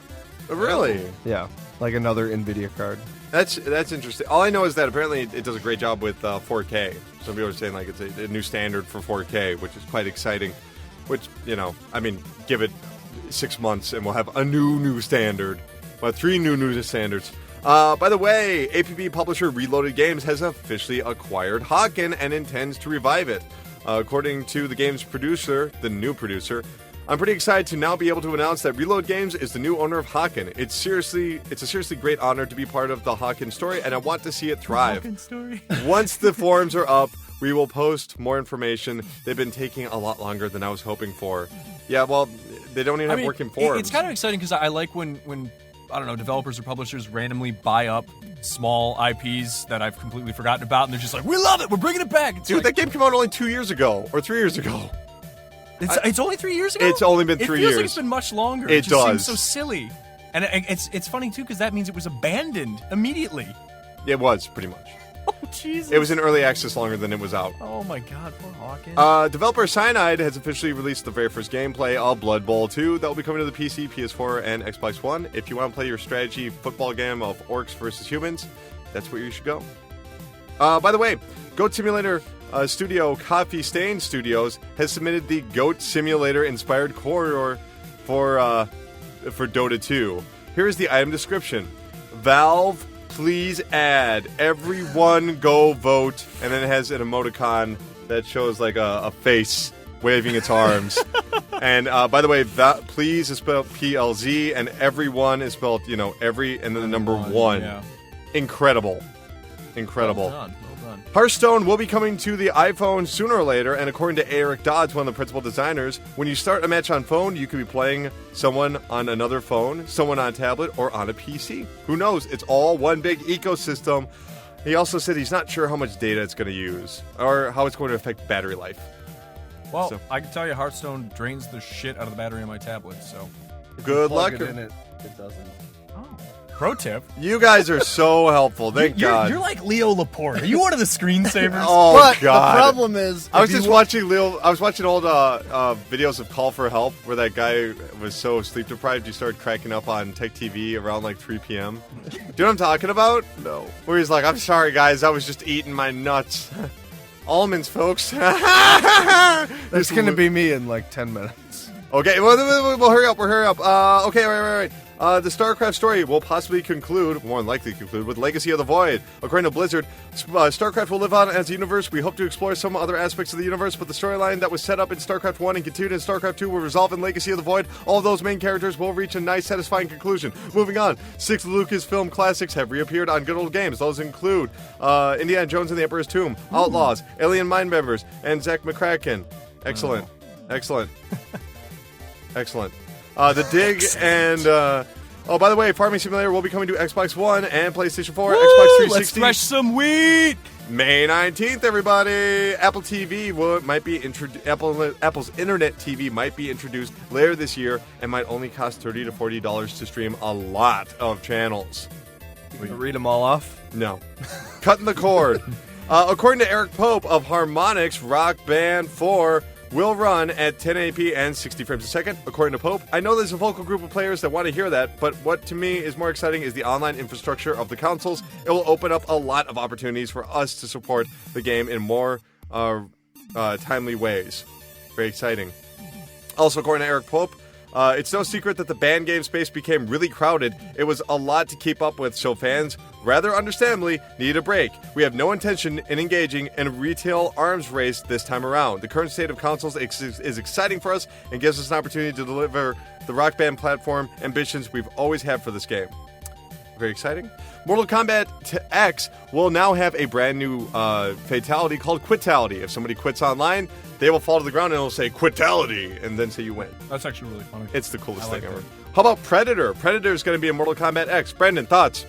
Really? Yeah, like another NVIDIA card. That's interesting. All I know is that apparently it does a great job with 4K. Some people are saying like it's a new standard for 4K, which is quite exciting. Which, give it 6 months and we'll have a new standard. Well, 3 new standards. By the way, APB publisher Reloaded Games has officially acquired Hawken and intends to revive it. According to the game's producer, the new producer, I'm pretty excited to now be able to announce that Reload Games is the new owner of Hawken. It's a seriously great honor to be part of the Hawken story, and I want to see it thrive. Hawken story. Once the forums are up, we will post more information. They've been taking a lot longer than I was hoping for. Yeah, well, they don't even have working forums. It's kind of exciting because I like when I don't know, developers or publishers randomly buy up small IPs that I've completely forgotten about, and they're just like, we love it, we're bringing it back. It's Dude, like, that game came out only 2 years ago, or 3 years ago. It's only 3 years ago? It's only been 3 years. It feels like it's been much longer. It just does. seems so silly. And it's funny, too, because that means it was abandoned immediately. It was, pretty much. Jesus. It was in early access longer than it was out. Oh my God, poor Hawkins. Developer Cyanide has officially released the very first gameplay of Blood Bowl 2 that will be coming to the PC, PS4, and Xbox One. If you want to play your strategy football game of orcs versus humans, that's where you should go. By the way, Goat Simulator studio Coffee Stain Studios has submitted the Goat Simulator inspired corridor for Dota 2. Here is the item description. Valve, please add. Everyone go vote. And then it has an emoticon that shows like a face waving its arms. And by the way, please is spelled PLZ, and everyone is spelled, every, and then the number one. Yeah. Incredible. Well done. Hearthstone will be coming to the iPhone sooner or later, and according to Eric Dodds, one of the principal designers, when you start a match on phone, you could be playing someone on another phone, someone on a tablet, or on a PC. Who knows? It's all one big ecosystem. He also said he's not sure how much data it's going to use, or how it's going to affect battery life. Well, I can tell you Hearthstone drains the shit out of the battery on my tablet, so... Good Plug luck. it in, it doesn't. Oh. Pro tip. You guys are so helpful. Thank God. You're like Leo Laporte. Are you one of the screensavers? Oh, But God. the problem is, I was just watching old videos of Call for Help where that guy was so sleep deprived he started cracking up on Tech TV around like 3 p.m. Do you know what I'm talking about? No. Where he's like, I'm sorry guys, I was just eating my nuts. Almonds, folks. It's going to be me in like 10 minutes. Okay, we'll hurry up. Okay, right. The StarCraft story will possibly conclude, more than likely conclude, with Legacy of the Void. According to Blizzard, StarCraft will live on as a universe. We hope to explore some other aspects of the universe, but the storyline that was set up in StarCraft 1 and continued in StarCraft 2 will resolve in Legacy of the Void. All of those main characters will reach a nice, satisfying conclusion. Moving on, 6 Lucasfilm classics have reappeared on Good Old Games. Those include Indiana Jones and the Emperor's Tomb, Outlaws, Alien Mind Members, and Zack McCracken. Excellent. The Dig and... by the way, Farming Simulator will be coming to Xbox One and PlayStation 4, Woo! Xbox 360. Let's thresh some wheat! May 19th, everybody. Apple TV might be Apple's Internet TV might be introduced later this year and might only cost $30 to $40 to stream a lot of channels. We can read them all off? No. Cutting the cord. According to Eric Pope of Harmonix, Rock Band 4 will run at 1080p and 60 frames a second. According to Pope, I know there's a vocal group of players that want to hear that, but what to me is more exciting is the online infrastructure of the consoles. It will open up a lot of opportunities for us to support the game in more timely ways. Very exciting. Also, according to Eric Pope, it's no secret that the band game space became really crowded. It was a lot to keep up with, so fans, rather understandably, needed a break. We have no intention in engaging in a retail arms race this time around. The current state of consoles is exciting for us and gives us an opportunity to deliver the Rock Band platform ambitions we've always had for this game. Very exciting. Mortal Kombat X will now have a brand new fatality called Quitality. If somebody quits online, they will fall to the ground and it'll say Quitality, and then say you win. That's actually really funny. It's the coolest like thing ever. that. How about Predator? Predator is going to be in Mortal Kombat X. Brendan, thoughts?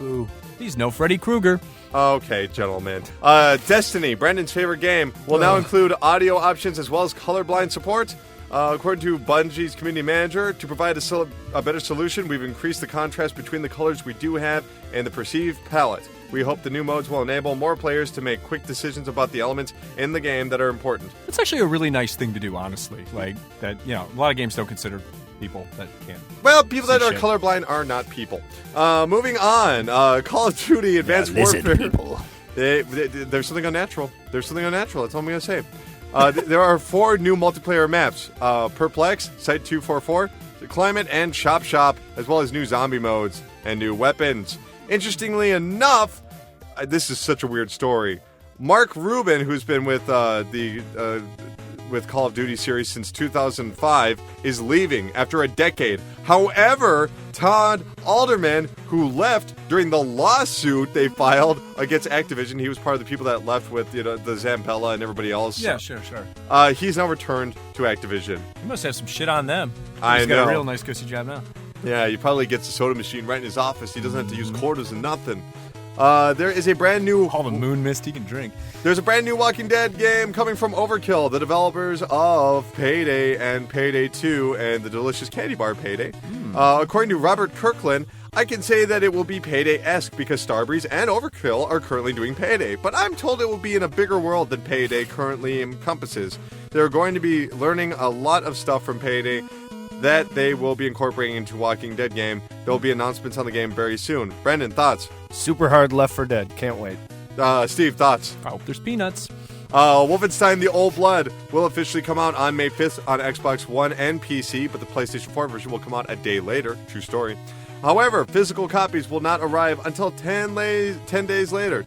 Ooh. He's no Freddy Krueger. Okay, gentlemen. Destiny, Brendan's favorite game, will now include audio options as well as colorblind support. According to Bungie's community manager, to provide a better solution, we've increased the contrast between the colors we do have and the perceived palette. We hope the new modes will enable more players to make quick decisions about the elements in the game that are important. It's actually a really nice thing to do, honestly. Like, that, a lot of games don't consider people that can't. Well, people that see are shit. colorblind are not people. Moving on, Call of Duty Advanced Warfare. There's something unnatural. That's all I'm going to say. There are 4 new multiplayer maps. Perplex, Site 244, Climate, and Shop, as well as new zombie modes and new weapons. Interestingly enough, this is such a weird story. Mark Rubin, who's been with with Call of Duty series since 2005, is leaving after a decade. However, Todd Alderman, who left during the lawsuit they filed against Activision, he was part of the people that left with the Zambella and everybody else. Yeah, sure. He's now returned to Activision. You must have some shit on them. I He's know. got a real nice cushy job now. Yeah, he probably gets a soda machine right in his office. He doesn't have to use quarters and nothing. There is a brand new All the moon mist he can drink. There's a brand new Walking Dead game coming from Overkill, the developers of Payday and Payday 2 and the delicious candy bar Payday. According to Robert Kirkland, I can say that it will be Payday-esque because Starbreeze and Overkill are currently doing Payday, but I'm told it will be in a bigger world than Payday currently encompasses. They're going to be learning a lot of stuff from Payday that they will be incorporating into Walking Dead game. There will be announcements on the game very soon. Brendan, thoughts? Super hard Left 4 Dead. Can't wait. Steve, thoughts? I hope there's peanuts. Wolfenstein The Old Blood will officially come out on May 5th on Xbox One and PC, but the PlayStation 4 version will come out a day later. True story. However, physical copies will not arrive until 10 days later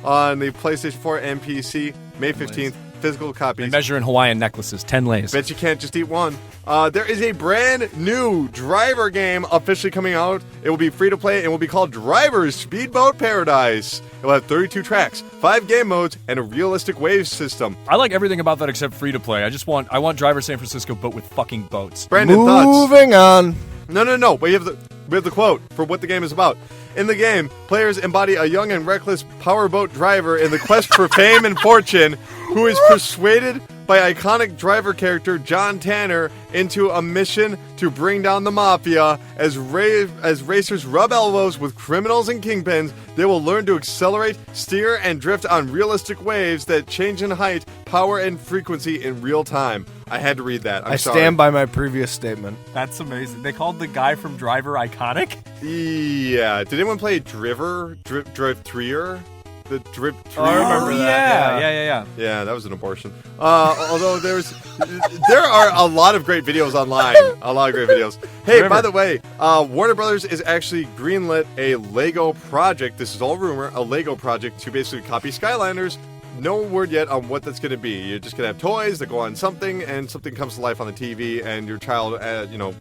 on the PlayStation 4 and PC, May 15th. Physical copies. They measure in Hawaiian necklaces, 10 lays. Bet you can't just eat one. There is a brand new driver game officially coming out. It will be free to play and will be called Driver's Speedboat Paradise. It will have 32 tracks, 5 game modes, and a realistic wave system. I like everything about that except free to play. I want Driver San Francisco, but with fucking boats. Brandon, thoughts? Moving on. No. We have the quote for what the game is about. In the game, players embody a young and reckless powerboat driver in the quest for fame and fortune, who is persuaded by iconic driver character John Tanner into a mission to bring down the mafia. As racers rub elbows with criminals and kingpins, they will learn to accelerate, steer, and drift on realistic waves that change in height, power, and frequency in real time. I had to read that. I'm sorry. I stand by my previous statement. That's amazing. They called the guy from Driver iconic? Yeah. Did anyone play Driver? Drive Trier? The Drip Tree. Oh, I remember that. Yeah. Yeah, that was an abortion. Although there are a lot of great videos online. A lot of great videos. Hey, by the way, Warner Brothers is actually greenlit a Lego project. This is all rumor. A Lego project to basically copy Skylanders. No word yet on what that's going to be. You're just going to have toys that go on something, and something comes to life on the TV, and your child,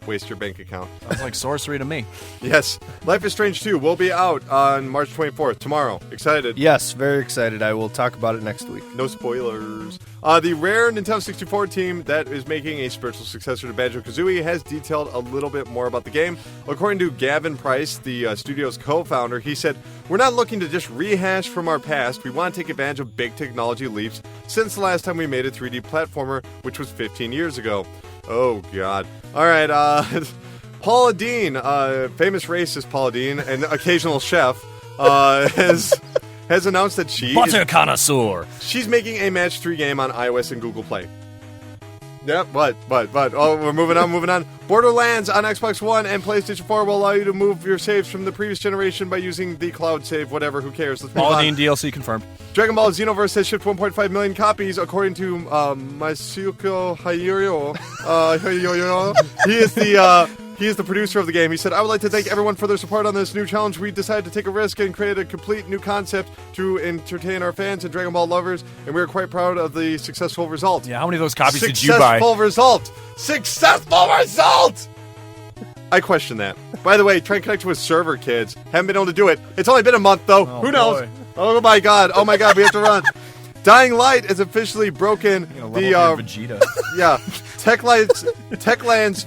wastes your bank account. Sounds like sorcery to me. Yes. Life is Strange 2 will be out on March 24th, tomorrow. Excited? Yes, very excited. I will talk about it next week. No spoilers. The rare Nintendo 64 team that is making a spiritual successor to Banjo-Kazooie has detailed a little bit more about the game. According to Gavin Price, the studio's co-founder, he said, "We're not looking to just rehash from our past. We want to take advantage of big technology leaps since the last time we made a 3D platformer, which was 15 years ago. Oh, God. All right, Paula Deen, famous racist Paula Deen, an occasional chef, has announced that Butter connoisseur. she's making a Match 3 game on iOS and Google Play. Yep, but. Oh, we're moving on. Borderlands on Xbox One and PlayStation 4 will allow you to move your saves from the previous generation by using the cloud save, whatever, who cares? Let's move on. Paladin DLC confirmed. Dragon Ball Xenoverse has shipped 1.5 million copies, according to Masuko Hayuro. He is the producer of the game. He said, "I would like to thank everyone for their support on this new challenge. We decided to take a risk and create a complete new concept to entertain our fans and Dragon Ball lovers, and we are quite proud of the successful result." Yeah, how many of those copies did you buy? Successful result! I question that. By the way, try and connect to a server, kids. Haven't been able to do it. It's only been a month, though. Who knows? Boy. Oh, my God. We have to run. Dying Light has officially broken Vegeta. Yeah, Techland's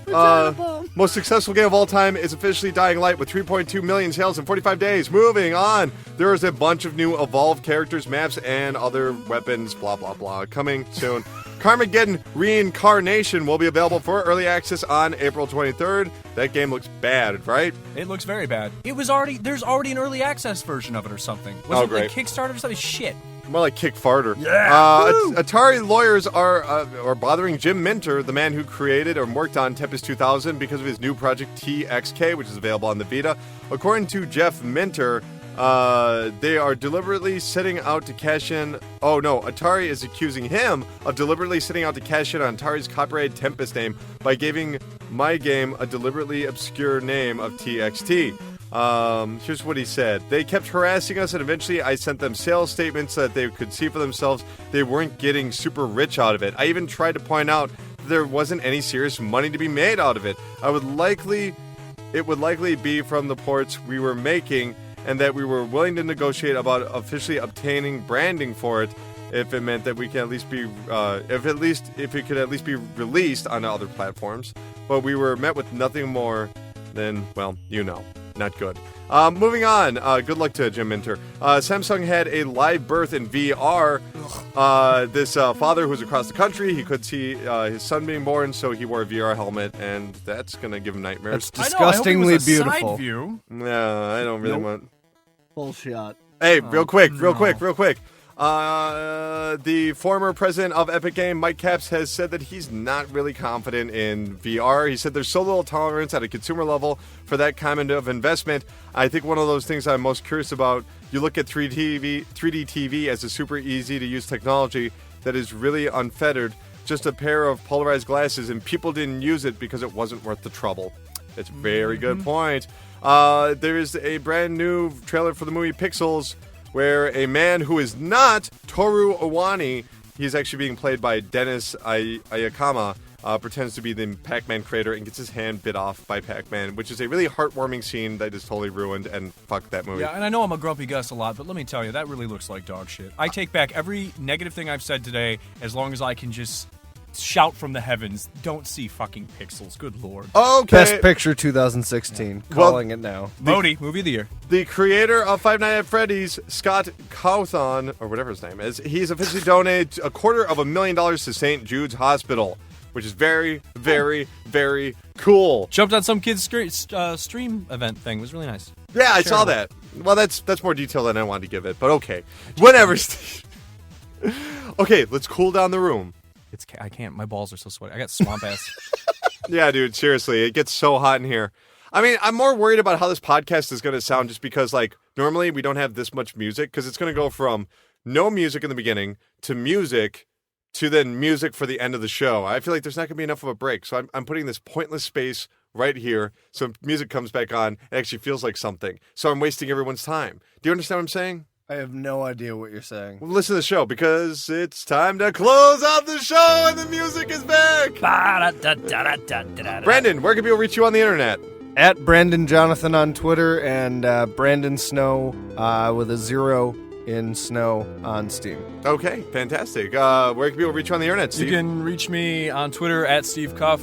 most successful game of all time is officially Dying Light with 3.2 million sales in 45 days. Moving on, there is a bunch of new evolved characters, maps, and other weapons, blah, blah, blah, coming soon. Carmageddon Reincarnation will be available for early access on April 23rd. That game looks bad, right? It looks very bad. There's already an early access version of it or something. Oh, Was it great. like Kickstarter or something? Shit. More like Kick Farter. Yeah! Atari lawyers are bothering Jim Minter, the man who created or worked on Tempest 2000, because of his new project TXK, which is available on the Vita. According to Jeff Minter, they are deliberately setting out to cash in. Oh no, Atari is accusing him of deliberately setting out to cash in on Atari's copyrighted Tempest name by giving my game a deliberately obscure name of TXT. Here's what he said. They kept harassing us, and eventually I sent them sales statements so that they could see for themselves they weren't getting super rich out of it. I even tried to point out that there wasn't any serious money to be made out of it. It would likely be from the ports we were making, and that we were willing to negotiate about officially obtaining branding for it if it meant that we can at least be if it could at least be released on other platforms. But we were met with nothing more than, well, you know. Not good. Moving on. Good luck to Jim Minter. Samsung had a live birth in VR. This father who's across the country, he could see his son being born, so he wore a VR helmet, and that's going to give him nightmares. That's disgustingly beautiful. Side view. No, I don't really want... Bullshit. Hey, real quick. The former president of Epic Game, Mike Capps, has said that he's not really confident in VR. He said there's so little tolerance at a consumer level for that kind of investment. I think one of those things I'm most curious about, you look at 3D TV as a super easy to use technology that is really unfettered. Just a pair of polarized glasses, and people didn't use it because it wasn't worth the trouble. It's a very good point. There is a brand new trailer for the movie Pixels, where a man who is not Toru Iwani, he's actually being played by Dennis Ayakama, pretends to be the Pac-Man creator and gets his hand bit off by Pac-Man, which is a really heartwarming scene that is totally ruined, and fuck that movie. Yeah, and I know I'm a grumpy Gus a lot, but let me tell you, that really looks like dog shit. I take back every negative thing I've said today as long as I can just shout from the heavens, don't see fucking Pixels. Good lord. Okay. Best Picture 2016. Calling it now. Modi, movie of the year. The creator of Five Nights at Freddy's, Scott Cawthon, or whatever his name is, he's officially donated $250,000 to St. Jude's Hospital, which is very, very, very cool. Jumped on some kid's stream event thing. It was really nice. Yeah, I saw that. Well, that's more detail than I wanted to give it, but okay. Whatever. Okay, let's cool down the room. I can't. My balls are so sweaty. I got swamp ass. Yeah, dude, seriously. It gets so hot in here. I mean, I'm more worried about how this podcast is going to sound just because, like, normally we don't have this much music because it's going to go from no music in the beginning to music to then music for the end of the show. I feel like there's not going to be enough of a break. So I'm putting this pointless space right here so when music comes back on, it actually feels like something. So I'm wasting everyone's time. Do you understand what I'm saying? I have no idea what you're saying. Well, listen to the show because it's time to close out the show and the music is back. Brandon, where can people reach you on the internet? At Brandon Jonathan on Twitter and Brandon Snow with a 0 in Snow on Steam. Okay, fantastic. Where can people reach you on the internet, Steve? You can reach me on Twitter at Steve Cuff.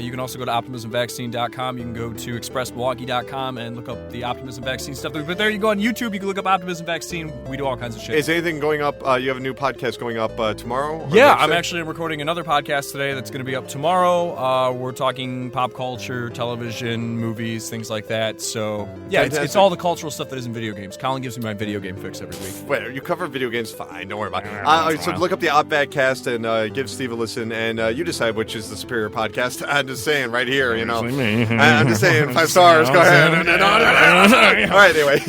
You can also go to OptimismVaccine.com. You can go to ExpressMilwaukee.com and look up the Optimism Vaccine stuff. But there you go on YouTube. You can look up Optimism Vaccine. We do all kinds of shit. Is anything going up? You have a new podcast going up tomorrow? Yeah, I'm actually recording another podcast today that's going to be up tomorrow. We're talking pop culture, television, movies, things like that. So, yeah, it's all the cultural stuff that isn't video games. Colin gives me my video game fix every week. Wait, you cover video games? Fine, don't worry about it. So look up the OpVacCast and give Steve a listen, and you decide which is the superior podcast. I'm just saying right here, you know. I'm just saying 5 stars. Go ahead. All right, anyway.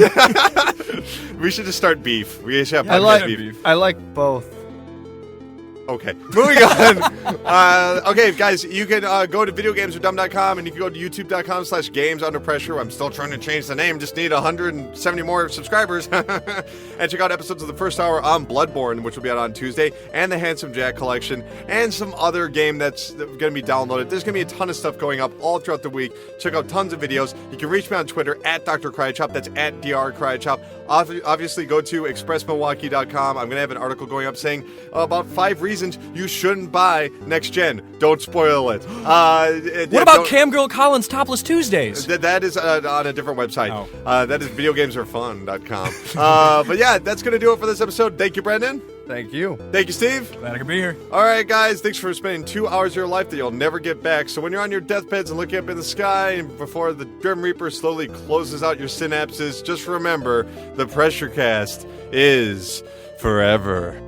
We should just start beef. We should have podcast beef. I like both. Okay, moving on. Okay, guys, you can go to videogamesardumb.com and you can go to youtube.com/gamesunderpressure. I'm still trying to change the name. Just need 170 more subscribers. And check out episodes of the first hour on Bloodborne, which will be out on Tuesday, and the Handsome Jack collection, and some other game that's going to be downloaded. There's going to be a ton of stuff going up all throughout the week. Check out tons of videos. You can reach me on Twitter at Dr. Crychop. That's at Dr. Crychop. Obviously, go to expressmilwaukee.com. I'm going to have an article going up saying about 5 reasons you shouldn't buy next gen. Don't spoil it. What about Camgirl Collins Topless Tuesdays? That is on a different website. That is videogamesaretefun.com. But yeah, that's going to do it for this episode. Thank you, Brendan. Thank you. Thank you, Steve. Glad I could be here. All right, guys. Thanks for spending 2 hours of your life that you'll never get back. So when you're on your deathbeds and looking up in the sky and before the Grim Reaper slowly closes out your synapses, just remember the PressureCast is forever.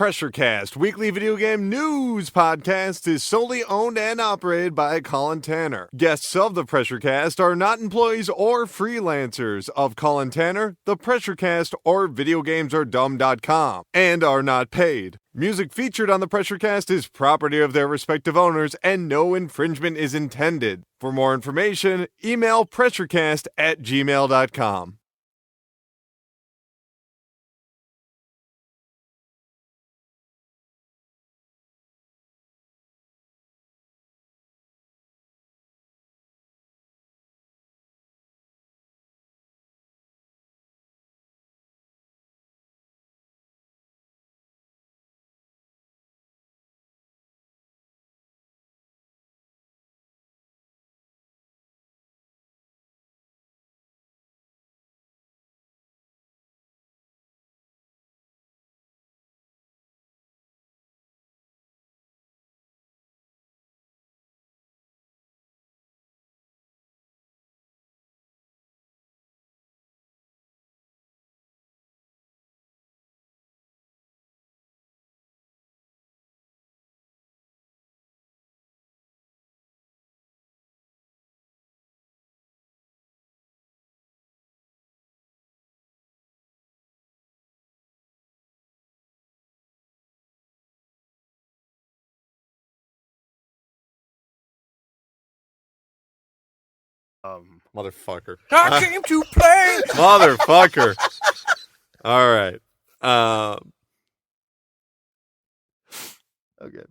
PressureCast, weekly video game news podcast, is solely owned and operated by Colin Tanner. Guests of the PressureCast are not employees or freelancers of Colin Tanner, the PressureCast, or VideoGamesAreDumb.com, and are not paid. Music featured on the PressureCast is property of their respective owners, and no infringement is intended. For more information, email pressurecast@gmail.com. Motherfucker. I came to play. Motherfucker. All right. Okay.